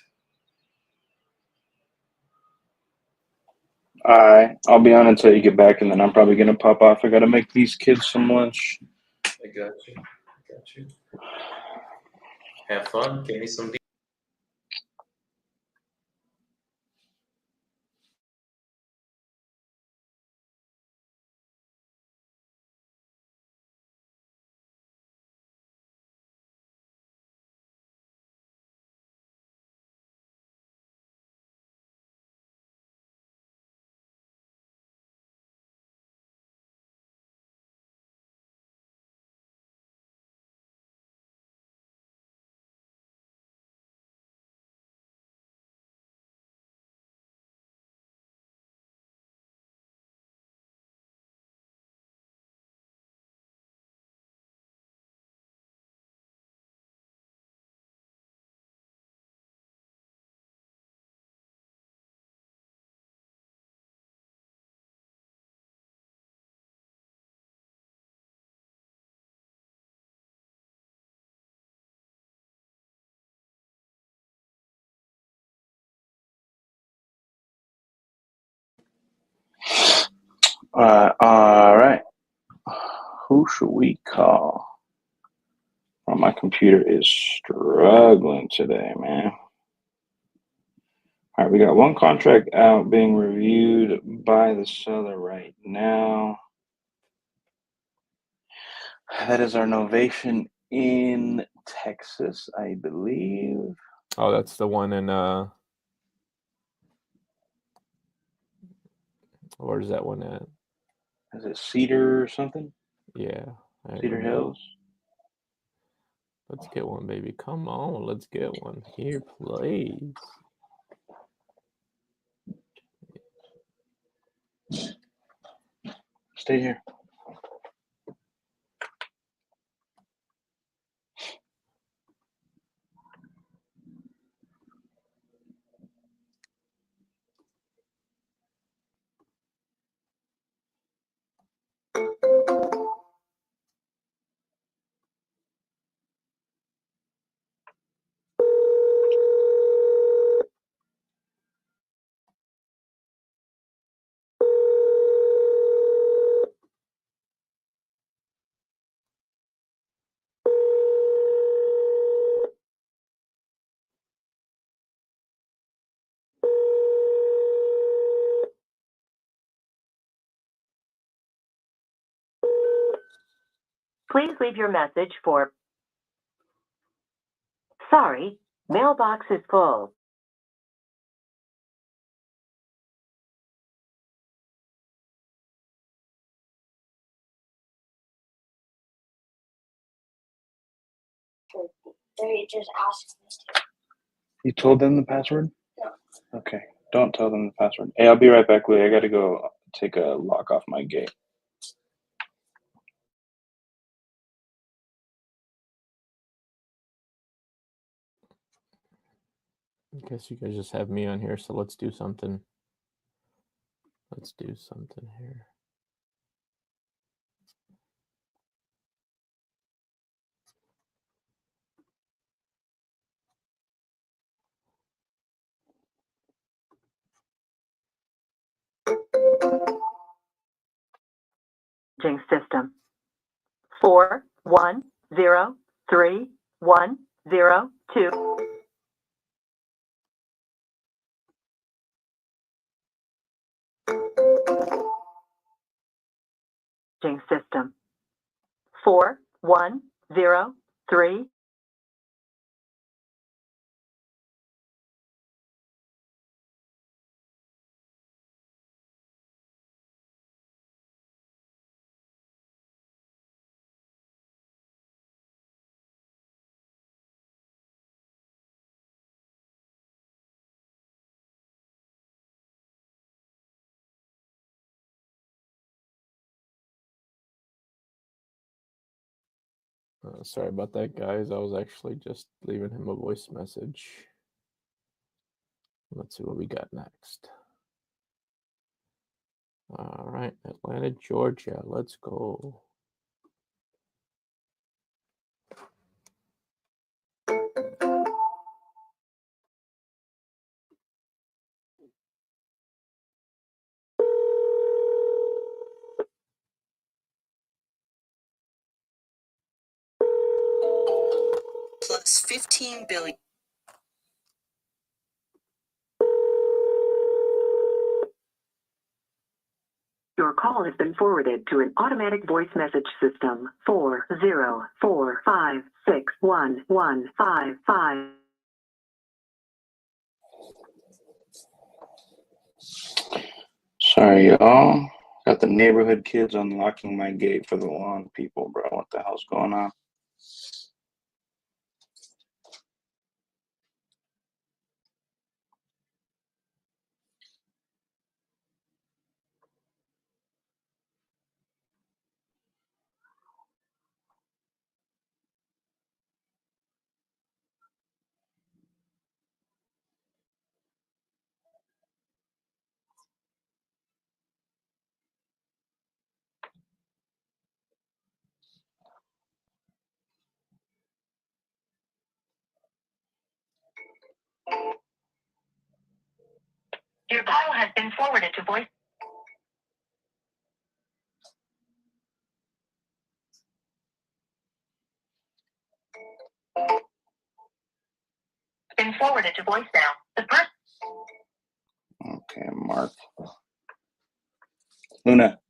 I'll be on until you get back, and then I'm probably gonna pop off. I gotta make these kids some lunch. I got you. Have fun. Give me some. All right. Who should we call? Oh, my computer is struggling today, man. All right, we got one contract out being reviewed by the seller right now. That is our Novation in Texas, I believe. Oh, that's the one in Where's that one at? Is it Cedar or something? Yeah. I Cedar don't know. Hills. Let's get one, baby. Come on, let's get one. Here, please. Stay here. Please leave your message for. Sorry, mailbox is full. They just asked me to. You told them the password? No. Okay. Don't tell them the password. Hey, I'll be right back, Lee. I gotta go take a lock off my gate. I guess you guys just have me on here, so let's do something. Let's do something here. System 4103102. System 4103. Sorry about that, guys. I was actually just leaving him a voice message. Let's see what we got next. All right, Atlanta, Georgia. Let's go. Plus 15 billion. Your call has been forwarded to an automatic voice message system. 404561155. Sorry, y'all. Got the neighborhood kids unlocking my gate for the lawn people, bro. What the hell's going on? Your call has been forwarded to voice. Been forwarded to voicemail. The person. Okay, Mark. Luna.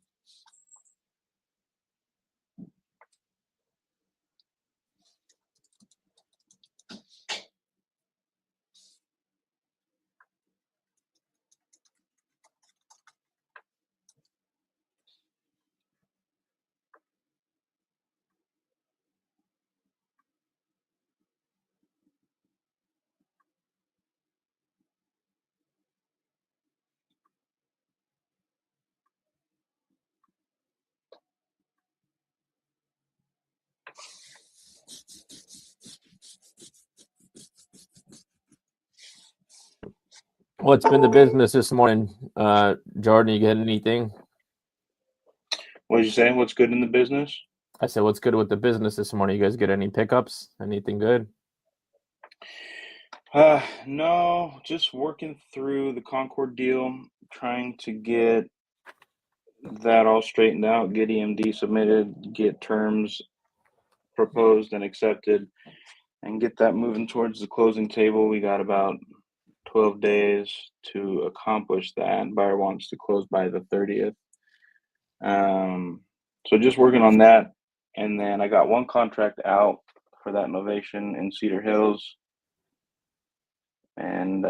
What's been the business this morning, Jordan? You get anything? What did you say? What's good in the business? I said, what's good with the business this morning? You guys get any pickups? Anything good? No, just working through the Concord deal, trying to get that all straightened out, get EMD submitted, get terms proposed and accepted, and get that moving towards the closing table. We got about 12 days to accomplish that. Buyer wants to close by the 30th. So just working on that. And then I got one contract out for that Novation in Cedar Hills. And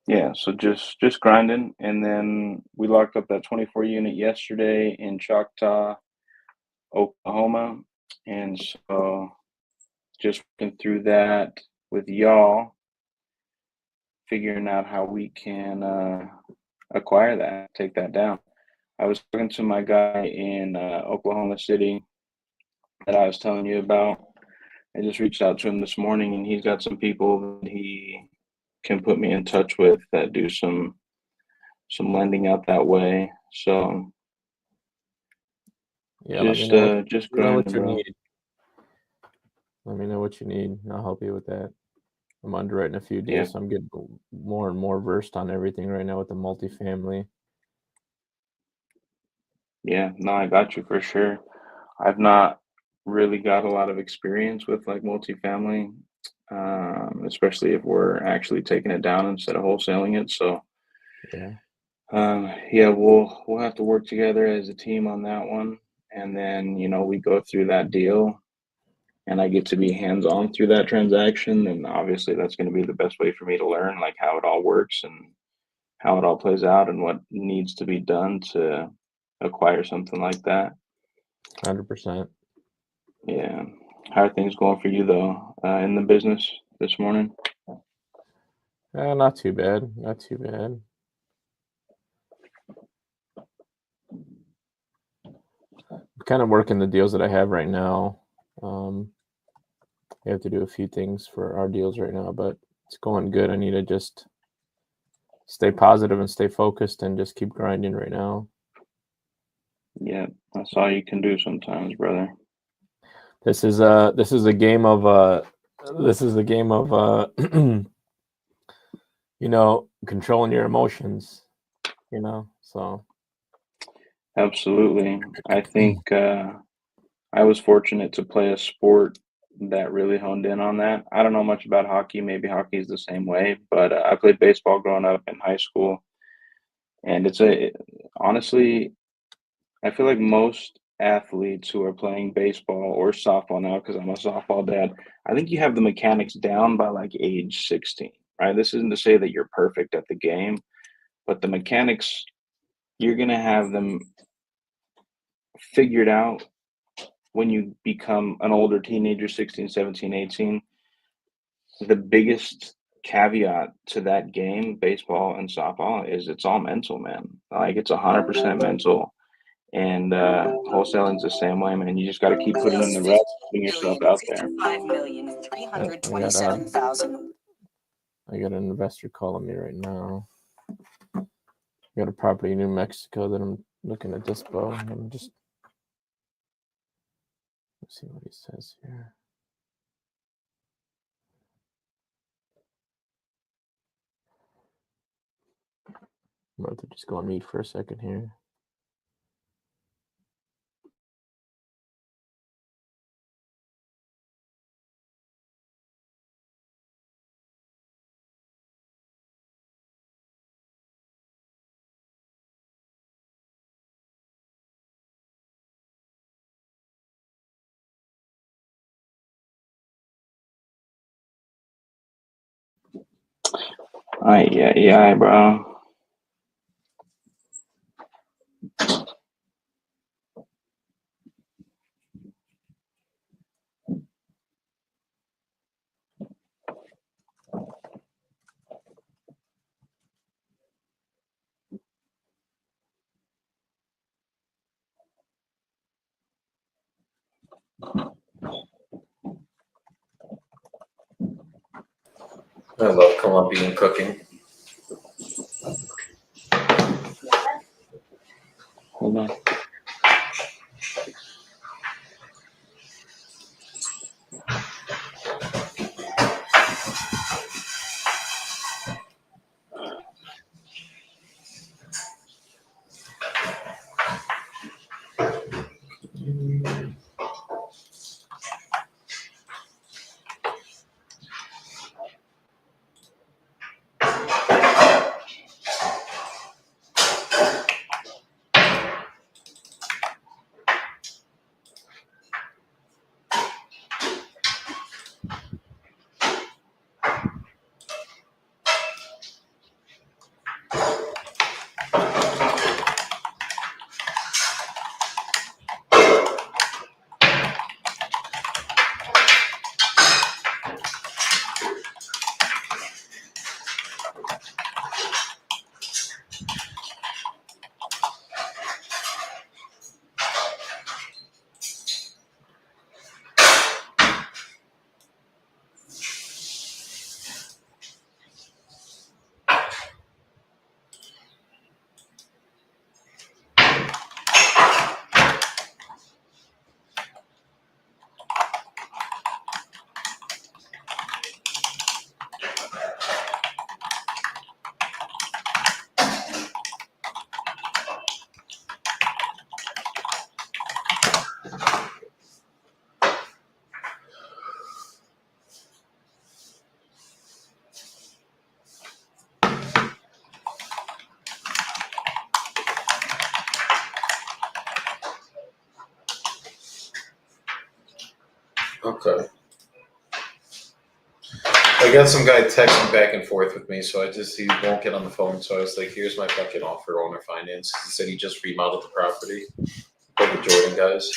yeah, so just grinding. And then we locked up that 24 unit yesterday in Choctaw, Oklahoma. And so just working through that with y'all, figuring out how we can acquire that, take that down. I was talking to my guy in Oklahoma City that I was telling you about. I just reached out to him this morning, and he's got some people that he can put me in touch with that do some lending out that way. So Yeah, just let me know what grinding, you bro. need. Let me know what you need. And I'll help you with that. I'm underwriting a few deals, so I'm getting more and more versed on everything right now with the multifamily. Yeah, no, I got you for sure. I've not really got a lot of experience with like multifamily, especially if we're actually taking it down instead of wholesaling it. So yeah, yeah, we'll have to work together as a team on that one, and then we go through that deal, and I get to be hands-on through that transaction, and obviously that's going to be the best way for me to learn like how it all works and how it all plays out and what needs to be done to acquire something like that. 100%. Yeah. How are things going for you though, in the business this morning? Not too bad. Not too bad. Kind of working the deals that I have right now. I have to do a few things for our deals right now, but it's going good. I need to just stay positive and stay focused and just keep grinding right now. Yeah, that's all you can do sometimes, brother. This is a game of controlling your emotions, so Absolutely. I think I was fortunate to play a sport that really honed in on that. I don't know much about hockey. Maybe hockey is the same way, but I played baseball growing up in high school, and honestly, I feel like most athletes who are playing baseball or softball now, because I'm a softball dad, I think you have the mechanics down by like age 16, right? This isn't to say that you're perfect at the game, but the mechanics, you're going to have them figured out when you become an older teenager, 16, 17, 18. The biggest caveat to that game, baseball and softball, is it's all mental, man. Like it's 100% mental. And wholesaling's the same way, man. You just got to keep putting in the reps, putting yourself out there. 55,327,000. I got an investor calling me right now. I got a property in New Mexico that I'm looking at dispo. I'm just let's see what he says here. I'm about to just go on mute for a second here. Yeah, bro. I love Colombian cooking. Hold on. Okay. I got some guy texting back and forth with me, so he won't get on the phone. So I was like, "Here's my fucking offer, owner finance." He said he just remodeled the property, like the Jordan guys.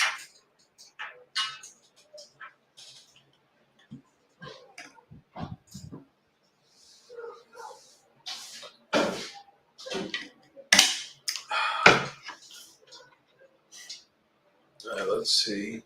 All right, let's see.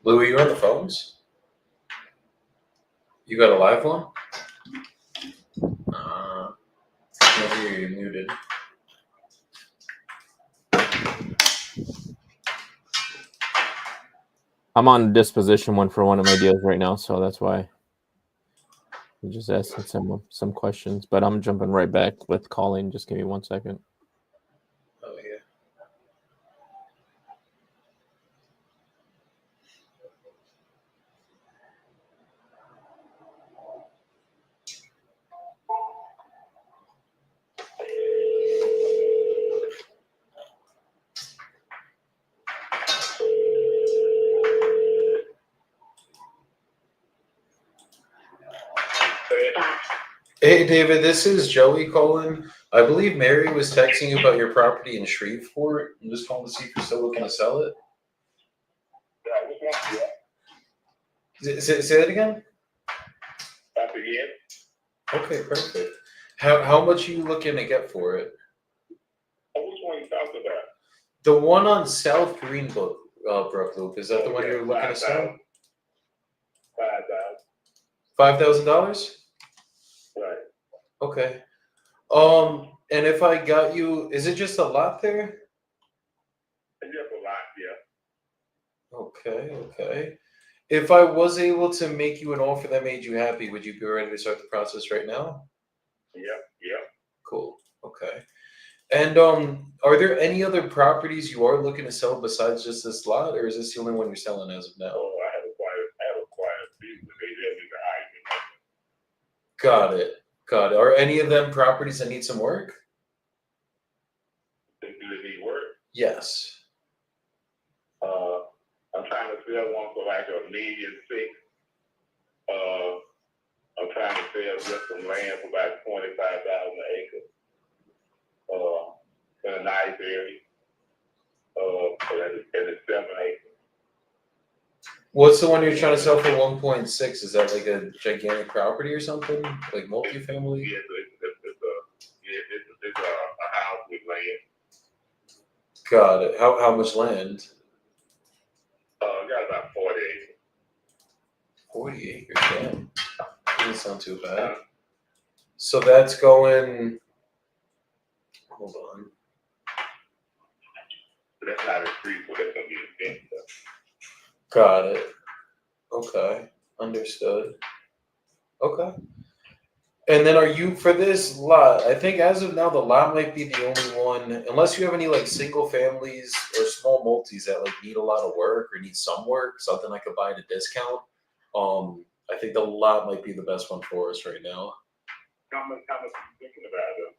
Louis, you on the phones? You got a live one? Maybe you're muted. I'm on disposition one for one of my deals right now, so that's why I'm just asking some questions. But I'm jumping right back with calling. Just give me 1 second. Oh yeah. Hey David, this is Joey calling. I believe Mary was texting you about your property in Shreveport. I'm just calling to see if you're still looking to sell it. Say that again? Okay, perfect. How much are you looking to get for it? Which one you talking about? The one on South Greenbrook, Loop. Is that the one you're looking to sell? $5,000. Right. Okay. And if I got you, is it just a lot there? It's just a lot, yeah. Okay. If I was able to make you an offer that made you happy, would you be ready to start the process right now? Yep. Cool. Okay. And are there any other properties you are looking to sell besides just this lot, or is this the only one you're selling as of now? Oh, I have acquired these. They just need to hide me. Got it. Are any of them properties that need some work? Do they need work? Yes. I'm trying to sell one for like $1.6 million. I'm just some land for about $25,000 an acre. In a nice area. And it's 7 acres. What's the one you're trying to sell for 1.6? Is that like a gigantic property or something? Like multifamily? Yeah, it's a house with land. Got it. How much land? Got about 40 acres. 40 acres, damn. Doesn't sound too bad. So that's going. Hold on. That's not a street, so that's gonna be a fence. Got it. Okay. Understood. Okay. And then are you for this lot? I think as of now the lot might be the only one, unless you have any like single families or small multis that like need a lot of work or need some work, something I could buy at a discount. I think the lot might be the best one for us right now. How much are you thinking about it?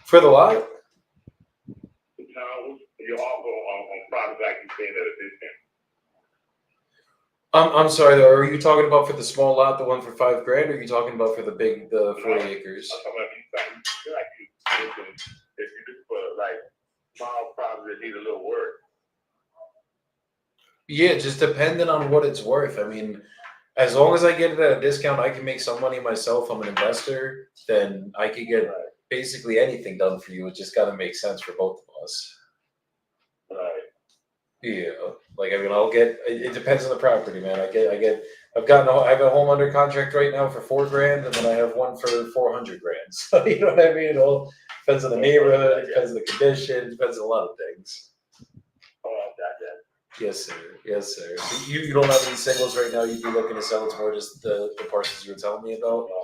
For the lot? No, you're also on products like you said at a discount. I'm sorry though, are you talking about for the small lot, the one for $5,000, or are you talking about for the 40 acres? I'm talking about if you do for like small products that need a little work. Yeah, just depending on what it's worth. I mean, as long as I get it at a discount, I can make some money myself. I'm an investor, then I could get basically anything done for you. It just gotta make sense for both of us. Right. Yeah, like I mean, I'll get. It depends on the property, man. I have a home under contract right now for $4,000, and then I have one for $400,000. So you know what I mean? It all depends on the neighborhood, depends on the condition, depends on a lot of things. Oh, I got that. Yes, sir. Yes, sir. So you don't have any singles right now. You'd be looking to sell. It's more just the parcels you were telling me about. No,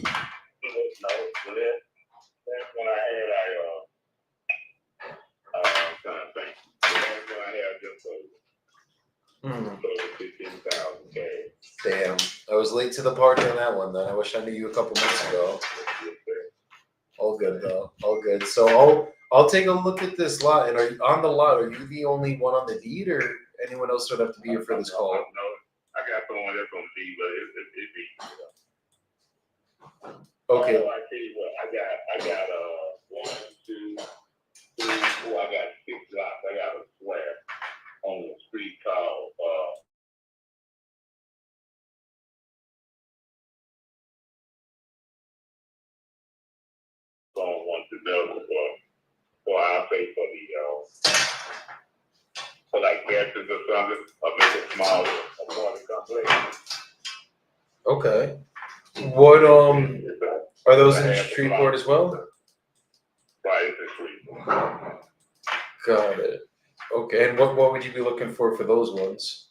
that's when I had I'm trying to think. That's when I had just over 15,000. Damn, I was late to the party on that one. Then I wish I knew you a couple months ago. All good though. All good. So I'll take a look at this lot. And are you on the lot? Are you the only one on the deed, or anyone else would have to be here for this call? No, I got someone that's on the deed, but it be. Okay. I tell you what, I got 1, 2, 3, 4. I got 6 lots. I got a square on the street called someone wants to know for I'll say for like guesses or something, or make it smaller, or more to complex. Okay. What are those in Shreveport as well? Right, it's in Shreveport. Got it. Okay, and what would you be looking for those ones?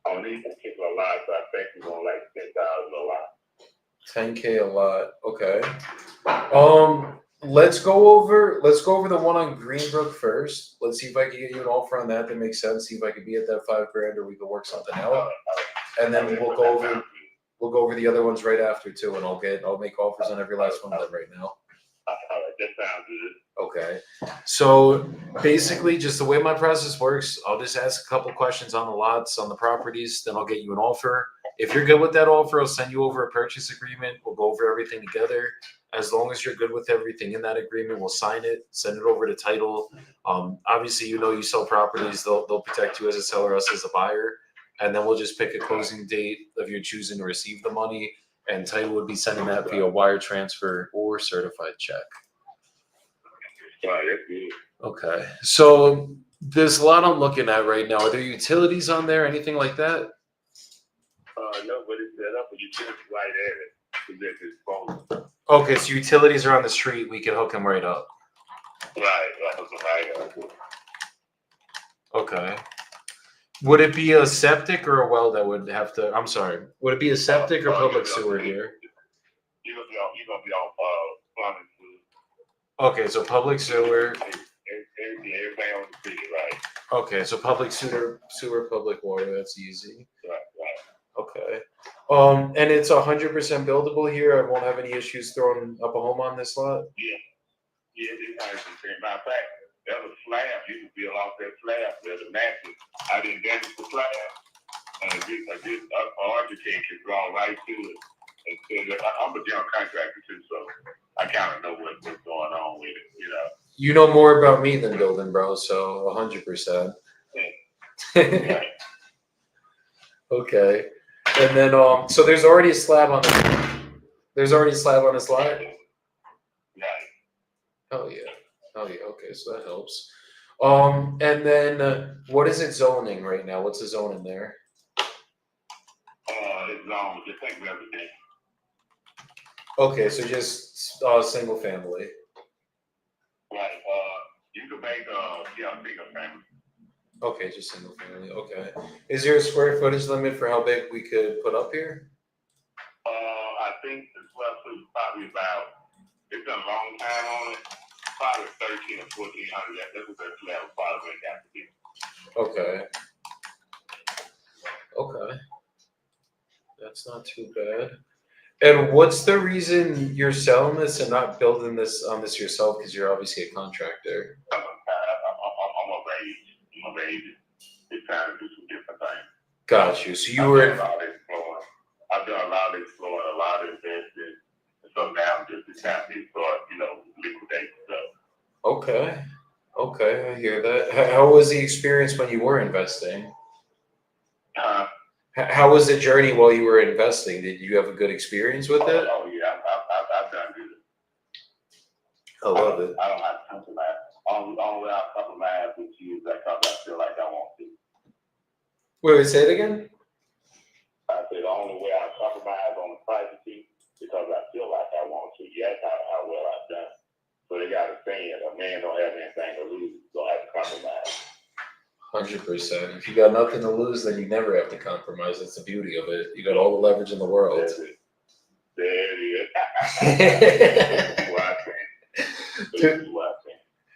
On these particular lots, I think we're going like 10,000 a lot. $10K a lot. Okay. Let's go over the one on Greenbrook first. Let's see if I can get you an offer on that makes sense. See if I could be at that $5,000, or we could work something out. And then we'll go over the other ones right after too, and I'll make offers on every last one of them right now. That sounds good. Okay. So basically, just the way my process works, I'll just ask a couple questions on the lots, on the properties, then I'll get you an offer. If you're good with that offer, I'll send you over a purchase agreement. We'll go over everything together. As long as you're good with everything in that agreement, we'll sign it, send it over to title. Obviously, you sell properties, they'll protect you as a seller, us as a buyer. And then we'll just pick a closing date of your choosing to receive the money, and title would be sending that via wire transfer or certified check. Right, that's good. Okay. So this lot I'm looking at right now, are there utilities on there, anything like that? No, but it's set up for utilities right at it. To get this phone. Okay, so utilities are on the street, we can hook them right up. Right. Okay. Would it be a septic or a well that would have to, I'm sorry, would it be a septic or public sewer here? You're gonna be on plumbing too. Okay, so public sewer. Everything on the street, right? Okay, so public sewer, public water, that's easy. Right. Okay. And it's 100% buildable here. I won't have any issues throwing up a home on this lot. Yeah, it's 100%. Matter of fact, that was slab. You could build off that slab where the mattress. I didn't damage the slab. And this architect can draw right to it and I'm a general contractor too, so I kind of know what's going on with it, you know. You know more about me than building, bro. So 100%. Okay. And then so there's already a slab on the. There's already a slab on this lot. Right. Oh yeah. Oh yeah. Okay, so that helps. And then what is it zoning right now? What's the zoning there? It's just like everything. Okay, so just single family. Right. You can make single family. Okay, just single family. Okay. Is there a square footage limit for how big we could put up here? I think the 12 foot is probably about. It's been a long time on it. Probably 13 or 1400. That's what that slab probably went down to be. Okay. Okay. That's not too bad. And what's the reason you're selling this and not building this on this yourself? Because you're obviously a contractor. I'm of age. It's time to do some different things. Got you. So you were. I've done a lot of exploring, a lot of investing. So now just the time to start, liquidate stuff. Okay. Okay, I hear that. How was the experience when you were investing? How was the journey while you were investing? Did you have a good experience with it? Oh yeah, I've done good. I love it. I don't have to compromise. Only way I compromise with you is because I feel like I want to. Wait, say it again? I said the only way I compromise on the privacy because I feel like I want to. Yes, how well I've done. So they got a saying, a man don't have anything to lose, don't have to compromise. 100%. If you got nothing to lose, then you never have to compromise. That's the beauty of it. You got all the leverage in the world. There it is.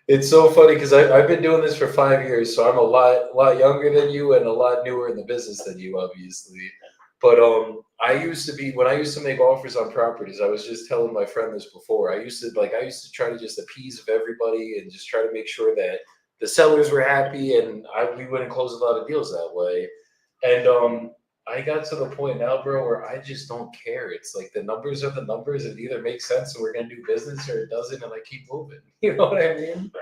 It's so funny because I've been doing this for 5 years, so I'm a lot younger than you and a lot newer in the business than you, obviously. But when I used to make offers on properties, I was just telling my friend this before. I used to try to just appease everybody and just try to make sure that the sellers were happy, and we wouldn't close a lot of deals that way. And I got to the point now, bro, where I just don't care. It's like the numbers are the numbers. It either makes sense and we're gonna do business, or it doesn't, and I keep moving. You know what I mean?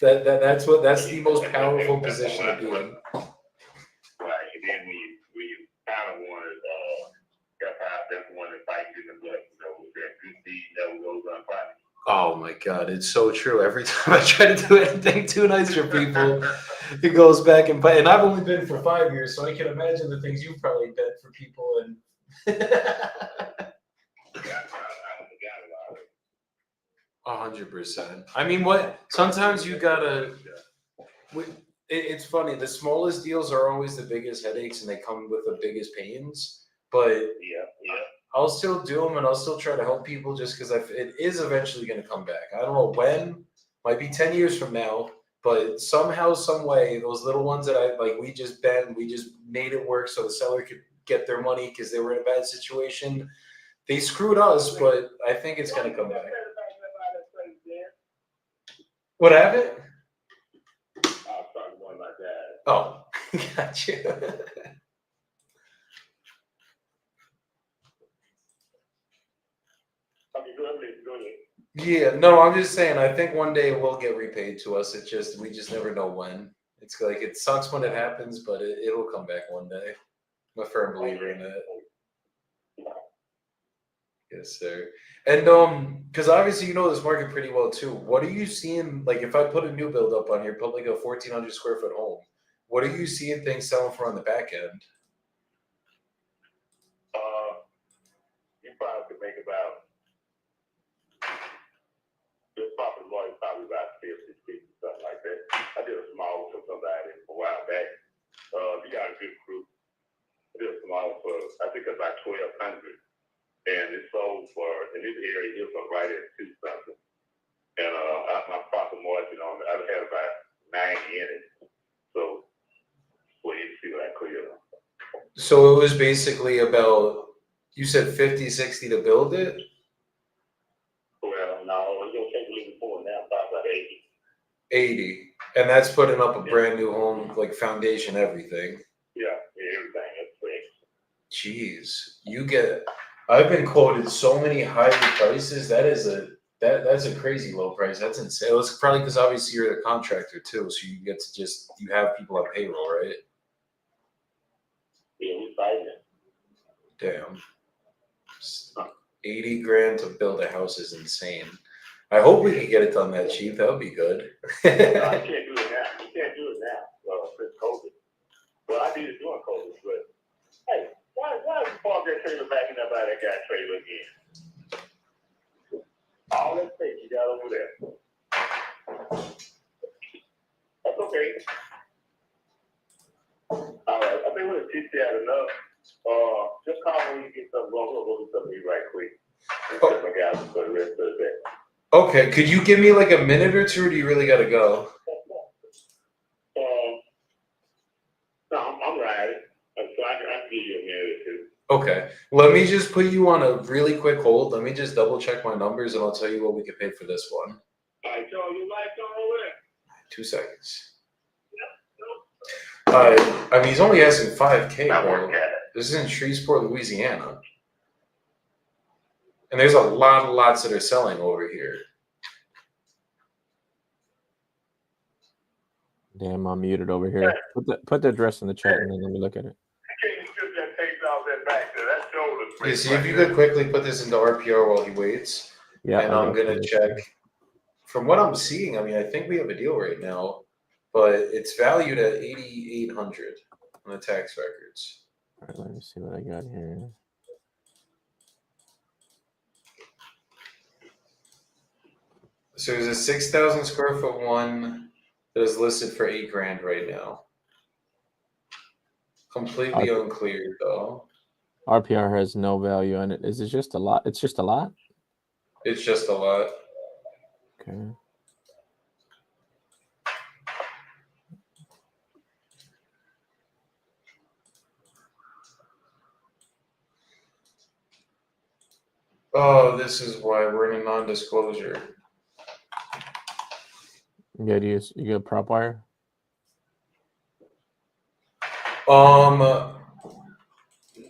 That's the most powerful position to be in. Right, and then when you kind of want to, that's one that fights you in the blood. That good deed never goes unpunished. Oh my God, it's so true. Every time I try to do anything too nice for people, it goes back and bite. And I've only been for 5 years, so I can imagine the things you've probably done for people. And 100%. I mean, sometimes you gotta. It's funny. The smallest deals are always the biggest headaches, and they come with the biggest pains. But yeah. I'll still do them, and I'll still try to help people just because it is eventually going to come back. I don't know when, might be 10 years from now, but somehow, some way, those little ones that we just made it work so the seller could get their money because they were in a bad situation. They screwed us, but I think it's going to come back. What happened? I was talking to one of my dad. Oh, gotcha. Yeah, no, I'm just saying, I think one day it will get repaid to us. We just never know when. It's like, it sucks when it happens, but it'll come back one day. I'm a firm believer in that. Yes, sir. And because obviously you know this market pretty well too. What are you seeing? Like, if I put a new build up on here, put like a 1,400 square foot home, what are you seeing things selling for on the back end? You probably could make about. This property was probably about 50, something like that. I did a small for somebody a while back. You got a good group. I did a small for, I think about 1,200. And it sold for, in this area, it was right at 2 something. And my profit margin on it, I had about 90 in it. So, well, you see that clear. So it was basically about, you said 50, 60 to build it? Well, no, it's going to take a little more now, about 80. 80. And that's putting up a brand new home, like foundation, everything. Yeah, everything. That's great. Jeez, I've been quoted so many higher prices. That's a crazy low price. That's insane. It's probably because obviously you're a contractor too, so you get to you have people on payroll, right? Yeah, we fighting it. Damn. 80 grand to build a house is insane. I hope we can get it done that cheap. That would be good. No, I can't do it now. You can't do it now. Since COVID. Well, I did it during COVID, but hey, why did you park that trailer backing up out of that guy's trailer again? All that space you got over there. That's okay. All right, I think we're gonna teach you out enough. Just call when you get something wrong. We'll go do something right quick. And my guys for the rest of the day. Okay, could you give me like a minute or two, or do you really gotta go? No, I'm riding. So I can give you a minute or two. Okay, let me just put you on a really quick hold. Let me just double check my numbers, and I'll tell you what we could pay for this one. All right, Joe, you like over there? 2 seconds. I mean, he's only asking $5K, bro. This is in Shreveport, Louisiana. And there's a lot of lots that are selling over here. Damn, I'm muted over here. Put the address in the chat and then let me look at it. Yeah, see if you could quickly put this into RPR while he waits. Yeah, and I'm gonna check. From what I'm seeing, I mean, I think we have a deal right now, but it's valued at $8,800 on the tax records. All right, let me see what I got here. So there's a 6,000 square foot one that is listed for $8 grand right now. Completely uncleared though. RPR has no value on it. Is it just a lot? It's just a lot? It's just a lot. Okay. Oh, this is why we're in a non-disclosure. Yeah, you get a prop wire?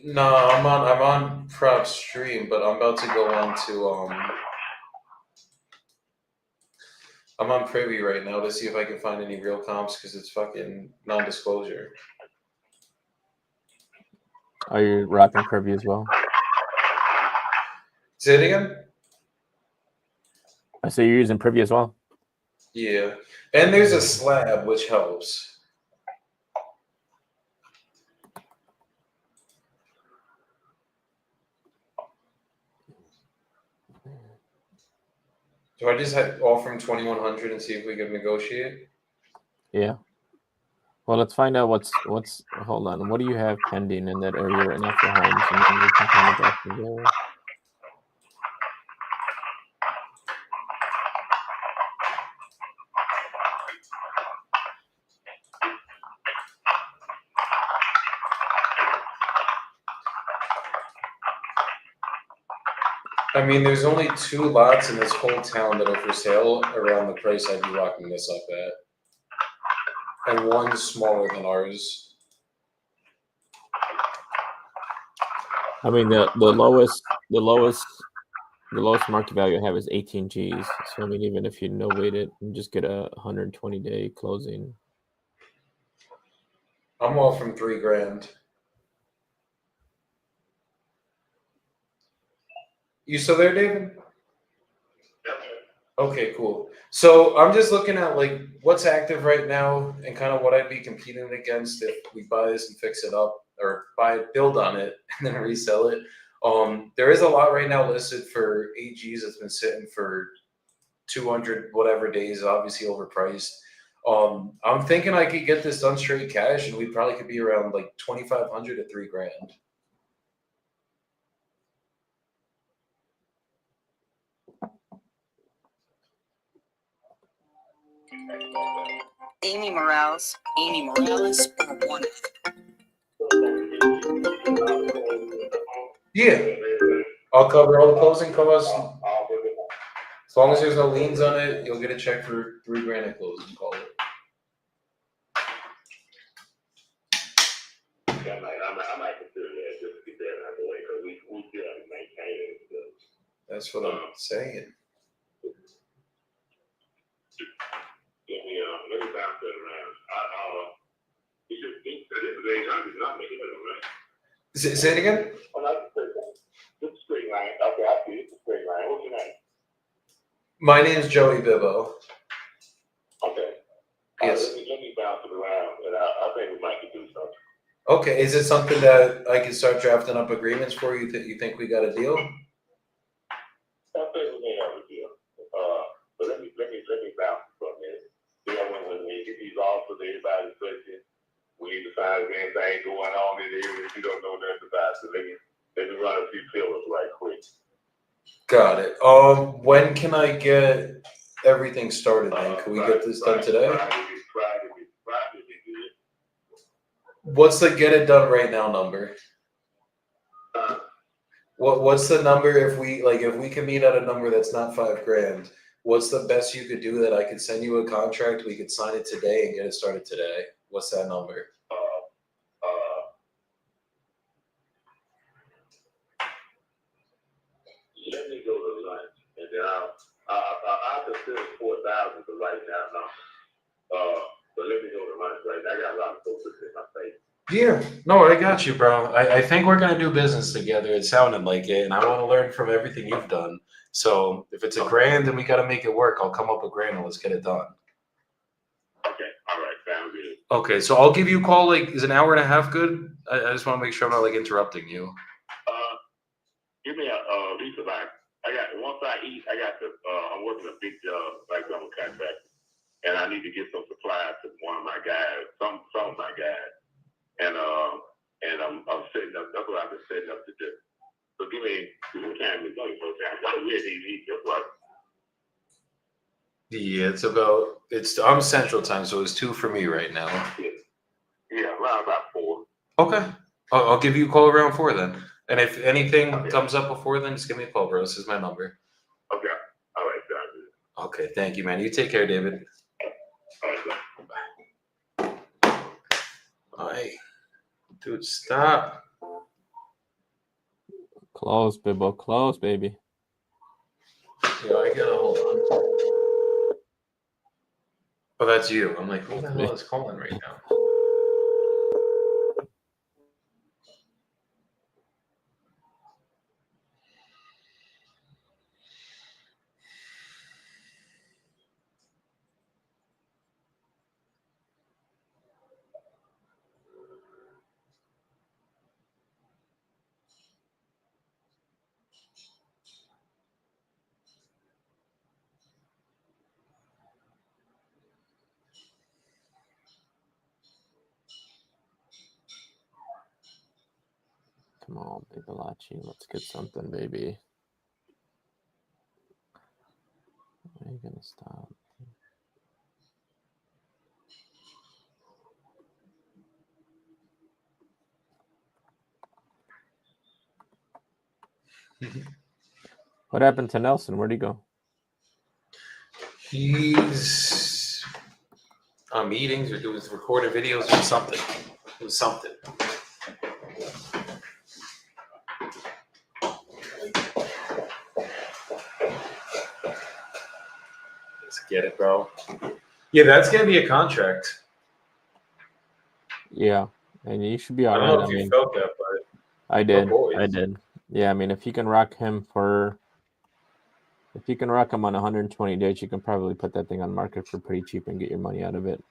No, I'm on prop stream, but I'm about to go on to I'm on Privy right now to see if I can find any real comps because it's fucking non-disclosure. Are you rocking Privy as well? Say it again? I say you're using Privy as well? Yeah. And there's a slab, which helps. Do I just offer him 2,100 and see if we can negotiate? Yeah. Well, let's find out what's. Hold on. What do you have pending in that area right now for homes? And then we can kind of go from there. I mean, there's only 2 lots in this whole town that are for sale around the price I'd be locking this up at. And one's smaller than ours. I mean, the lowest market value I have is 18 Gs. So I mean, even if you no wait it and just get a 120-day closing. I'm all from $3 grand. You still there, David? Okay, cool. So I'm just looking at like what's active right now and kind of what I'd be competing against if we buy this and fix it up or build on it and then resell it. There is a lot right now listed for 8Gs that's been sitting for 200 whatever days, obviously overpriced. I'm thinking I could get this done straight cash and we probably could be around like 2,500 to $3 grand. Amy Morales or one. Yeah, I'll cover all the closing costs. As long as there's no liens on it, you'll get a check for $3 grand at closing. Call it. Yeah, I might consider that just to get That's what I'm saying. Let me bounce that around. You should think that this is 800, not making it around. Say it again? Oh, not the straight line. Just a straight line. Okay, I see. It's a straight line. What's your name? My name's Joey Bibbo. Okay. Yes. Let me bounce it around, and I think we might could do something. Okay, is it something that I can start drafting up agreements for you that you think we got a deal? I think we may have a deal. But let me bounce it for a minute. When we get these offers, everybody's searching. We need to find if anything going on in the area that you don't know nothing about. So let me run a few fillers right quick. Got it. When can I get everything started then? Can we get this done today? Friday be good. What's the get it done right now number? What's the number if we can meet at a number that's not $5,000? What's the best you could do that I could send you a contract? We could sign it today and get it started today. What's that number? Let me go to lunch, and then I'll consider 4,000 for right now. But let me go to lunch right now. I got a lot of focus in my face. Yeah, no, I got you, bro. I think we're gonna do business together. It sounded like it, and I want to learn from everything you've done. So if it's $1,000 and we got to make it work, I'll come up with $1,000 and let's get it done. Okay, all right, sounds good. Okay, so I'll give you a call. Is an hour and a half good? I just want to make sure I'm not interrupting you. Give me a lease of once I eat, I'm working a big job, like I'm a contractor, and I need to get some supplies to one of my guys, some of my guys, and I'm setting up. That's what I've been setting up to do. So give me time. It's only 4 times. I'm ready to eat. That's what. Yeah, I'm Central Time, so it's 2 for me right now. Yeah, around about 4. Okay, I'll give you a call around 4 then. And if anything comes up before then, just give me a call, bro. This is my number. Okay. All right, sounds good. Okay, thank you, man. You take care, David. All right, bye. Bye. Dude, stop. Close, Bibbo. Close, baby. Yeah, I gotta hold on. Oh, that's you. I'm like, who the hell is calling right now? Come on, Bibalachi. Let's get something, baby. Are you gonna stop? What happened to Nelson? Where'd he go? He's on meetings or doing recorded videos or something. It was something. Let's get it, bro. Yeah, that's gonna be a contract. Yeah, and you should be all I right. don't know if you felt that, but I did. boys. I did. Yeah, I mean, if you can rock him on 120 days, you can probably put that thing on market for pretty cheap and get your money out of it.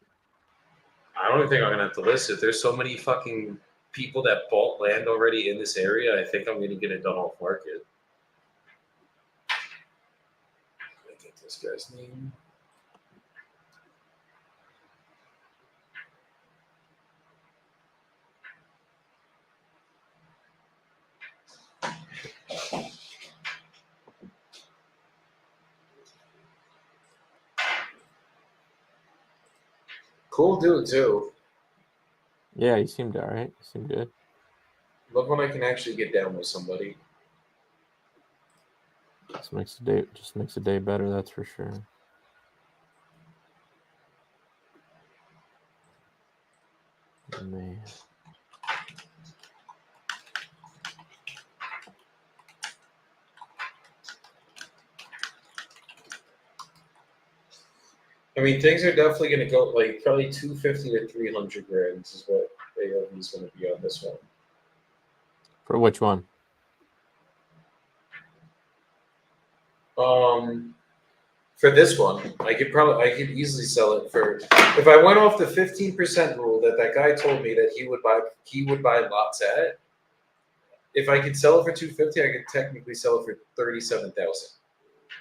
I don't even think I'm gonna have to list it. There's so many fucking people that bought land already in this area. I think I'm gonna get it done off market. Let me get this guy's name. Cool dude too. Yeah, he seemed all right. He seemed good. Love when I can actually get down with somebody. Just makes the day better, that's for sure. Man. I mean, things are definitely going to go like probably 250 to 300 grand is what AOV is going to be on this one. For which one? For this one, I could easily sell it for, if I went off the 15% rule that guy told me that he would buy lots at. If I could sell it for 250, I could technically sell it for 37,000.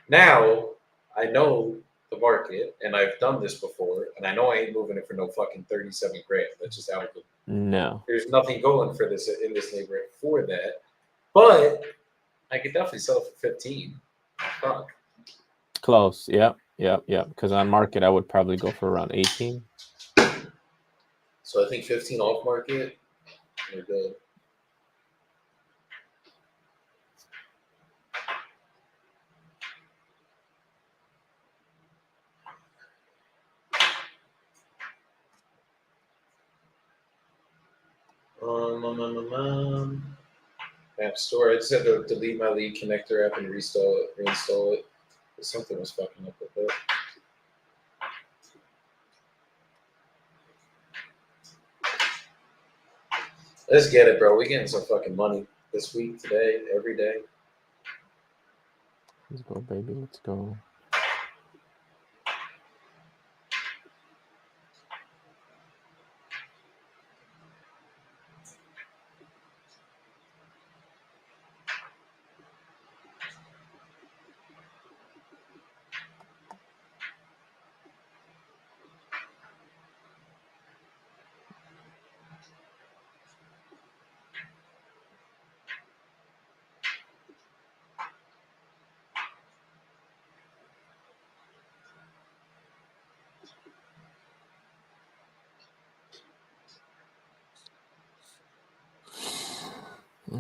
Now I know the market, and I've done this before, and I know I ain't moving it for no fucking 37 grand. That's just out of the. No. There's nothing going for this in this neighborhood for that, but I could definitely sell it for 15. Fuck. Close. Yep. Because on market, I would probably go for around 18. So I think 15 off market. We're good. App Store. I just had to delete my lead connector app and reinstall it. Something was fucking up with it. Let's get it, bro. We getting some fucking money this week, today, every day. Let's go, baby. Let's go.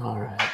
All right.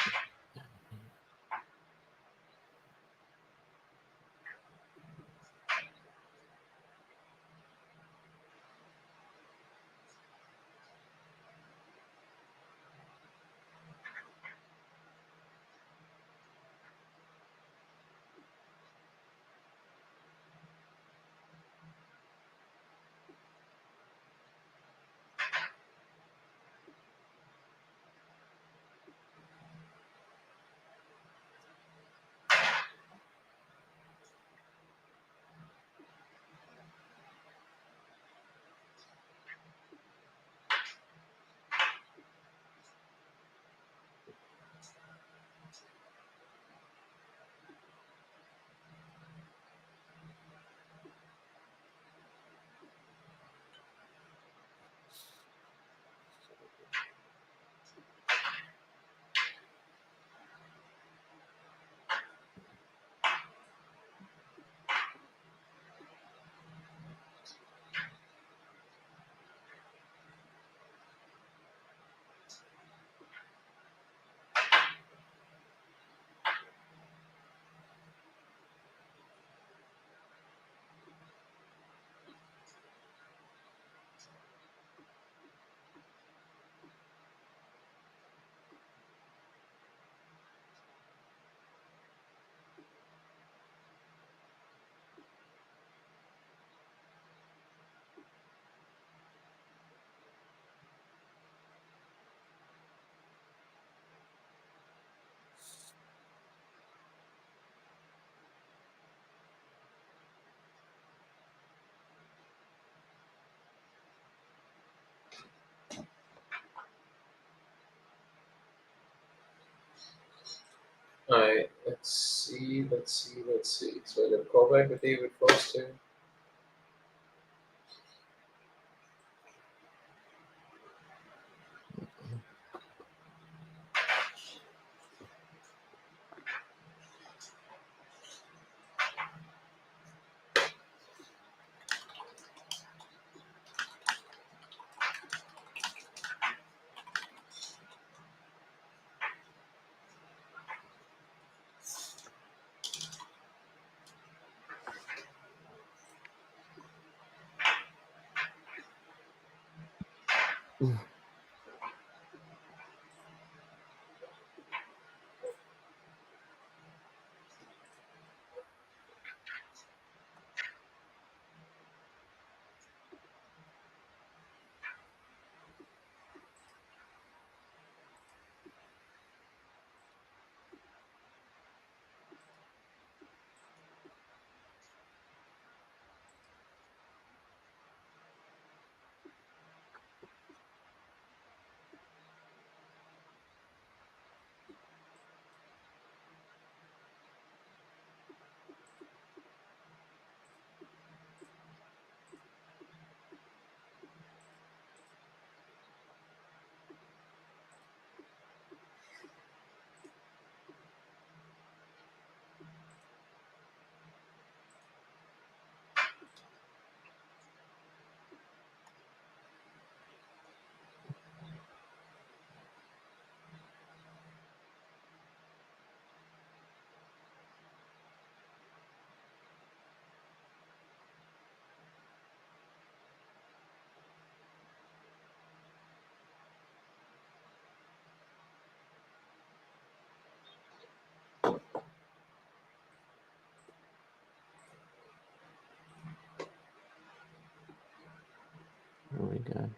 All right, let's see. So I got to call back with David Foster. got?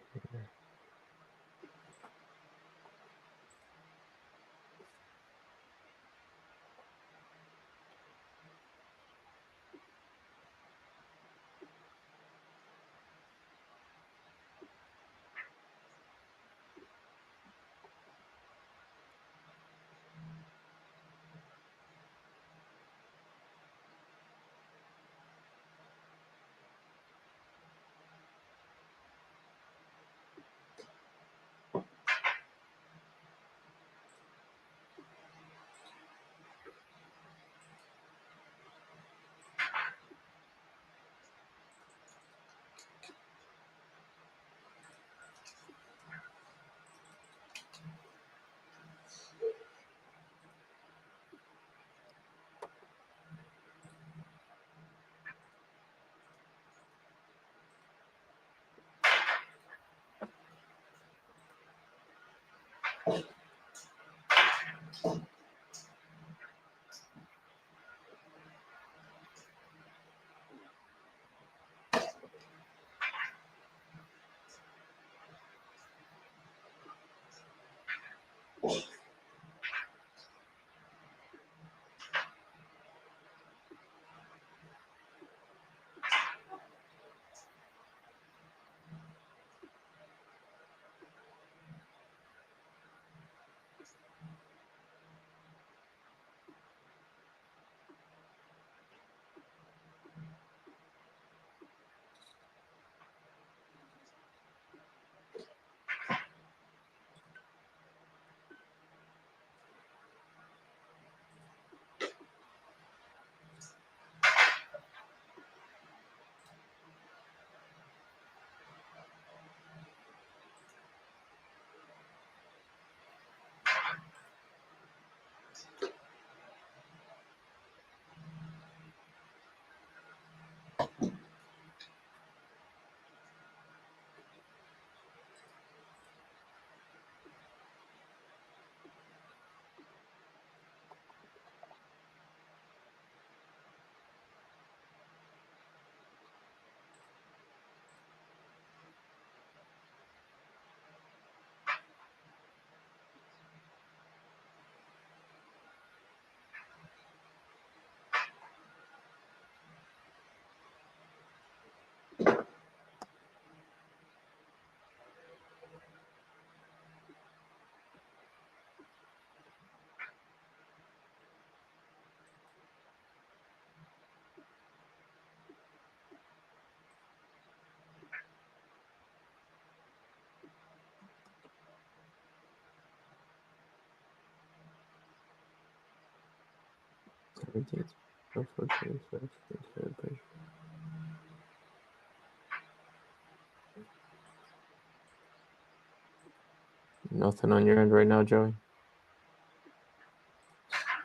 Nothing on your end right now, Joey?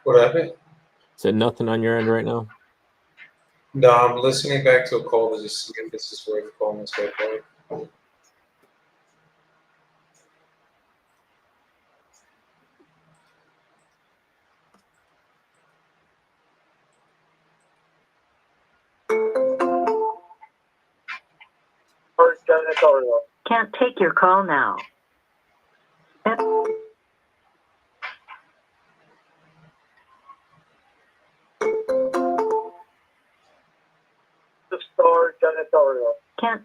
What happened? Said nothing on your end right now? No, I'm listening back to a call to just see if this is worth calling this way forward. Can't take your call now. The star janitorial. Can't.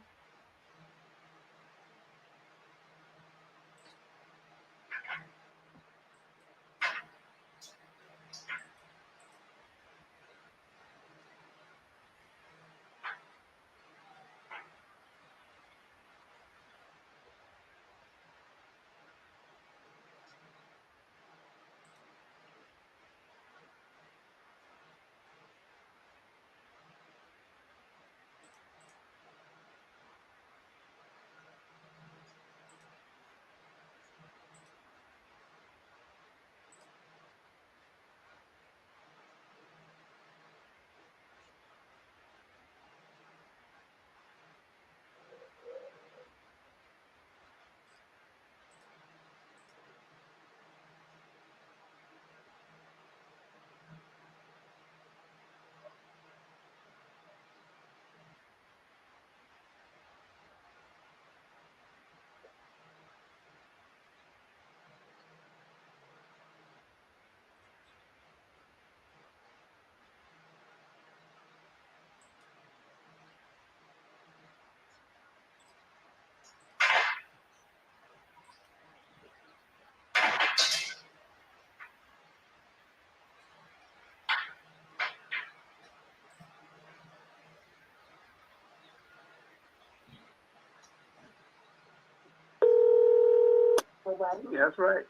nobody. That's right.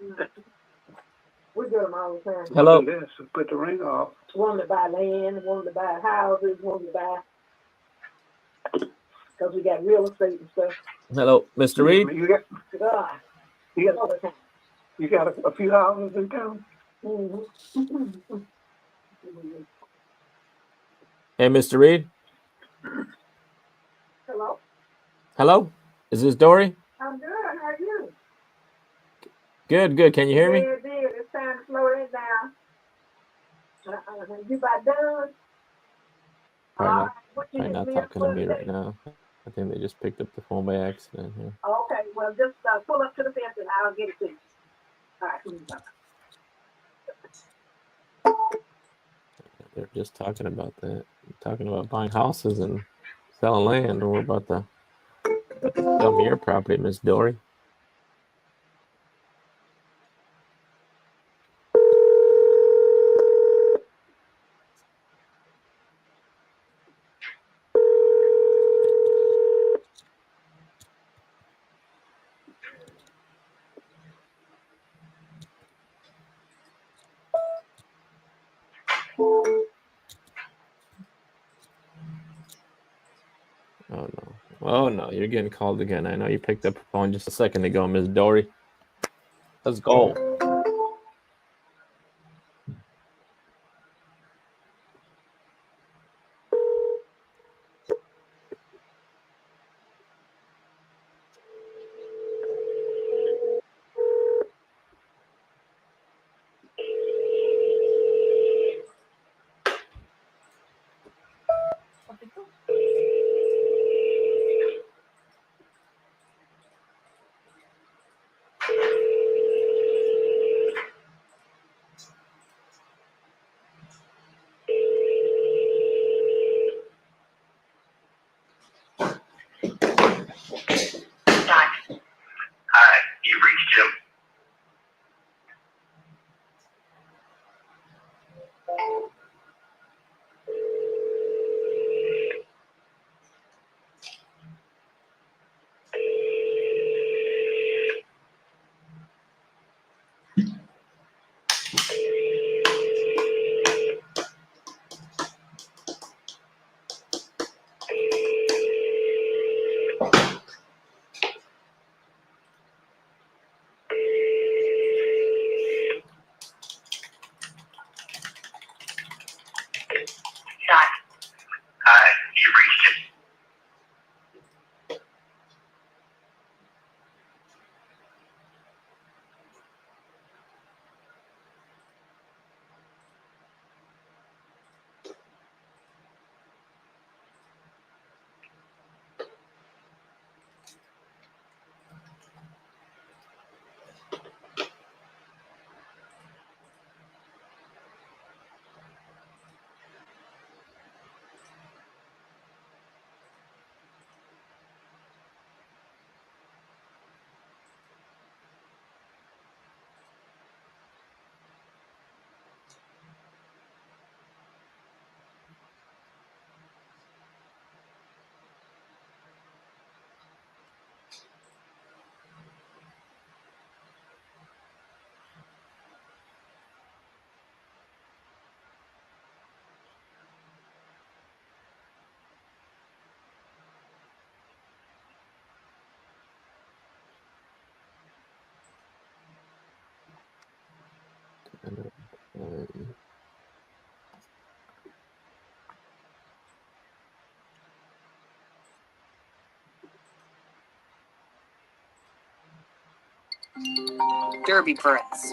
We get them all the time. Hello. Yes, put the ring off. One to buy land, one to buy houses, one to buy, because we got real estate and stuff. Hello, Mr. Reed. You got a few houses in town? Mm-hmm. Hey, Mr. Reed. Hello? Hello. Is this Dory? I'm good. How are you? Good, good. Can you hear me? Yeah. It's time to slow it down. You about done? Probably not talking to me right now. I think they just picked up the phone by accident here. Okay, well, just pull up to the fence and I'll get it to you. All right. They're just talking about that. Talking about buying houses and selling land, or about the sell me your property, Miss Dory. Oh no. Oh no, you're getting called again. I know you picked up the phone just a second ago, Miss Dory. Let's go. Hi, you've reached Jim. Hi, you've reached Jim. Derby Press.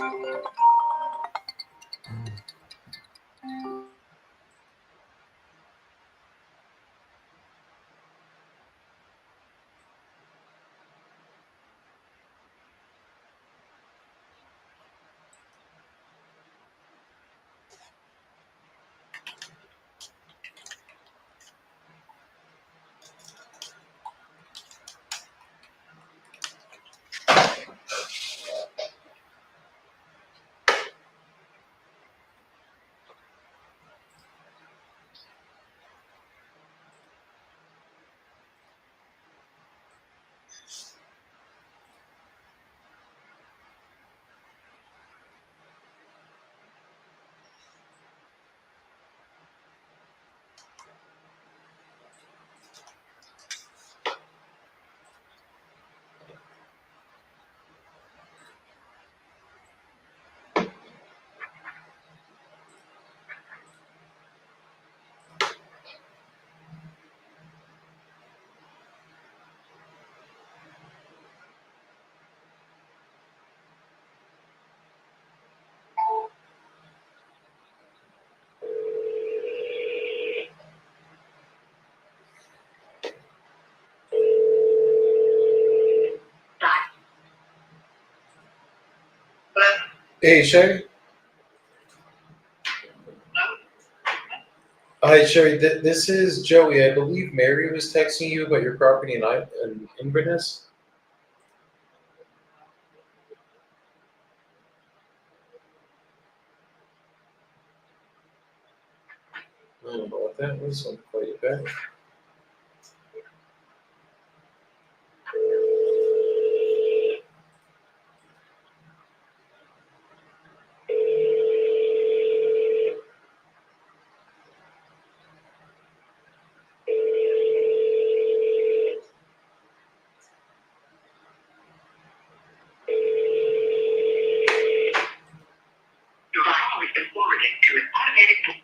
Hey, Sherry. Hi, Sherry. This is Joey. I believe Mary was texting you about your property in Inverness. I don't know what that was. I'll call you back. Your call has been forwarded to an automatic.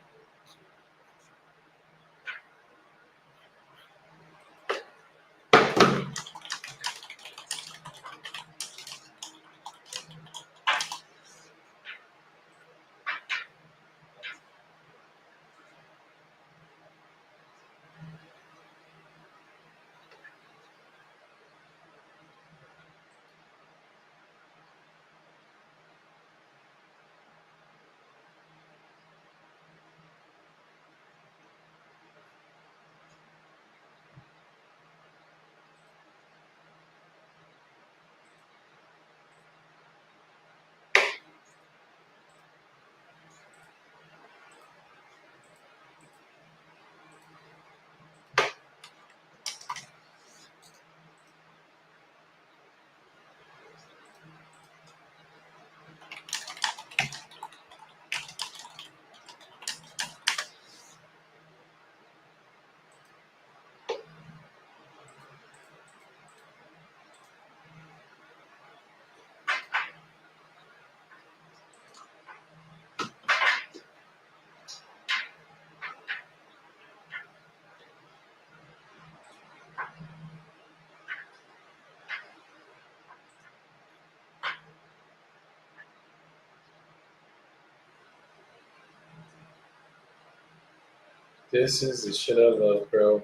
This is the shit I love, bro.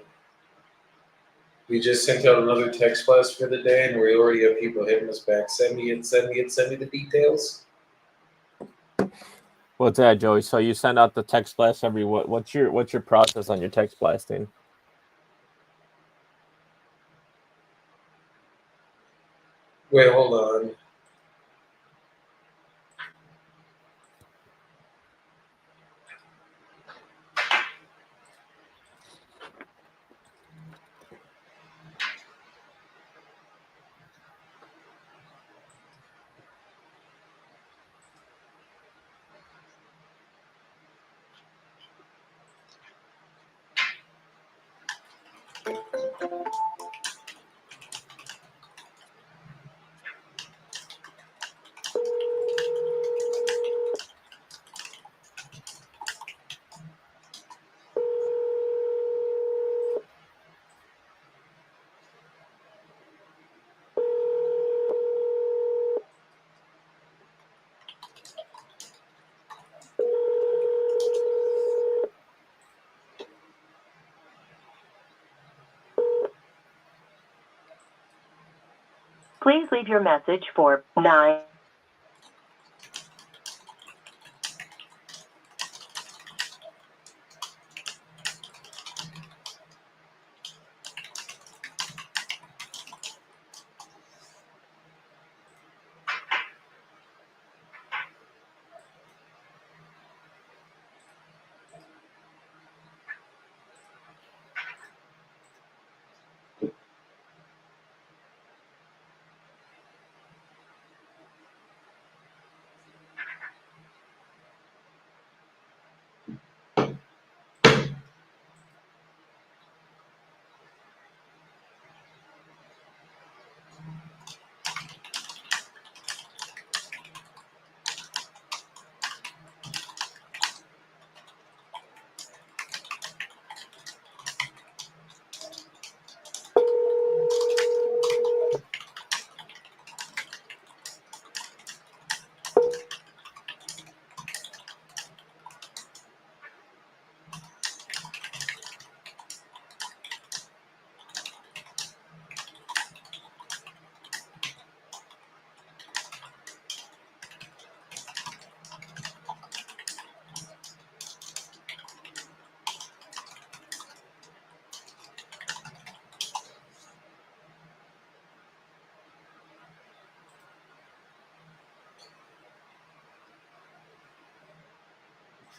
We just sent out another text blast for the day, and we already have people hitting us back. Send me the details. What's that, Joey? So you send out the text blast every what? What's your process on your text blasting? Wait, hold on. Please leave your message for 9.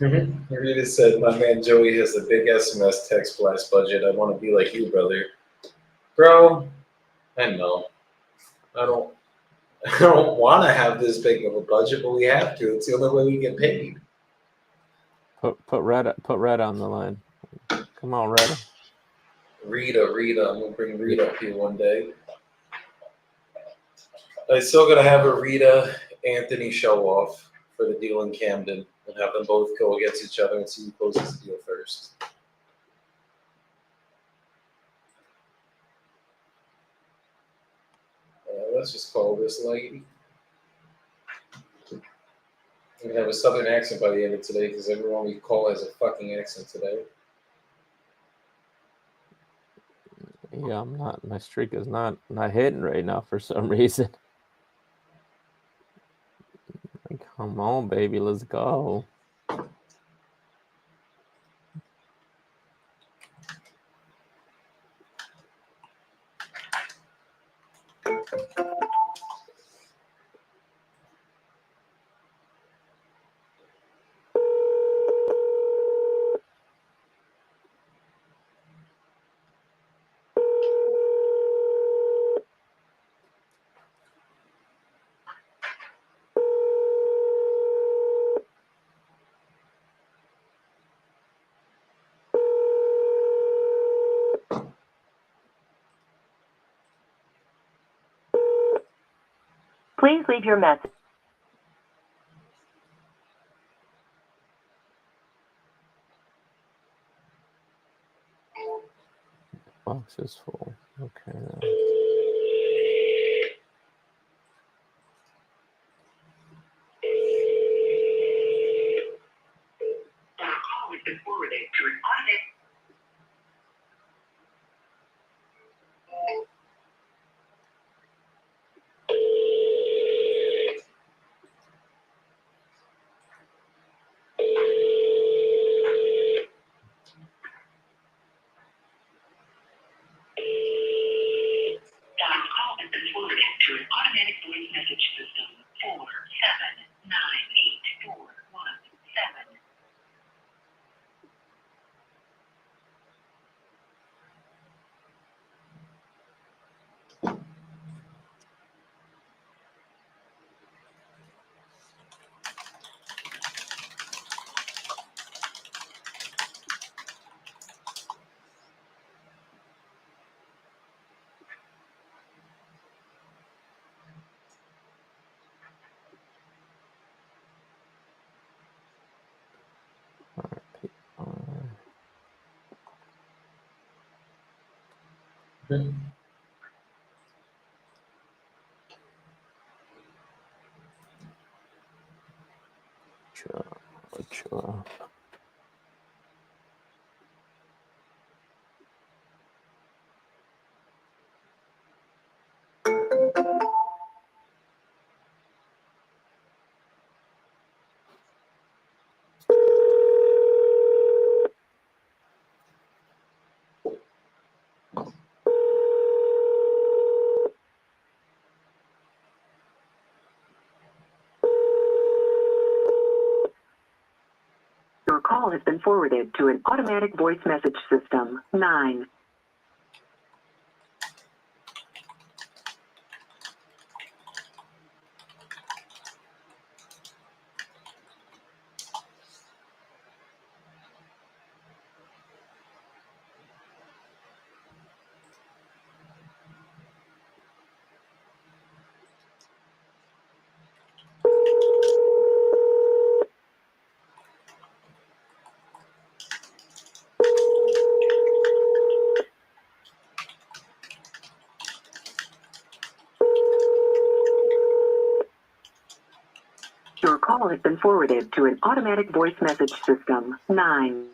Rita said, my man Joey has a big SMS text blast budget. I want to be like you, brother. Bro, I know. I don't want to have this big of a budget, but we have to. It's the only way we get paid. Put Red on the line. Come on, Red. Rita. I'm going to bring Rita up here one day. I still got to have a Rita Anthony show off for the deal in Camden and have them both go against each other and see who closes the deal first. Let's just call this lady. I'm going to have a southern accent by the end of today because everyone we call has a fucking accent today. Yeah, I'm not. My streak is not hitting right now for some reason. Come on, baby, let's go. Please leave your message. Box is full. Okay. Our call has been forwarded to an automated. Our call has been forwarded to an automatic voice message system. 4798417. Sure. Your call has been forwarded to an automatic voice message system. 9. Your call has been forwarded to an automatic voice message system. 9.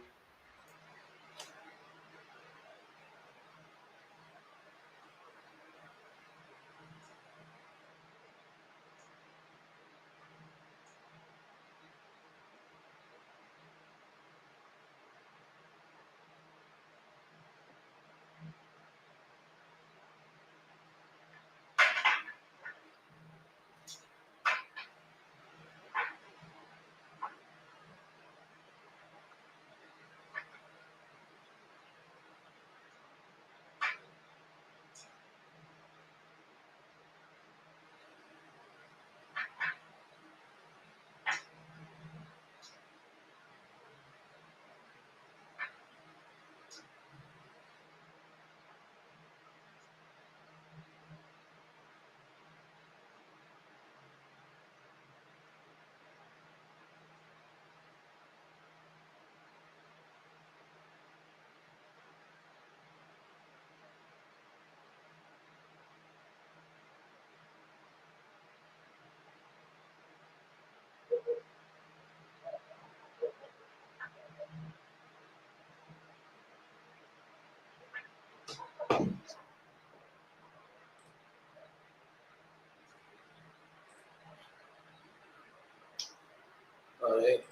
All right.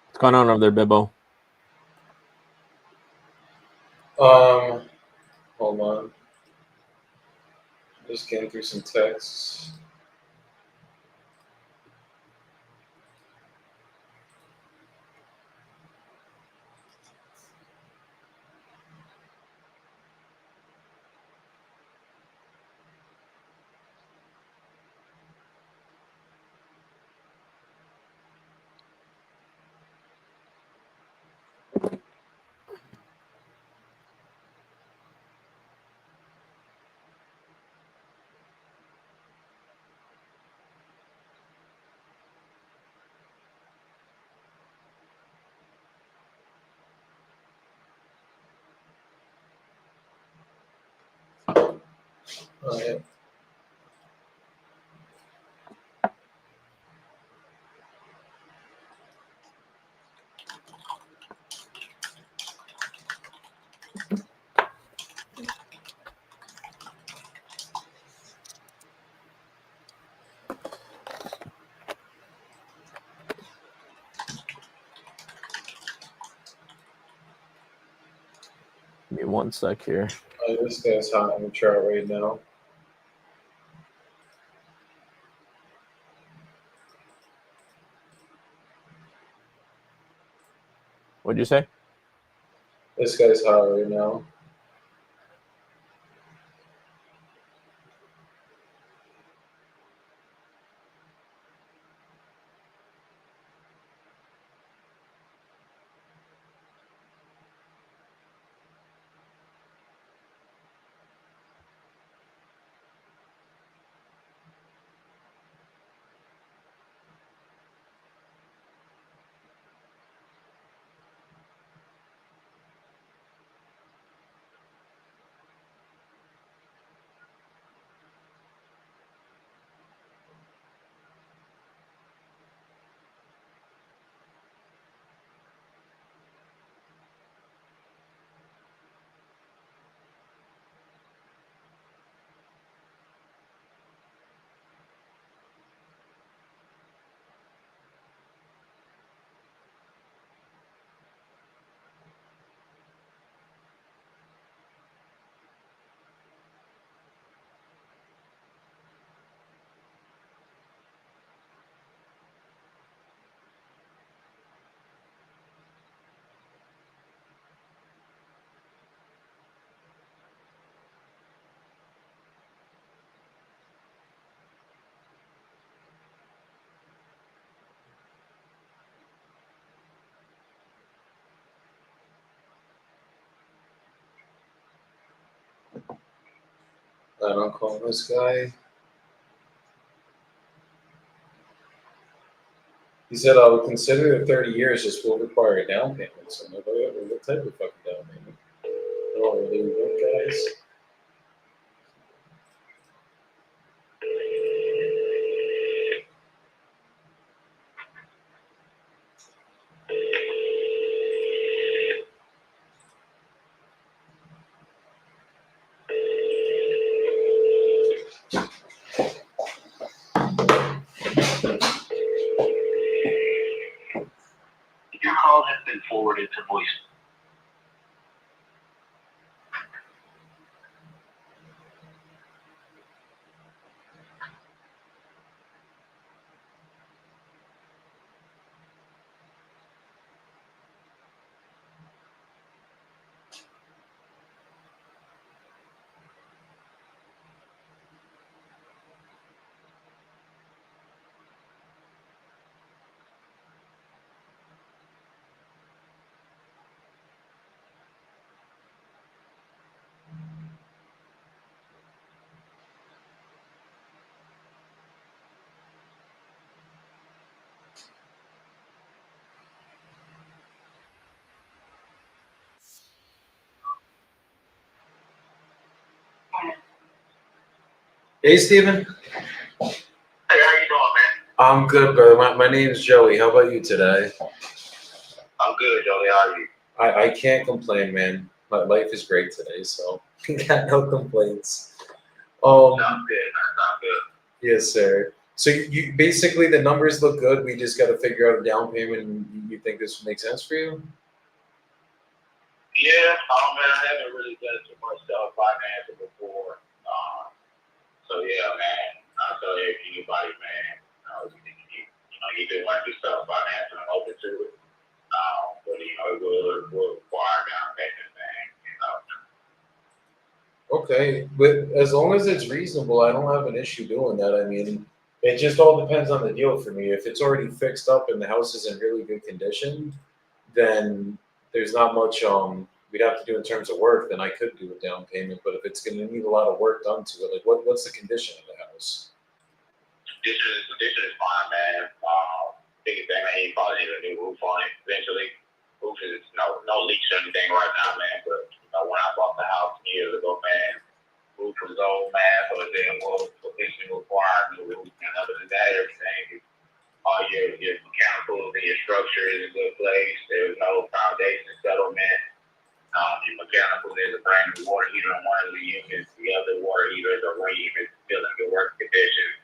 What's going on over there, Bibbo? Hold on. Just getting through some texts. All right. Give me 1 sec here. This guy's hot in the chart right now. What'd you say? This guy's hot right now. I don't call this guy. He said, I would consider the 30 years just will require a down payment. So, what type of fucking down payment? I don't really work, guys. Your call has been forwarded to voice. Hey, Steven. Hey, how you doing, man? I'm good, brother. My name's Joey. How about you today? I'm good, Joey. How are you? I can't complain, man. My life is great today, so got no complaints. Sounds good, man. Sounds good. Yes, sir. So you basically the numbers look good. We just got to figure out a down payment. And you think this makes sense for you? Yeah, man, I haven't really done too much self-financing before. So yeah, man, I'll tell you, anybody, man, you do want to do self-financing, I'm open to it. But it will require down payment, man. Okay, but as long as it's reasonable, I don't have an issue doing that. I mean, it just all depends on the deal for me. If it's already fixed up and the house is in really good condition, then there's not much we'd have to do in terms of work. Then I could do a down payment. But if it's going to need a lot of work done to it, like what's the condition of the house? Condition is fine, man. Biggest thing, man, you probably need a new roof on it eventually. Roof is no leaks or anything right now, man. But when I bought the house years ago, man, roof was old, man, so it didn't officially require a new roof. And other than that, everything, all your mechanicals and your structure is in a good place. There's no foundation settlement. Your mechanical, there's a brand new water heater in one of the units. The other water heaters are ream. It's still in good work condition.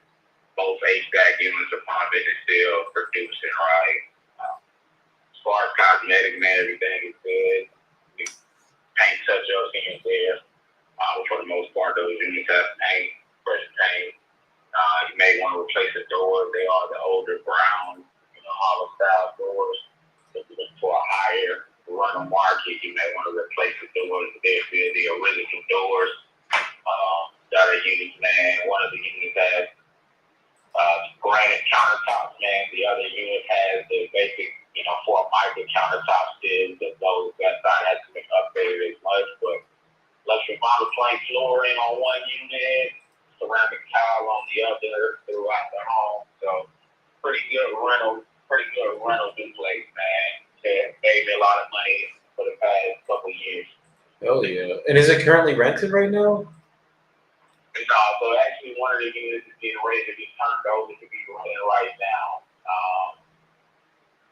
Both HVAC units are pumping and still producing right. As far as cosmetic, man, everything is good. Paint touch-ups here and there. For the most part, those units have paint, fresh paint. You may want to replace the doors. They are the older brown, hollow style doors. If you're looking for a higher run on market, you may want to replace the doors. They're the original doors. The other units, man, one of the units has granite countertops, man. The other unit has the basic, for a micro countertop still. That side hasn't been updated as much, but luxury model plank flooring on one unit, ceramic tile on the other throughout the home. So pretty good rental duplex, man. It made me a lot of money for the past couple years. Hell yeah! And is it currently rented right now? No, so actually one of the units is getting ready to be turned over to be rented right now.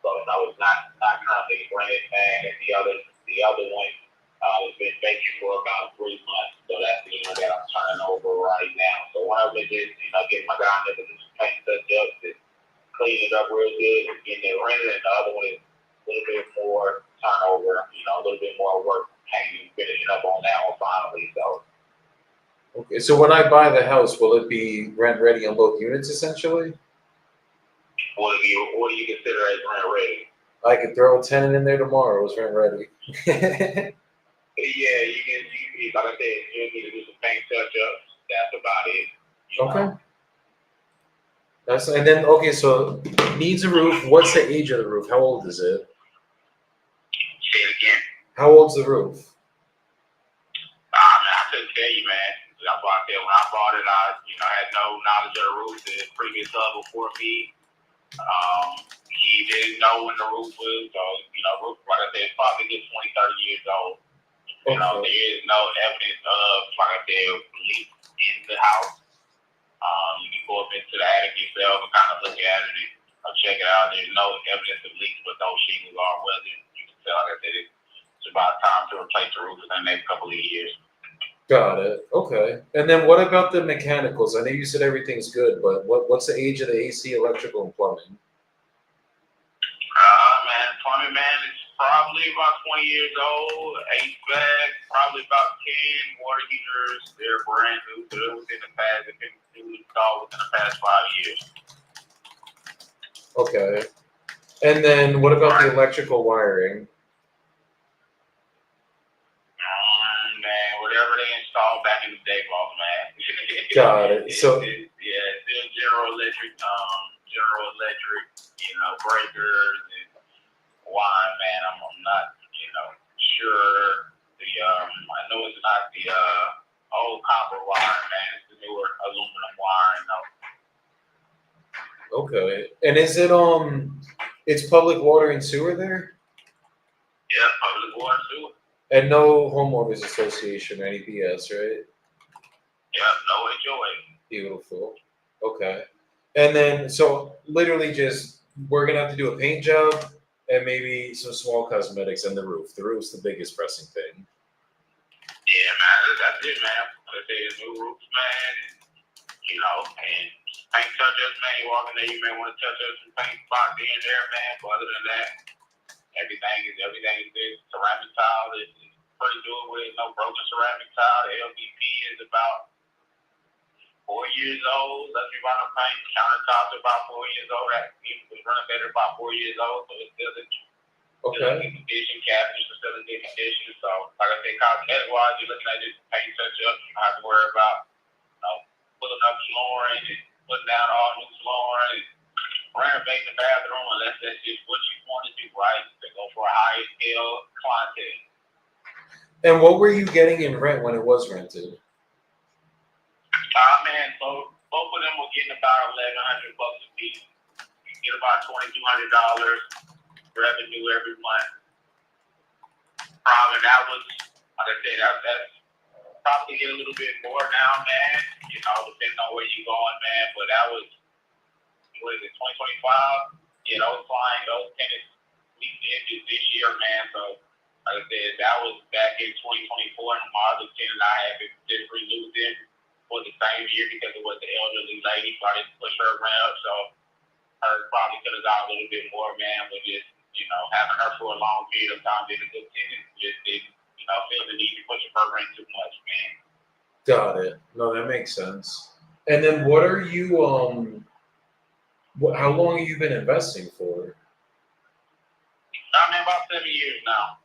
So no, it's not currently rented, man. And the other one has been vacant for about 3 months. So that's the unit that I'm turning over right now. So one of them is getting my guy there to do some paint touch-ups and clean it up real good and getting it rented, and the other one is a little bit more turnover, a little bit more work painting, finishing up on that one finally. So. Okay, so when I buy the house, will it be rent ready on both units essentially? What do you consider as rent ready? I could throw a tenant in there tomorrow. It's rent ready. Yeah, you can. Like I said, you need to do some paint touch-ups. That's about it. Okay. And then okay, so needs a roof. What's the age of the roof? How old is it? Say it again. How old's the roof? I couldn't tell you, man. When I bought it, I had no knowledge of the roof. The previous husband before me, he didn't know when the roof was. So, roof, like I said, it's probably good 20, 30 years old. Okay. There is no evidence of, like I said, leaks in the house. You can go up into the attic yourself and kind of look at it and check it out. There's no evidence of leaks, but those shingles are weathered. You can tell, like I said, it's about time to replace the roof in the next couple of years. Got it. Okay. And then what about the mechanicals? I know you said everything's good, but what's the age of the AC, electrical, and plumbing? Plumbing, man, it's probably about 20 years old. HVAC, probably about 10. Water heaters, they're brand new. They're within the past. They've been installed within the past 5 years. Okay. And then what about the electrical wiring? Man, whatever they installed back in the day, boss, man. Got it. So it's still General Electric, breakers and wine, man. I'm not, sure. I know it's not the old copper wire, man. It's the newer aluminum wire, okay. And is it it's public water and sewer there? Yeah, public water and sewer. And no homeowners association or any BS, right? Yeah, no HOA. Beautiful. Okay. And then, so literally just, we're going to have to do a paint job and maybe some small cosmetics and the roof. The roof's the biggest pressing thing. that's it, man. Like I say, it's new roofs, man. You know, and paint touch-ups, man. You walk in there, you may want to touch up some paint spots here and there, man. But other than that, everything is good. Ceramic tile is pretty good with no broken ceramic tile. The LVP is about 4 years old. Let's be running paint. Countertops are about 4 years old. That was running better about 4 years old, so it's still in good condition. Cabinets are still in good condition. So, like I said, cosmetic-wise, you're looking at just paint touch-up. You don't have to worry about, pulling up flooring and putting down all new flooring and renovating the bathroom unless that's just what you want to do, right? To go for a higher scale clientele. And what were you getting in rent when it was rented? Man, so both of them were getting about $1,100 a piece. You get about $2,200 revenue every month. Probably that was, like I said, that's probably get a little bit more now, man. You know, depending on where you're going, man. But that was, what is it, 2025? Yeah, those tenants ended this year, man. So, like I said, that was back in 2024, and my other tenant I had just renewed them for the same year because it was the elderly lady, so I didn't push her around. So, her probably could have got a little bit more, man, but just, having her for a long period of time being a good tenant just didn't, feel the need to push her rent too much, man. Got it. No, that makes sense. And then what are you, how long have you been investing for? I'm in about 7 years now.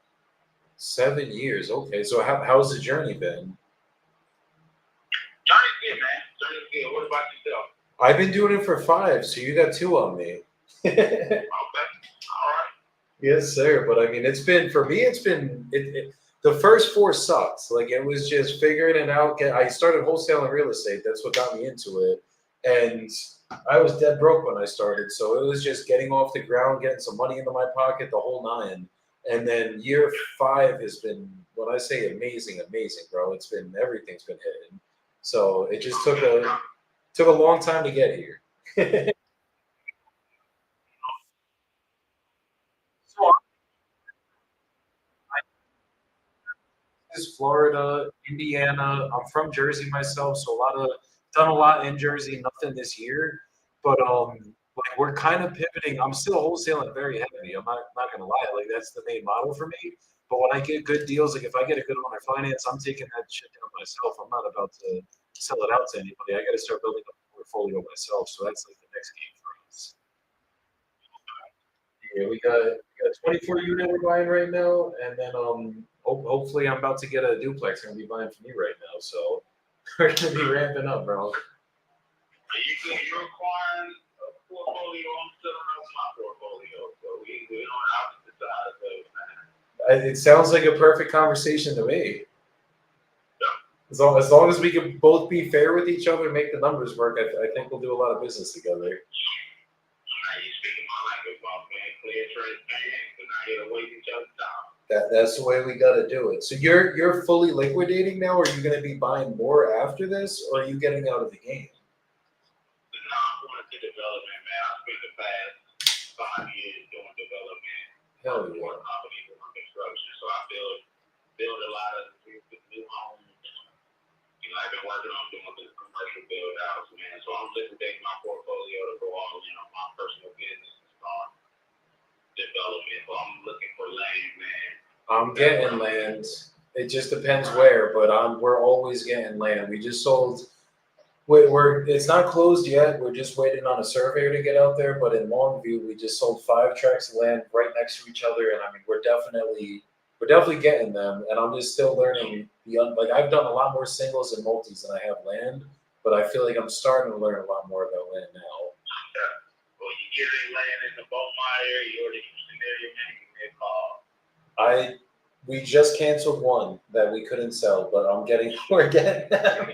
7 years, okay. So how's the journey been? Journey's good, man. Journey's good. What about yourself? I've been doing it for 5, so you got 2 on me. Okay. All right. Yes, sir. But I mean, for me, the first 4 sucks. Like, it was just figuring it out. I started wholesaling real estate. That's what got me into it. And I was dead broke when I started. So it was just getting off the ground, getting some money into my pocket, the whole 9. And then year 5 has been, when I say amazing, bro. Everything's been hitting. So it just took a long time to get here. Is Florida, Indiana. I'm from Jersey myself, so done a lot in Jersey. Nothing this year, but like we're kind of pivoting. I'm still wholesaling very heavy. I'm not gonna lie, like that's the main model for me. But when I get good deals, like if I get a good owner finance, I'm taking that shit down myself. I'm not about to sell it out to anybody. I got to start building up a portfolio myself. So that's like the next game for us. Yeah, we got a 24 unit we're buying right now, and then hopefully I'm about to get a duplex. I'm gonna be buying from you right now, so we're gonna be ramping up, bro. You're acquiring a portfolio. I'm selling out my portfolio, so we're on opposite sides of it, man. It sounds like a perfect conversation to me. As long as we can both be fair with each other, make the numbers work, I think we'll do a lot of business together. You speaking my language, man. Clear, transparent, and not here to waste each other's time. That's the way we got to do it. So you're fully liquidating now, or are you going to be buying more after this, or are you getting out of the game? No, I'm going to development, man. I spent the past 5 years doing development. Hell yeah. Property and construction, so I build a lot of new homes. I've been working on doing the commercial build outs, man. So I'm liquidating my portfolio to go all in on my personal business and start development. So I'm looking for land, man. I'm getting land. It just depends where, but we're always getting land. We just sold. It's not closed yet. We're just waiting on a surveyor to get out there. But in Longview, we just sold 5 tracts of land right next to each other, and I mean we're definitely getting them. And I'm just still learning. Like I've done a lot more singles and multis than I have land, but I feel like I'm starting to learn a lot more about land now. Yeah. Well, you get any land in the Beaumont area or the Houston area, man, give me a call. We just canceled one that we couldn't sell, but we're getting them.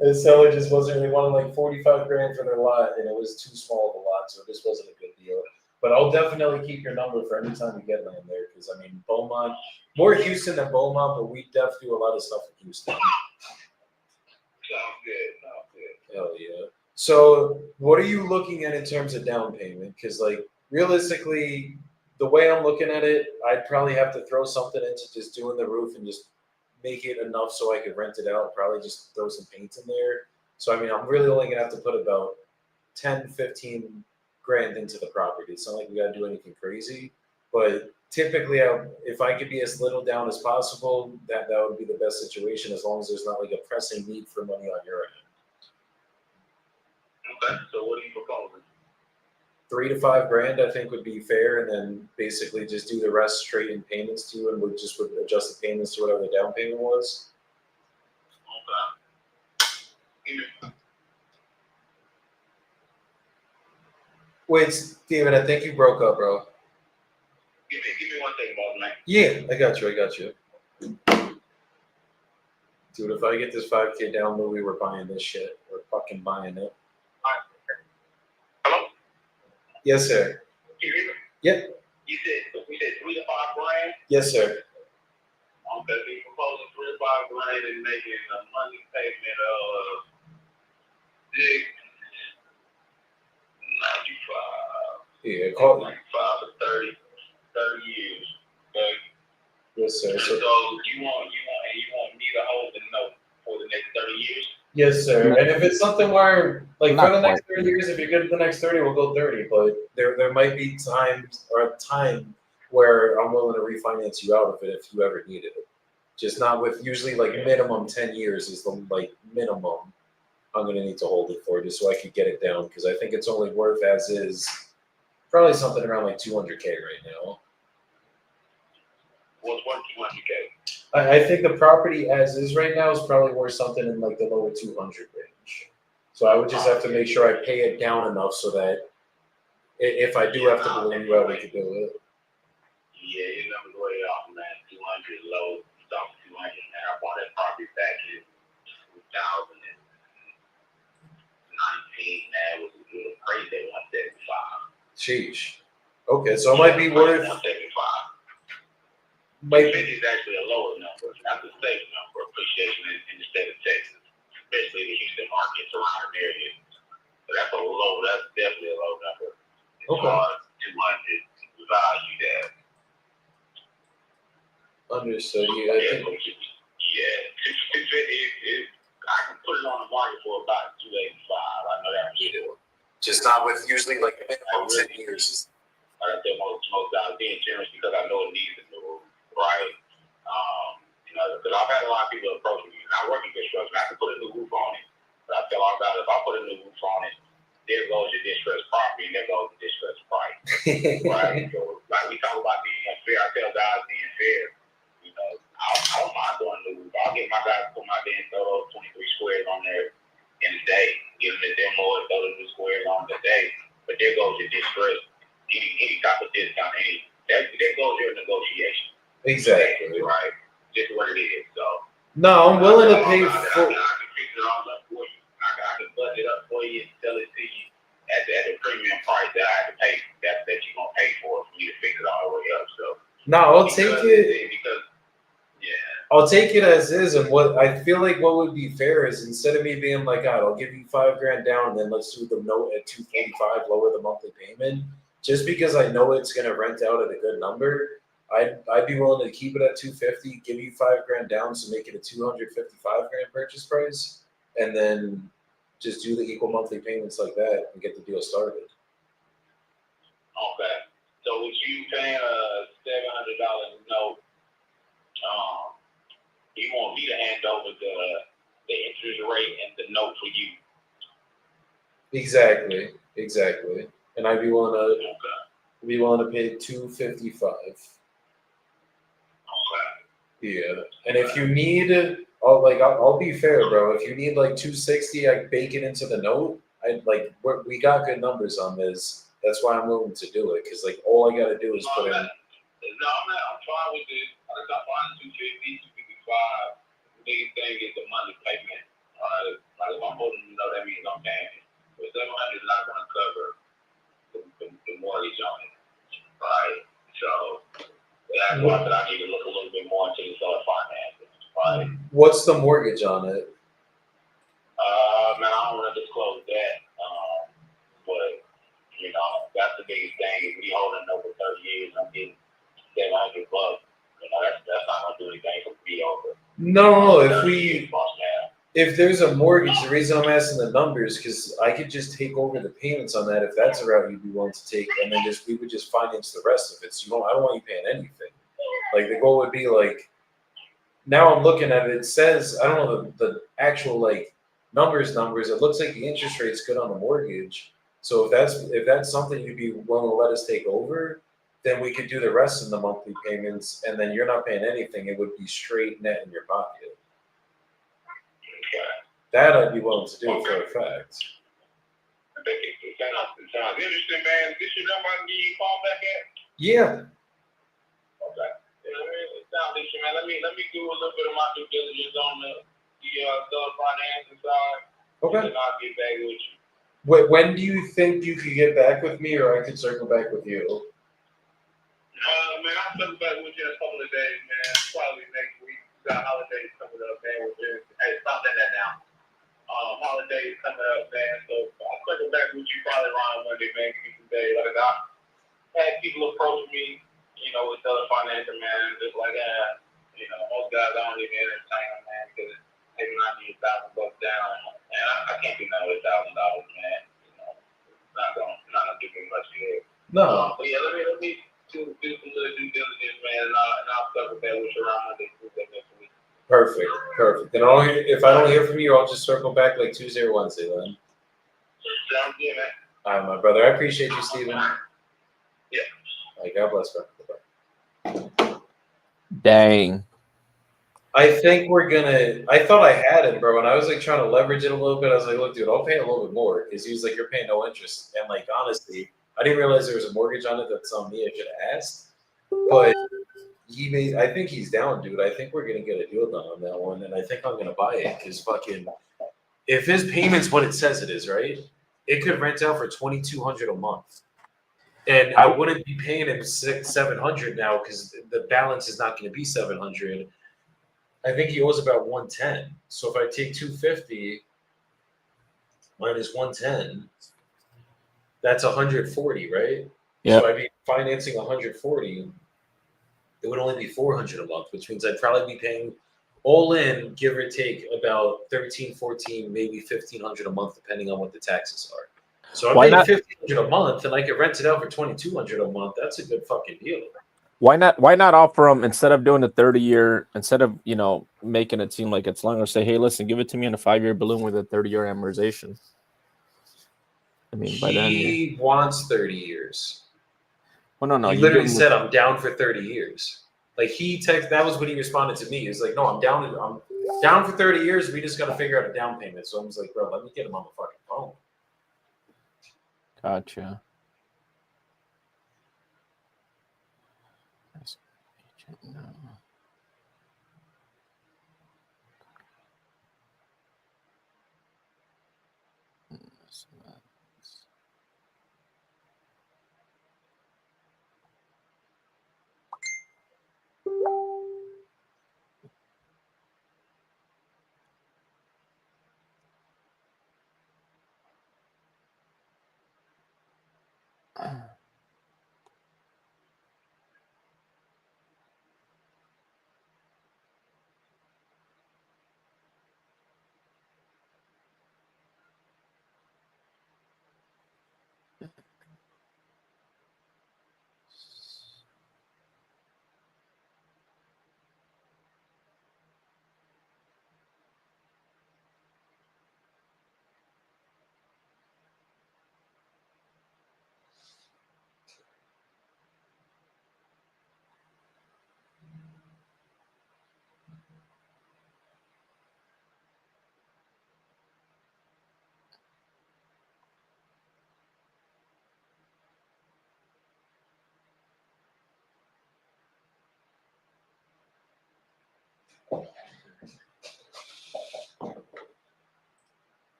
The seller just wasn't really wanting like $45,000 for their lot, and it was too small of a lot, so it just wasn't a good deal. But I'll definitely keep your number for any time we get land there, because I mean Beaumont, more Houston than Beaumont, but we definitely do a lot of stuff in Houston. Sounds good. Hell yeah. So what are you looking at in terms of down payment? Because like realistically, the way I'm looking at it, I'd probably have to throw something into just doing the roof and just make it enough so I could rent it out, probably just throw some paint in there. So I mean, I'm really only gonna have to put about 10, 15 grand into the property. It's not like we gotta do anything crazy, but typically, if I could be as little down as possible, that would be the best situation, as long as there's not like a pressing need for money on your end. Okay, so what are you proposing? 3 to 5 grand, I think, would be fair, and then basically just do the rest straight in payments to you, and would adjust the payments to whatever the down payment was. Okay. Wait, Steven, I think you broke up, bro. Give me one thing, boss man. Yeah, I got you. Dude, if I get this 5K down, Louis, we're buying this shit. We're fucking buying it. Hello? Yes, sir. You hear me? Yep. We said 3 to 5 grand. Yes, sir. Okay, so you're proposing 3 to 5 grand and making a monthly payment of $695. Yeah, call 95 to 30 years. Okay. Yes, sir. So you want me to hold the note for the next 30 years? Yes, sir. And if it's something where, like, Not for the next quite. 30 years, if you're good at the next 30, we'll go 30. But there might be times or a time where I'm willing to refinance you out of it if you ever needed it. Just not with usually like minimum 10 years is the like minimum I'm gonna need to hold it for, just so I could get it down, because I think it's only worth as is probably something around like 200K right now. What's worth 200K? I think the property as is right now is probably worth something in like the lower 200 range. So I would just have to make sure I pay it down enough so that if I do have to balloon you out, we could do it. Yeah, your numbers way off, man. 200 low, stop 200, man. I bought that property back in 2019, man. It was crazy at 175. Sheesh. Okay, so it might be worth. 175. Might 50 is actually a lower number, not the safe number. Appreciation in the state of Texas, especially the Houston market, surrounding areas. So that's definitely a low number. As far as 200 value that. Understood. Yeah, I can put it on the market for about 285. I know that for sure. Just not with usually like minimum 10 years. I think most out being generous because I know it needs a move, right? Because I've had a lot of people approach me. I work in construction. I can put a new roof on it, but I tell all guys if I put a new roof on it, there goes your distressed property, and there goes the distressed price, right? So like we talk about being unfair, I tell guys being fair. I don't mind doing the roof. I'll get my guys to put my damn throw 23 squares on there in a day, give them the demo and throw the new squares on the day. But there goes your distress. Any type of discount, there goes your negotiation. Exactly. Right. Just what it is. So. No, I'm willing to pay for. I can fix it all up for you. I can budget up for you and sell it to you at the premium price that I have to pay. That you're gonna pay for me to fix it all the way up. So. No, I'll take it. I'll take it as is, and what I feel like what would be fair is instead of me being like, God, I'll give you $5 grand down, and then let's do the note at 245, lower the monthly payment. Just because I know it's gonna rent out at a good number, I'd be willing to keep it at 250, give you $5 grand down, so make it a 255 grand purchase price, and then just do the equal monthly payments like that and get the deal started. Okay. So with you paying a $700 note, you want me to hand over the interest rate and the note for you? Exactly. And I'd be willing to pay 255. Okay. Yeah. And if you need, I'll be fair, bro. If you need like 260, I bake it into the note. We got good numbers on this. That's why I'm willing to do it, because like all I gotta do is put in. No, I'm fine with it. I'm fine with 250, 255. The biggest thing is the monthly payment. Like if I'm holding, that means I'm paying. But 700 is not going to cover the mortgage on it, right? So that's why I need to look a little bit more into the seller finances, right? What's the mortgage on it? Man, I don't want to disclose that, but that's the biggest thing. If we holding over 30 years, I'm getting $700. That's not gonna do anything for me over No, if there's a mortgage, the reason I'm asking the numbers because I could just take over the payments on that if that's a route you'd be willing to take, and then we would just finance the rest of it. So I don't want you paying anything. Like the goal would be like. Now I'm looking at it. It says I don't know the actual like numbers. It looks like the interest rate's good on the mortgage. So if that's something you'd be willing to let us take over, then we could do the rest in the monthly payments, and then you're not paying anything. It would be straight net in your pocket. That I'd be willing to do for a fact. I think it sounds interesting, man. This your number I can give you a call back at? Yeah. Okay. It sounds interesting, man. Let me do a little bit of my due diligence on the financing side. Okay. And I'll get back with you. When do you think you could get back with me, or I could circle back with you? Man, I'll circle back with you in a couple of days, man. Probably next week. We got holidays coming up, man. Hey, stop that down. Holidays coming up, man. So I'll circle back with you probably around Monday, man. Give me some days. Like I had people approach me, with other financial man, just like most guys I don't even entertain them, man, because maybe I need $1,000 down, and I can't do nothing with $1,000, man. It's not gonna give me much good. No. But yeah, let me do some little due diligence, man, and I'll circle back with you around Monday, Tuesday next week. Perfect. And if I don't hear from you, I'll just circle back like Tuesday or Wednesday then. Sounds good, man. All right, my brother. I appreciate you, Steven. Yeah. All right, God bless, bro. Dang. I think I thought I had him, bro, and I was like trying to leverage it a little bit. I was like, look, dude, I'll pay a little bit more because he was like, you're paying no interest. And like, honestly, I didn't realize there was a mortgage on it. That's on me. I should have asked. But I think he's down, dude. I think we're going to get a deal done on that one. And I think I'm going to buy it because if his payment's what it says it is, right? It could rent out for $2,200 a month. And I wouldn't be paying him $700 now because the balance is not going to be $700. I think he owes about $110. So if I take $250 minus $110, that's $140, right? Yeah. So I'd be financing $140. It would only be $400 a month, which means I'd probably be paying all in, give or take, about $1,300, $1,400, maybe $1,500 a month, depending on what the taxes are. So I'm paying $1,500 a month, and I could rent it out for $2,200 a month. That's a good fucking deal. Why not offer them, instead of doing the 30-year, instead of making it seem like it's longer, say, hey, listen, give it to me in a 5-year balloon with a 30-year amortization. I mean, by then he wants 30 years. Well, no. He literally said, "I'm down for 30 years." Like that was what he responded to me. He was like, "No, I'm down for 30 years. We just got to figure out a down payment." So I was like, "Bro, let me get him on the fucking phone." Gotcha. No.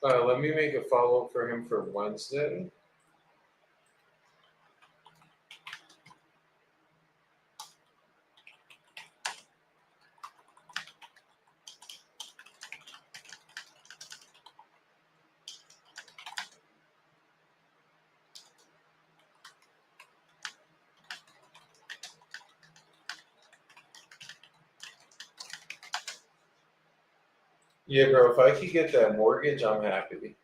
Let me make a follow-up for him for Wednesday. Yeah, bro. If I could get that mortgage, I'm happy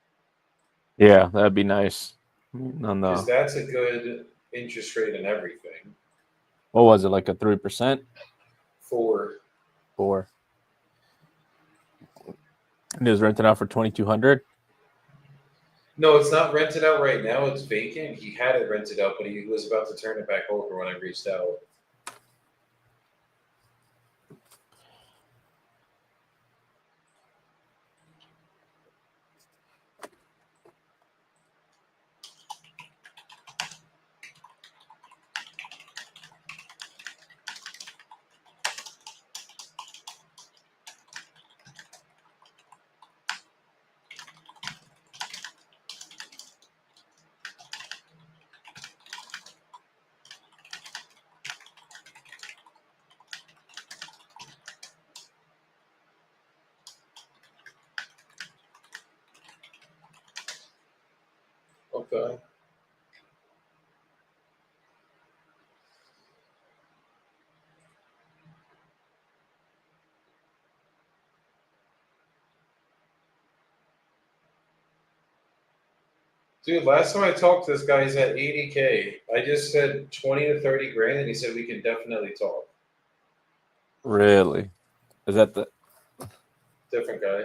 Yeah, that'd be nice. On because the that's a good interest rate and everything. what was it, like a 3%? 4. 4. And it was rented out for 2,200. No, it's not rented out right now. It's vacant. He had it rented out, but he was about to turn it back over when I reached out. Okay. Dude, last time I talked to this guy, he's at 80K. I just said 20 to 30 grand, and he said we can definitely talk. Really? Is that the Different guy.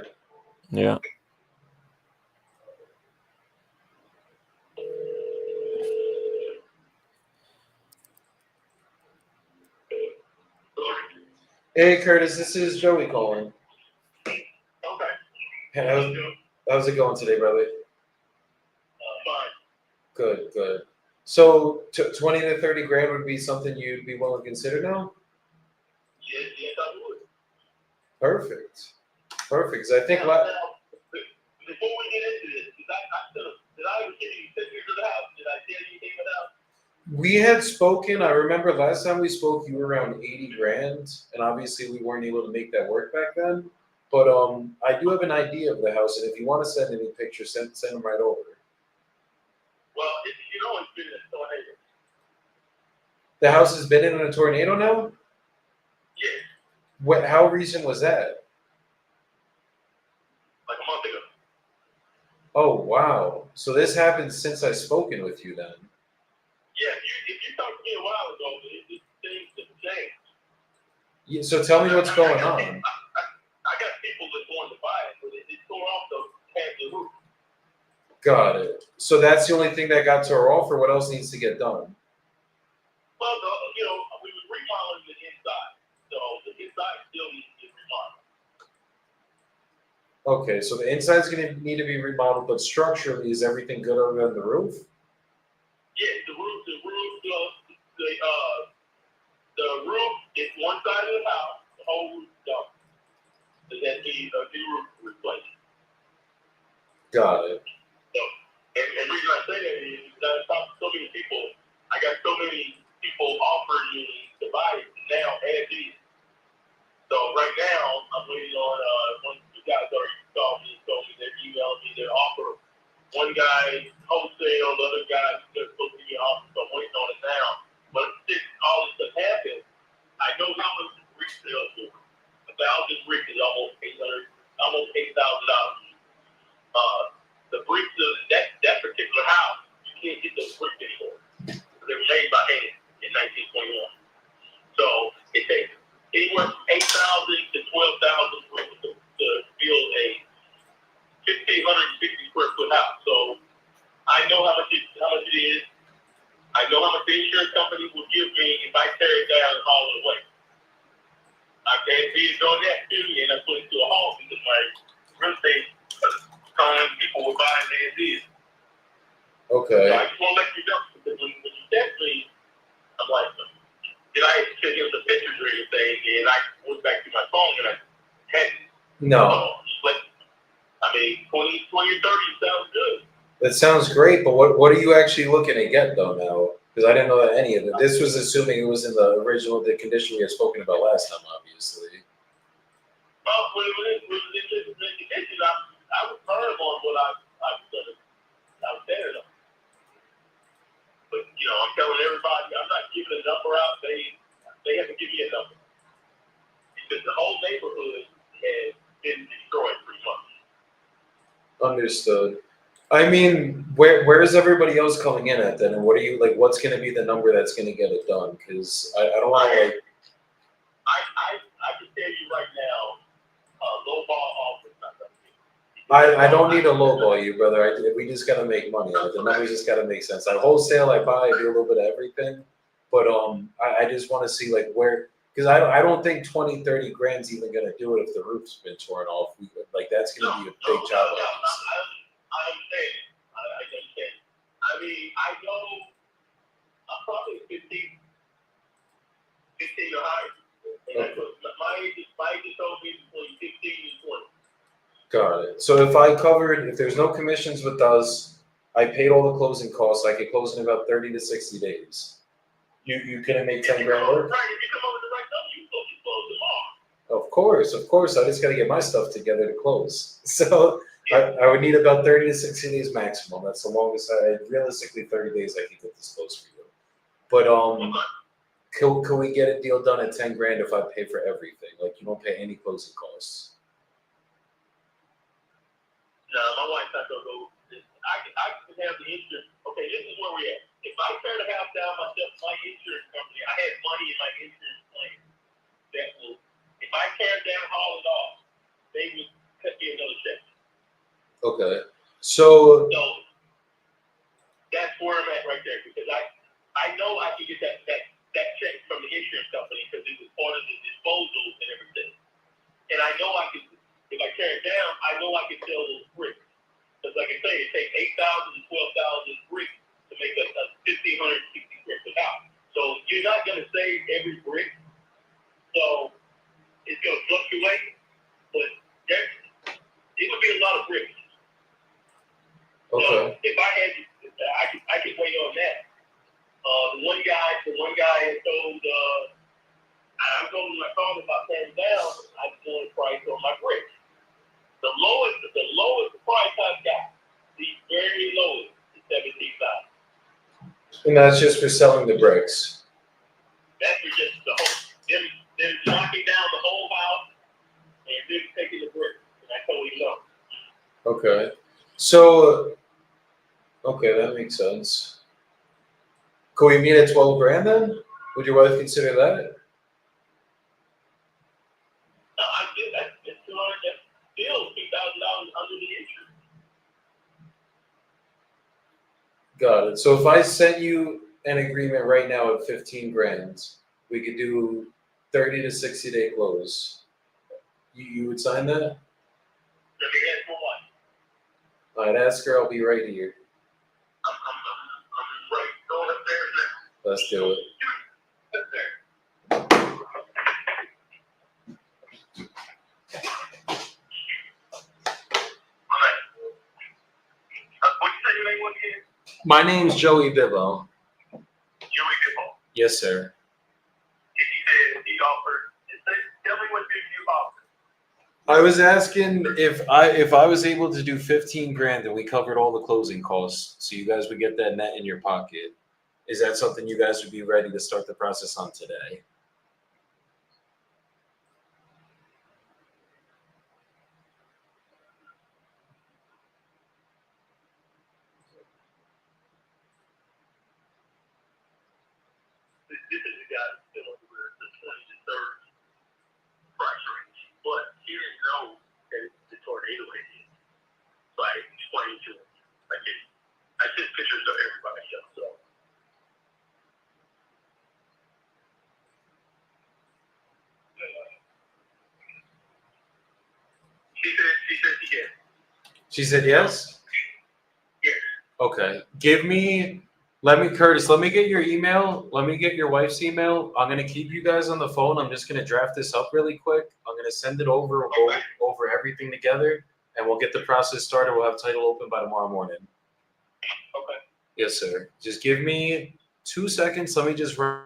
yeah? Hey, Curtis, this is Joey calling. Okay. Hey, how's it going today, brother? Fine. Good, good. So 20 to 30 grand would be something you'd be willing to consider now? Yes, I would. Perfect. Perfect. 'Cause I think Now, before we get into this, did I ever give you pictures of the house? Did I tell you anything about? we had spoken. I remember last time we spoke, you were around 80 grand, and obviously we weren't able to make that work back then. But I do have an idea of the house, and if you want to send any pictures, send them right over. Well, it's been a tornado. The house has been in a tornado now? Yeah, How recent was that? like a month ago. Oh, wow. So this happened since I've spoken with you then. Yeah, if you talked to me a while ago, things have changed. Yeah, so tell me what's going on. I got people that want to buy it, but it tore off the roof. Got it. So that's the only thing that got tore off, or what else needs to get done? Well, we were remodeling the inside, so the inside still needs to be remodeled. Okay, so the inside's going to need to be remodeled, but structurally, is everything good other than the roof? Yeah, the roof, the roof is one side of the house, the whole roof done. So that needs a new roof replaced. Got it. So, and the reason I say that is that I talked to so many people. I got so many people offering me to buy it now as is. So right now, I'm waiting on one of you guys already called me and told me they're emailing me their offer. One guy wholesale, the other guy just supposed to give me an offer, so I'm waiting on it now. But since all this stuff happened, I know how much the brick sells for. 1,000 brick is almost $8,000. The bricks of that particular house, you can't get those bricks anymore. They were made by hand in 1921. So it takes anywhere from 8,000 to 12,000 bricks to build a 1,560 square foot house. So I know how much it is. I know how much the insurance company will give me if I tear it down and haul it away. I've had bids on that too, and I put it to a halt because my real estate people were buying as is. Okay. So I just want to let you know because when you text me, I'm like, did I send him the pictures or anything? And I went back to my phone and I hadn't. No. But I mean, 20 or 30 sounds good. That sounds great, but what are you actually looking to get though now? Because I didn't know that any of it. This was assuming it was in the condition we had spoken about last time, obviously. Well, when it was in this condition, I was firm on what I was saying. But I'm telling everybody, I'm not giving a number out. They have to give me a number because the whole neighborhood has been destroyed for Understood. I mean, where is everybody else coming in at then? And what are you like? What's going to be the number that's going to get it done? Because I don't want to like. I can tell you right now, low ball offer is not going to be. I don't need to lowball you, brother. We just got to make money. Like, the numbers just got to make sense. I wholesale, I buy, I do a little bit of everything. But I just want to see like where, because I don't think 20, 30 grand's even going to do it if the roof's been torn off. Like that's going to be a big job. I understand. I understand. I mean, I know I'm probably 15 or higher. And my agent told me between 15 and 20. Got it. So if there's no commissions with us, I paid all the closing costs, I could close in about 30 to 60 days. You couldn't make 10 grand work? Right, if you come up with the right number, you close tomorrow. Of course. I just got to get my stuff together to close. So I would need about 30 to 60 days maximum. That's the longest. Realistically, 30 days I can get this close for you. But can we get a deal done at 10 grand if I pay for everything? Like you don't pay any closing costs. No, my wife's not gonna go. I can have the insurance. Okay, this is where we're at. If I tear the house down myself, my insurance company, I had money in my insurance plan that will, if I tear it down, haul it off, they would cut me another check. Okay. So that's where I'm at right there because I know I can get that check from the insurance company because it was part of the disposal and everything. And I know I can, if I tear it down, I know I can sell those bricks. Because like I say, it takes 8,000 to 12,000 bricks to make a 1,560 bricks a house. So you're not going to save every brick. So it's going to fluctuate, but it would be a lot of bricks. okay. So if I had, I could wait on that. The one guy had told, I told him I called him about tearing down, I was doing a price on my bricks. The lowest price I've got, the very lowest is 17,000. And that's just for selling the bricks. That's for just the whole, them knocking down the whole house and them taking the bricks. And I told him no. Okay. So, okay, that makes sense. Could we meet at 12 grand then? Would your wife consider that? I did that. That's still $2,000 under the insurance. Got it. So if I sent you an agreement right now at 15 grand, we could do 30 to 60 day close. You would sign that? Let me ask for one. I'd ask her. I'll be right here. I'm right going upstairs now. Let's do it. Up there. What'd you say your name was again? My name's Joey Bibbo. Joey Bibbo. Yes, sir. He said he offered. Tell me what you offered. I was asking if I was able to do 15 grand and we covered all the closing costs, so you guys would get that net in your pocket. Is that something you guys would be ready to start the process on today? This is the guy that's still over the 20 to 30 price range, but he didn't know that the tornado hit him. So I explained to him. I sent pictures of everybody else. So. She said yes. She said yes? Yes. Okay. Curtis, let me get your email. Let me get your wife's email. I'm going to keep you guys on the phone. I'm just going to draft this up really quick. I'm going to send it over, we'll go over everything together, and we'll get the process started. We'll have title open by tomorrow morning. Okay. Yes, sir. Just give me 2 seconds. Let me just run.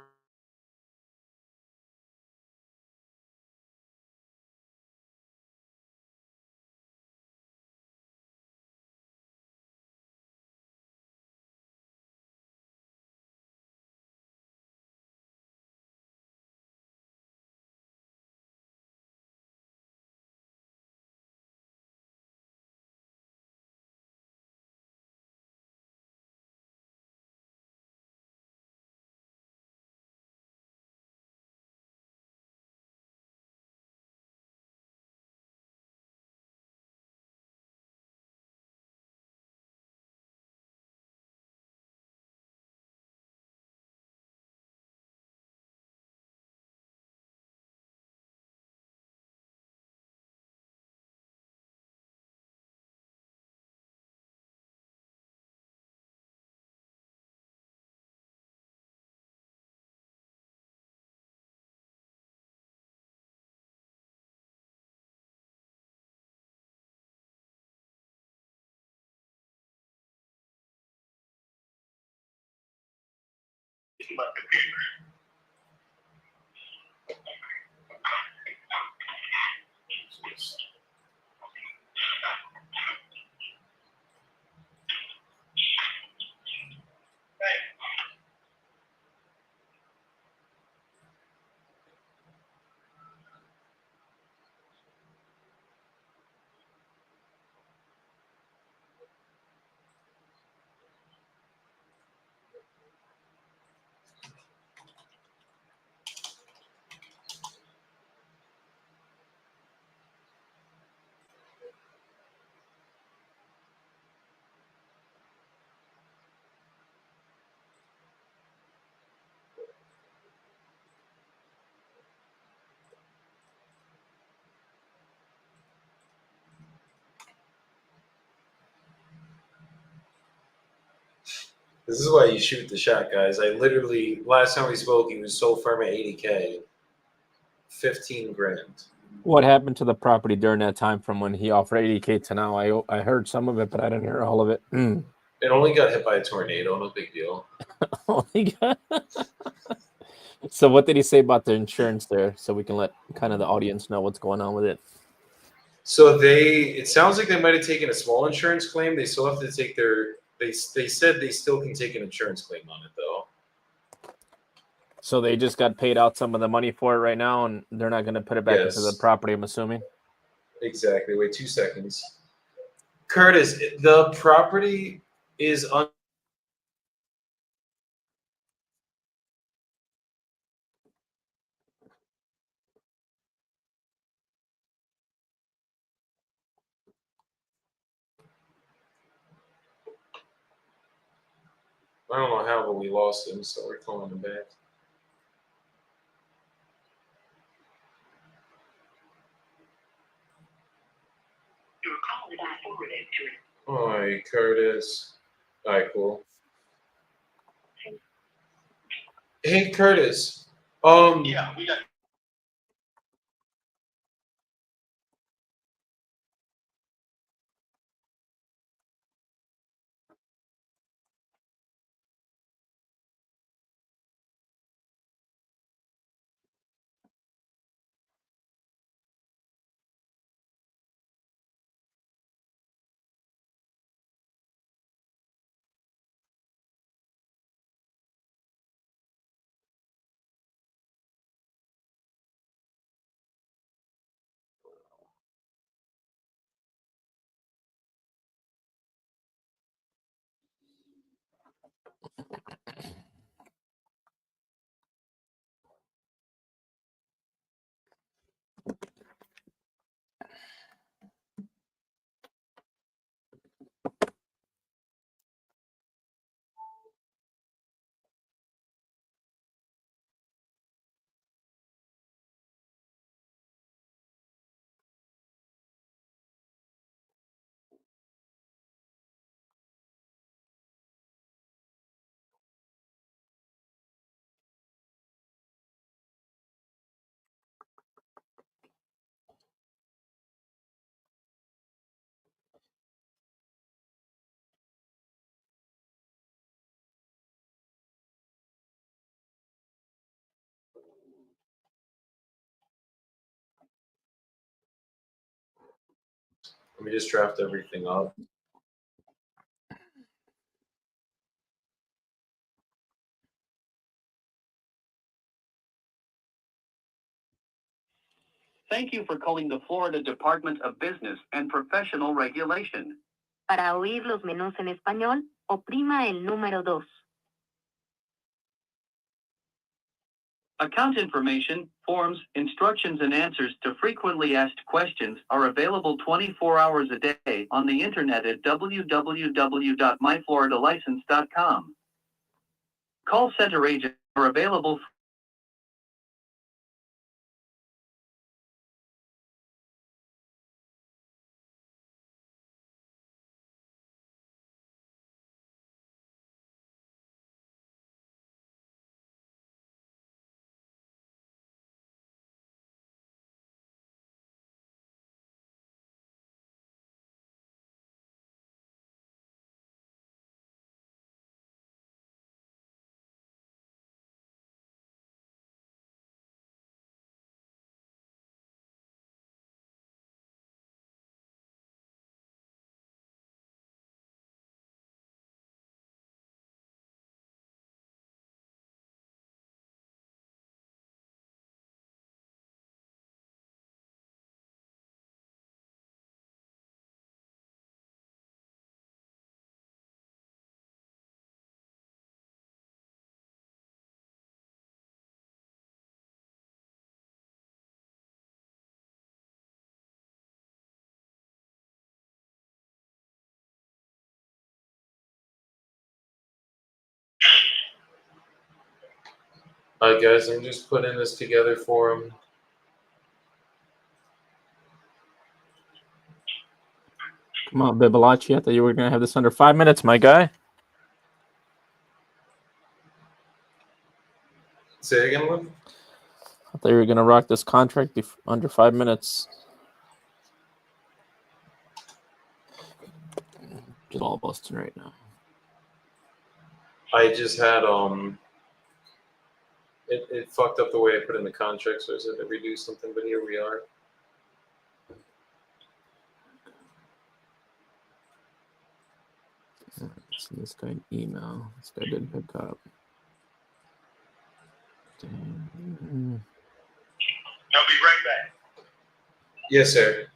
my computer. This is why you shoot the shot, guys. I literally, last time we spoke, he was so firm at 80K. 15 grand. What happened to the property during that time from when he offered 80K to now? I heard some of it, but I didn't hear all of it. It only got hit by a tornado. No big deal. Oh my God. So what did he say about the insurance there? So we can let kind of the audience know what's going on with it. So it sounds like they might have taken a small insurance claim. They still have to take they said they still can take an insurance claim on it though. So they just got paid out some of the money for it right now, and they're not going to put it back into the property, I'm assuming? Exactly. Wait 2 seconds. Curtis, the property is I don't know how, but we lost him, so we're calling him back. Your call is not forwarded to All right, Curtis. All right, cool. Hey, Curtis. Yeah, we got. Let me just draft everything up. Thank you for calling the Florida Department of Business and Professional Regulation. Para oír los menús en español, oprima el número 2. Account information, forms, instructions, and answers to frequently asked questions are available 24 hours a day on the internet at www.myfloridalicense.com. Call center agents are available All right, guys, I'm just putting this together for him. Come on, Bibalachi. I thought you were going to have this under 5 minutes, my guy. Say it again, Luke? I thought you were going to rock this contract under 5 minutes. Just all busting right now. I just had it fucked up the way I put in the contract, so I said to redo something, but here we are. Send this guy an email. This guy didn't pick up. Damn. I'll be right back. Yes, sir.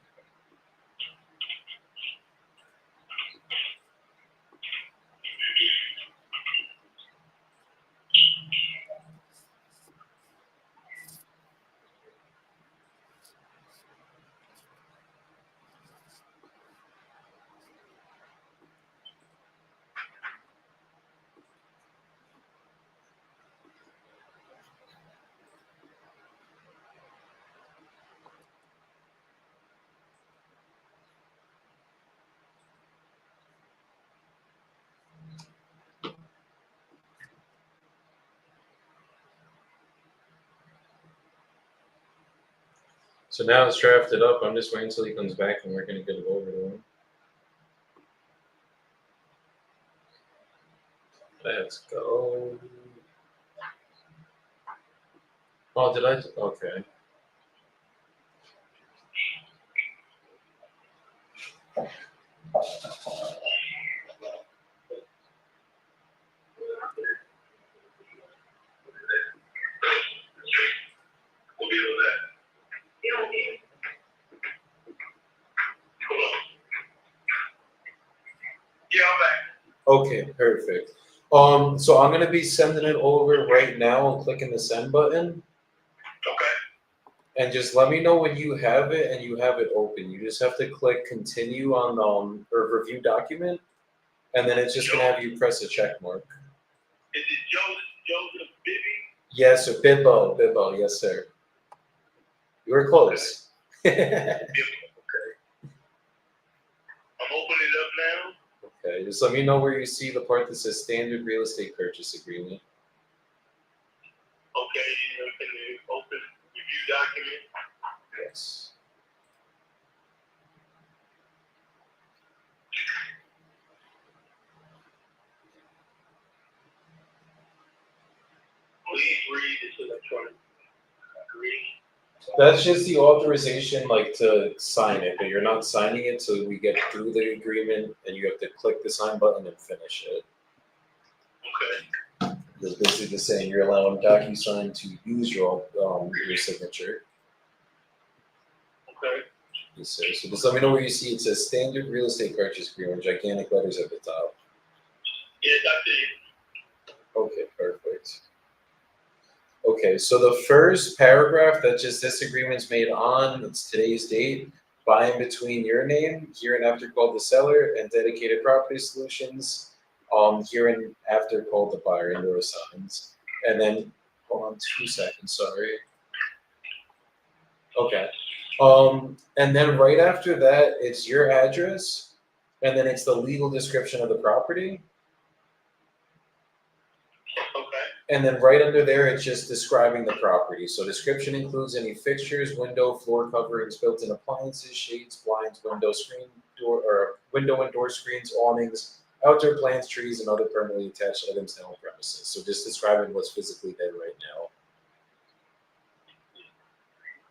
So now it's drafted up. I'm just waiting until he comes back and we're going to get it over to him. Let's go. Oh, did I? Okay. We'll be able to. Yeah, I'm back. Okay, perfect. So I'm gonna be sending it over right now and clicking the send button. Okay. And just let me know when you have it and you have it open. You just have to click continue on or review document, and then it's just gonna have you press a check mark. Is it Joseph Bibby? Yes, sir. Bibbo, yes, sir. You were close. Okay. I'm opening it up now. Okay, just let me know where you see the part that says standard real estate purchase agreement. Okay, in the open review document. Yes. Please read this electronic. Agree. That's just the authorization, like, to sign it, but you're not signing it till we get through the agreement, and you have to click the sign button and finish it. Okay. It's basically just saying you're allowing DocuSign to use your signature. Okay. Yes, sir. So just let me know where you see it says standard real estate purchase agreement, gigantic letters at the top. Yes, I see. Okay, perfect. Okay, so the first paragraph that just this agreement's made on, it's today's date, by and between your name, here and after called the seller, and Dedicated Property Solutions, here and after called the buyer, indoor signs. And then, hold on 2 seconds, sorry. Okay. And then right after that, it's your address, and then it's the legal description of the property. And then right under there, it's just describing the property. So description includes any fixtures, window, floor coverings, built-in appliances, shades, blinds, window and door screens, awnings, outdoor plants, trees, and other permanently attached items to home premises. So just describing what's physically there right now.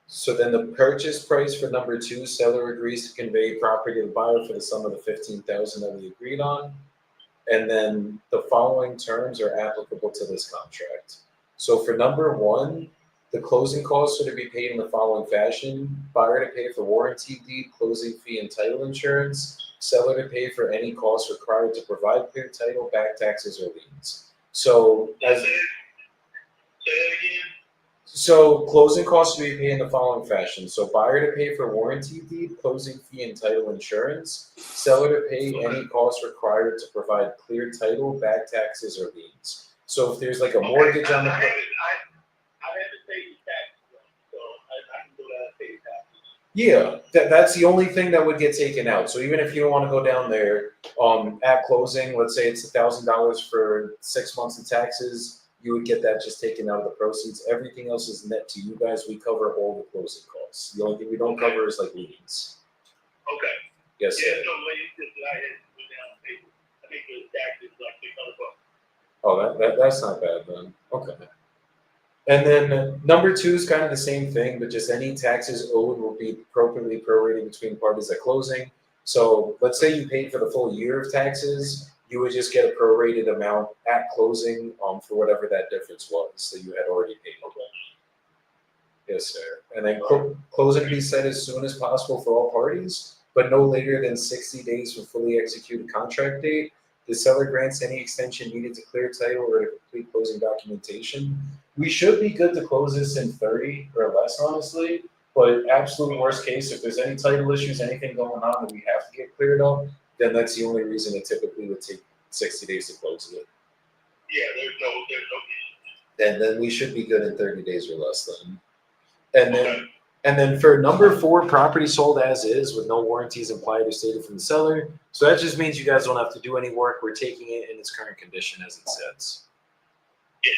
So then the purchase price for number 2, seller agrees to convey property to the buyer for the sum of the $15,000 that we agreed on. And then the following terms are applicable to this contract. So for number 1, the closing costs are to be paid in the following fashion: buyer to pay for warranty deed, closing fee, and title insurance; seller to pay for any costs required to provide clear title, back taxes, or liens. So as Say that again. So closing costs will be paid in the following fashion. So buyer to pay for warranty deed, closing fee, and title insurance; seller to pay any costs required to provide clear title, back taxes, or liens. So if there's like a mortgage on the Yeah, that's the only thing that would get taken out. So even if you don't want to go down there, at closing, let's say it's $1,000 for 6 months of taxes, you would get that just taken out of the proceeds. Everything else is net to you guys. We cover all the closing costs. The only thing we don't cover is like liens. Okay. Yes, Yeah, sir. no, when you just I had to put down pay. I think the taxes like $600. Oh, that's not bad then. Okay. And then number 2 is kind of the same thing, but just any taxes owed will be appropriately prorated between parties at closing. So let's say you paid for the full year of taxes, you would just get a prorated amount at closing for whatever that difference was that you had already paid. Yes, sir. And then closing be set as soon as possible for all parties, but no later than 60 days from fully executed contract date. The seller grants any extension needed to clear title or to complete closing documentation. We should be good to close this in 30 or less, honestly. But absolute worst case, if there's any title issues, anything going on that we have to get cleared up, then that's the only reason it typically would take 60 days to close it. Yeah, there's no issue. Then we should be good in 30 days or less then. And then for number 4, property sold as is with no warranties implied or stated from the seller. So that just means you guys don't have to do any work. We're taking it in its current condition as it sits. Yes.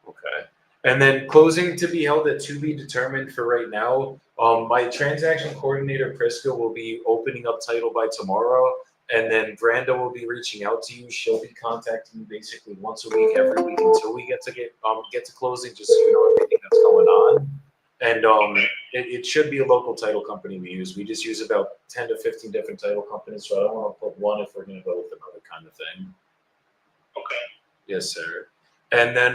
Okay. And then closing to be held at to be determined for right now. My transaction coordinator, Prisca, will be opening up title by tomorrow. And then Branda will be reaching out to you. She'll be contacting you basically once a week, every week until we get to closing, just so you know everything that's going on. And it should be a local title company we use. We just use about 10 to 15 different title companies, so I don't want to put one if we're going to go with another kind of thing. Okay. Yes, sir. And then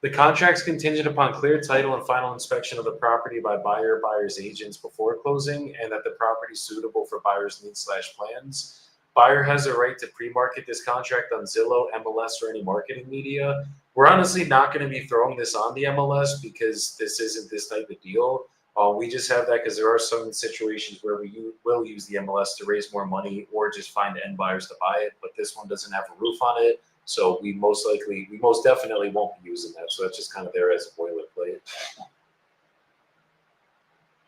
the contract's contingent upon clear title and final inspection of the property by buyer or buyer's agents before closing, and that the property is suitable for buyer's needs/plans. Buyer has a right to pre-market this contract on Zillow, MLS, or any marketing media. We're honestly not going to be throwing this on the MLS because this isn't this type of deal. We just have that because there are some situations where we will use the MLS to raise more money or just find end buyers to buy it. But this one doesn't have a roof on it, so we most definitely won't be using that. So that's just kind of there as a boilerplate.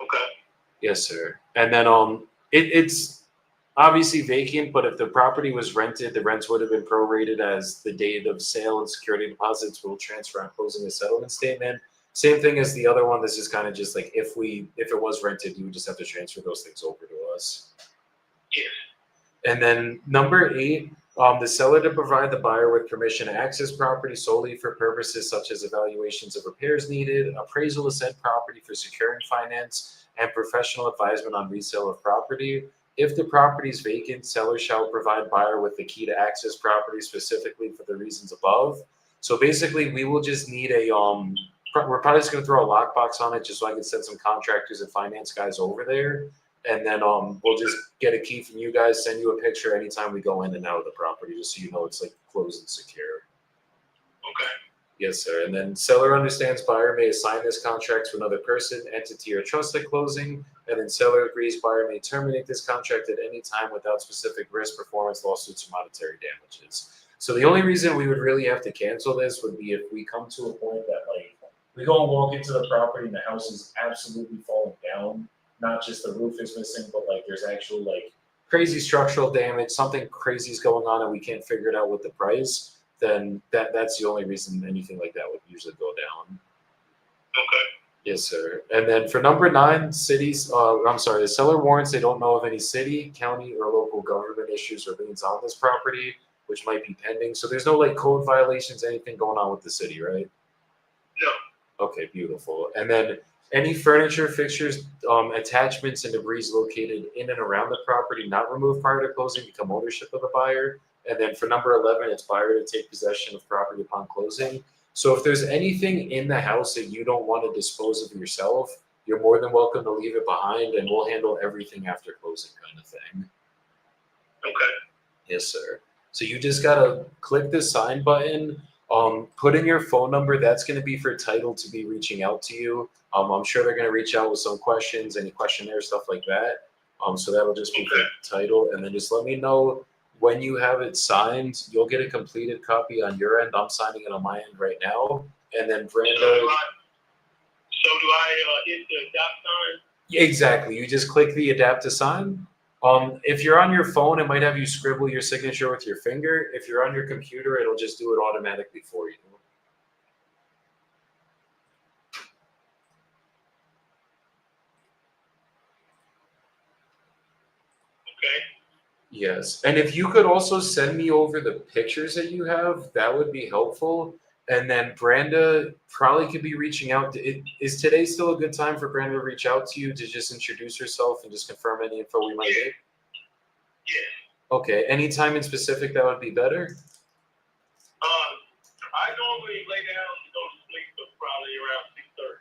Okay. Yes, sir. And then it's obviously vacant, but if the property was rented, the rents would have been prorated as the date of sale, and security deposits will transfer on closing a settlement statement. Same thing as the other one. This is kind of just like if it was rented, you would just have to transfer those things over to us. Yes. And then number 8, the seller to provide the buyer with permission to access property solely for purposes such as evaluations of repairs needed, appraisal of said property for securing finance, and professional advisement on resale of property. If the property is vacant, seller shall provide buyer with the key to access property specifically for the reasons above. So basically, we will just need a we're probably just going to throw a lockbox on it just so I can send some contractors and finance guys over there, and then we'll just get a key from you guys, send you a picture anytime we go in and out of the property, just so you know it's like closed and secure. Okay. Yes, sir. And then seller understands buyer may assign this contract to another person, entity, or trust at closing. And then seller agrees buyer may terminate this contract at any time without specific risk, performance, lawsuits, or monetary damages. So the only reason we would really have to cancel this would be if we come to a point that like we go and walk into the property and the house is absolutely falling down. Not just the roof is missing, but like there's actual like crazy structural damage, something crazy is going on and we can't figure it out with the price. Then that's the only reason anything like that would usually go down. Okay. Yes, sir. And then for number 9, the seller warrants they don't know of any city, county, or local government issues or liens on this property, which might be pending. So there's no like code violations, anything going on with the city, right? No. Okay, beautiful. And then any furniture, fixtures, attachments, and debris located in and around the property not removed prior to closing become ownership of the buyer. And then for number 11, it's buyer to take possession of property upon closing. So if there's anything in the house that you don't want to dispose of yourself, you're more than welcome to leave it behind, and we'll handle everything after closing kind of thing. Okay. Yes, sir. So you just got to click the sign button, put in your phone number. That's going to be for title to be reaching out to you. I'm sure they're going to reach out with some questions, any questionnaire, stuff like that. So that'll just be for title. And then just let me know when you have it signed. You'll get a completed copy on your end. I'm signing it on my end right now. And then Brenda. So do I hit the dot sign? Exactly. You just click the adapt to sign. If you're on your phone, it might have you scribble your signature with your finger. If you're on your computer, it'll just do it automatically for you. Okay. Yes. And if you could also send me over the pictures that you have, that would be helpful. And then Branda probably could be reaching out. Is today still a good time for Branda to reach out to you to just introduce herself and just confirm any info we might get? Yeah. Okay. Any time in specific that would be better? I normally lay down and go to sleep till probably around 6:30.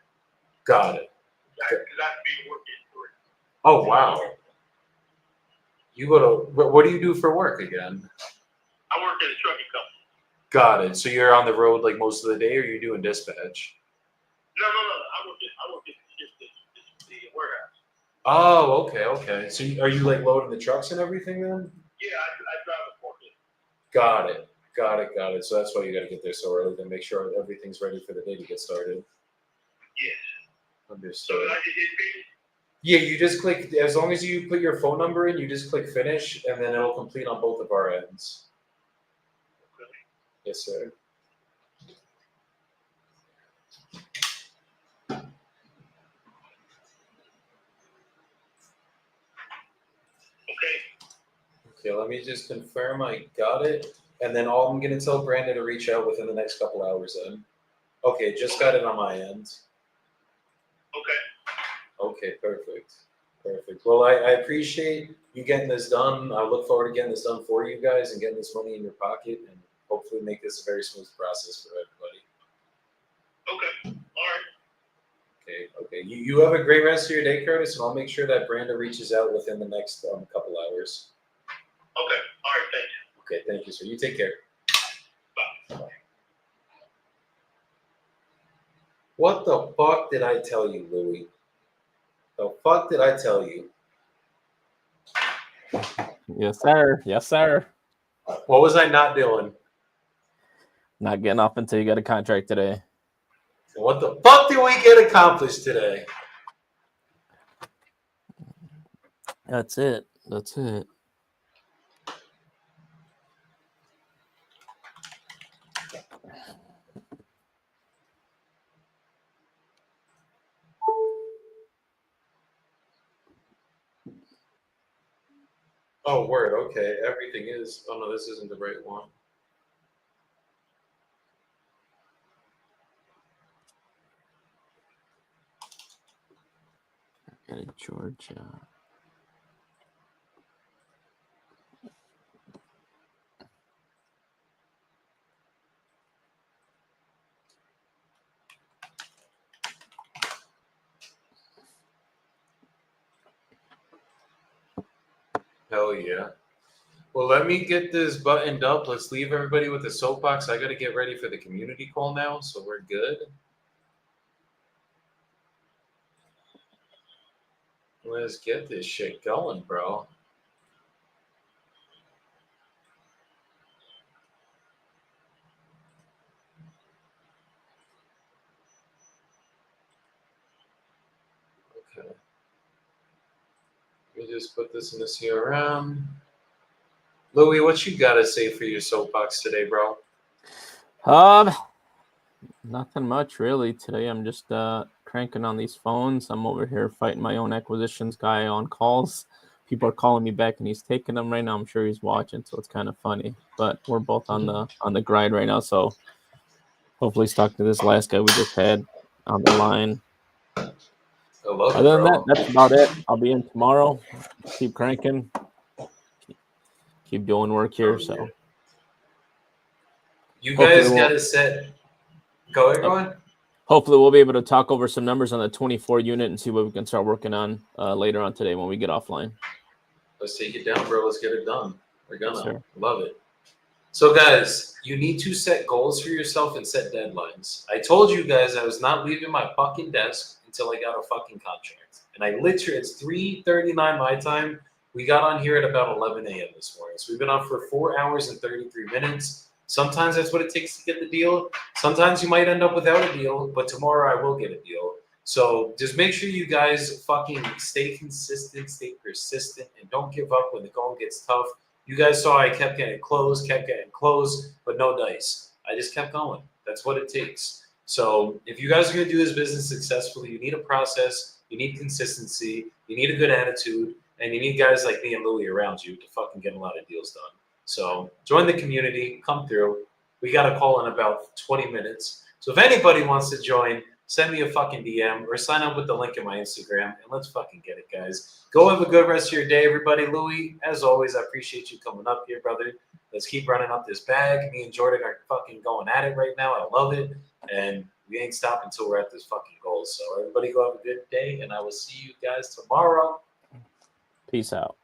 Got it. Because I be working for it. Oh, wow. You go to, what do you do for work again? I work at a trucking company. Got it. So you're on the road like most of the day, or you're doing dispatch? No. I work at the warehouse. Oh, okay. So are you like loading the trucks and everything then? Yeah, I drive a forklift. Got it. So that's why you got to get there so early to make sure everything's ready for the day to get started. Yes. Understood. So I just hit finish? Yeah, you just click, as long as you put your phone number in, you just click finish, and then it'll complete on both of our ends. Okay. Yes, sir. Okay, let me just confirm I got it. And then I'm going to tell Brandon to reach out within the next couple hours then. Okay, just got it on my end. Okay, perfect. Well, I appreciate you getting this done. I look forward to getting this done for you guys and getting this money in your pocket and hopefully make this a very smooth process for everybody. Okay, all right. Okay. You have a great rest of your day, Curtis, and I'll make sure that Branda reaches out within the next couple hours. Okay, all right, thanks. Okay, thank you, sir. You take care. Bye. What the fuck did I tell you, Louie? The fuck did I tell you? Yes, sir. What was I not doing? Not getting off until you get a contract today. What the fuck did we get accomplished today? That's it. Oh, word. Okay, everything is. Oh no, this isn't the right one. Got it, Georgia. Hell yeah. Well, let me get this buttoned up. Let's leave everybody with the soapbox. I got to get ready for the community call now, so we're good. Let's get this shit going, bro. Okay. Let me just put this in the CRM. Louie, what you got to say for your soapbox today, bro? Nothing much really. Today I'm just cranking on these phones. I'm over here fighting my own acquisitions guy on calls. People are calling me back and he's taking them right now. I'm sure he's watching, so it's kind of funny. But we're both on the grind right now, so hopefully he's talking to this last guy we just had on the line. Other than that, that's about it. I'll be in tomorrow. Keep cranking. Keep doing work here. So you guys got to set. Go ahead. Hopefully we'll be able to talk over some numbers on the 24 unit and see what we can start working on later on today when we get offline. Let's take it down, bro. Let's get it done. We're gonna. Sure. Love it. So, guys, you need to set goals for yourself and set deadlines. I told you guys I was not leaving my fucking desk until I got a fucking contract. And I literally, it's 3:39 my time. We got on here at about 11 a.m. this morning. So we've been on for 4 hours and 33 minutes. Sometimes that's what it takes to get the deal. Sometimes you might end up without a deal, but tomorrow I will get a deal. So just make sure you guys fucking stay consistent, stay persistent, and don't give up when the going gets tough. You guys saw I kept getting close, but no dice. I just kept going. That's what it takes. So if you guys are going to do this business successfully, you need a process, you need consistency, you need a good attitude, and you need guys like me and Louie around you to fucking get a lot of deals done. So join the community, come through. We got a call in about 20 minutes. So if anybody wants to join, send me a fucking DM or sign up with the link in my Instagram, and let's fucking get it, guys. Go have a good rest of your day, everybody. Louie, as always, I appreciate you coming up here, brother. Let's keep running up this bag. Me and Jordan are fucking going at it right now. I love it. And we ain't stopping until we're at this fucking goal. So everybody go have a good day, and I will see you guys tomorrow. Peace out.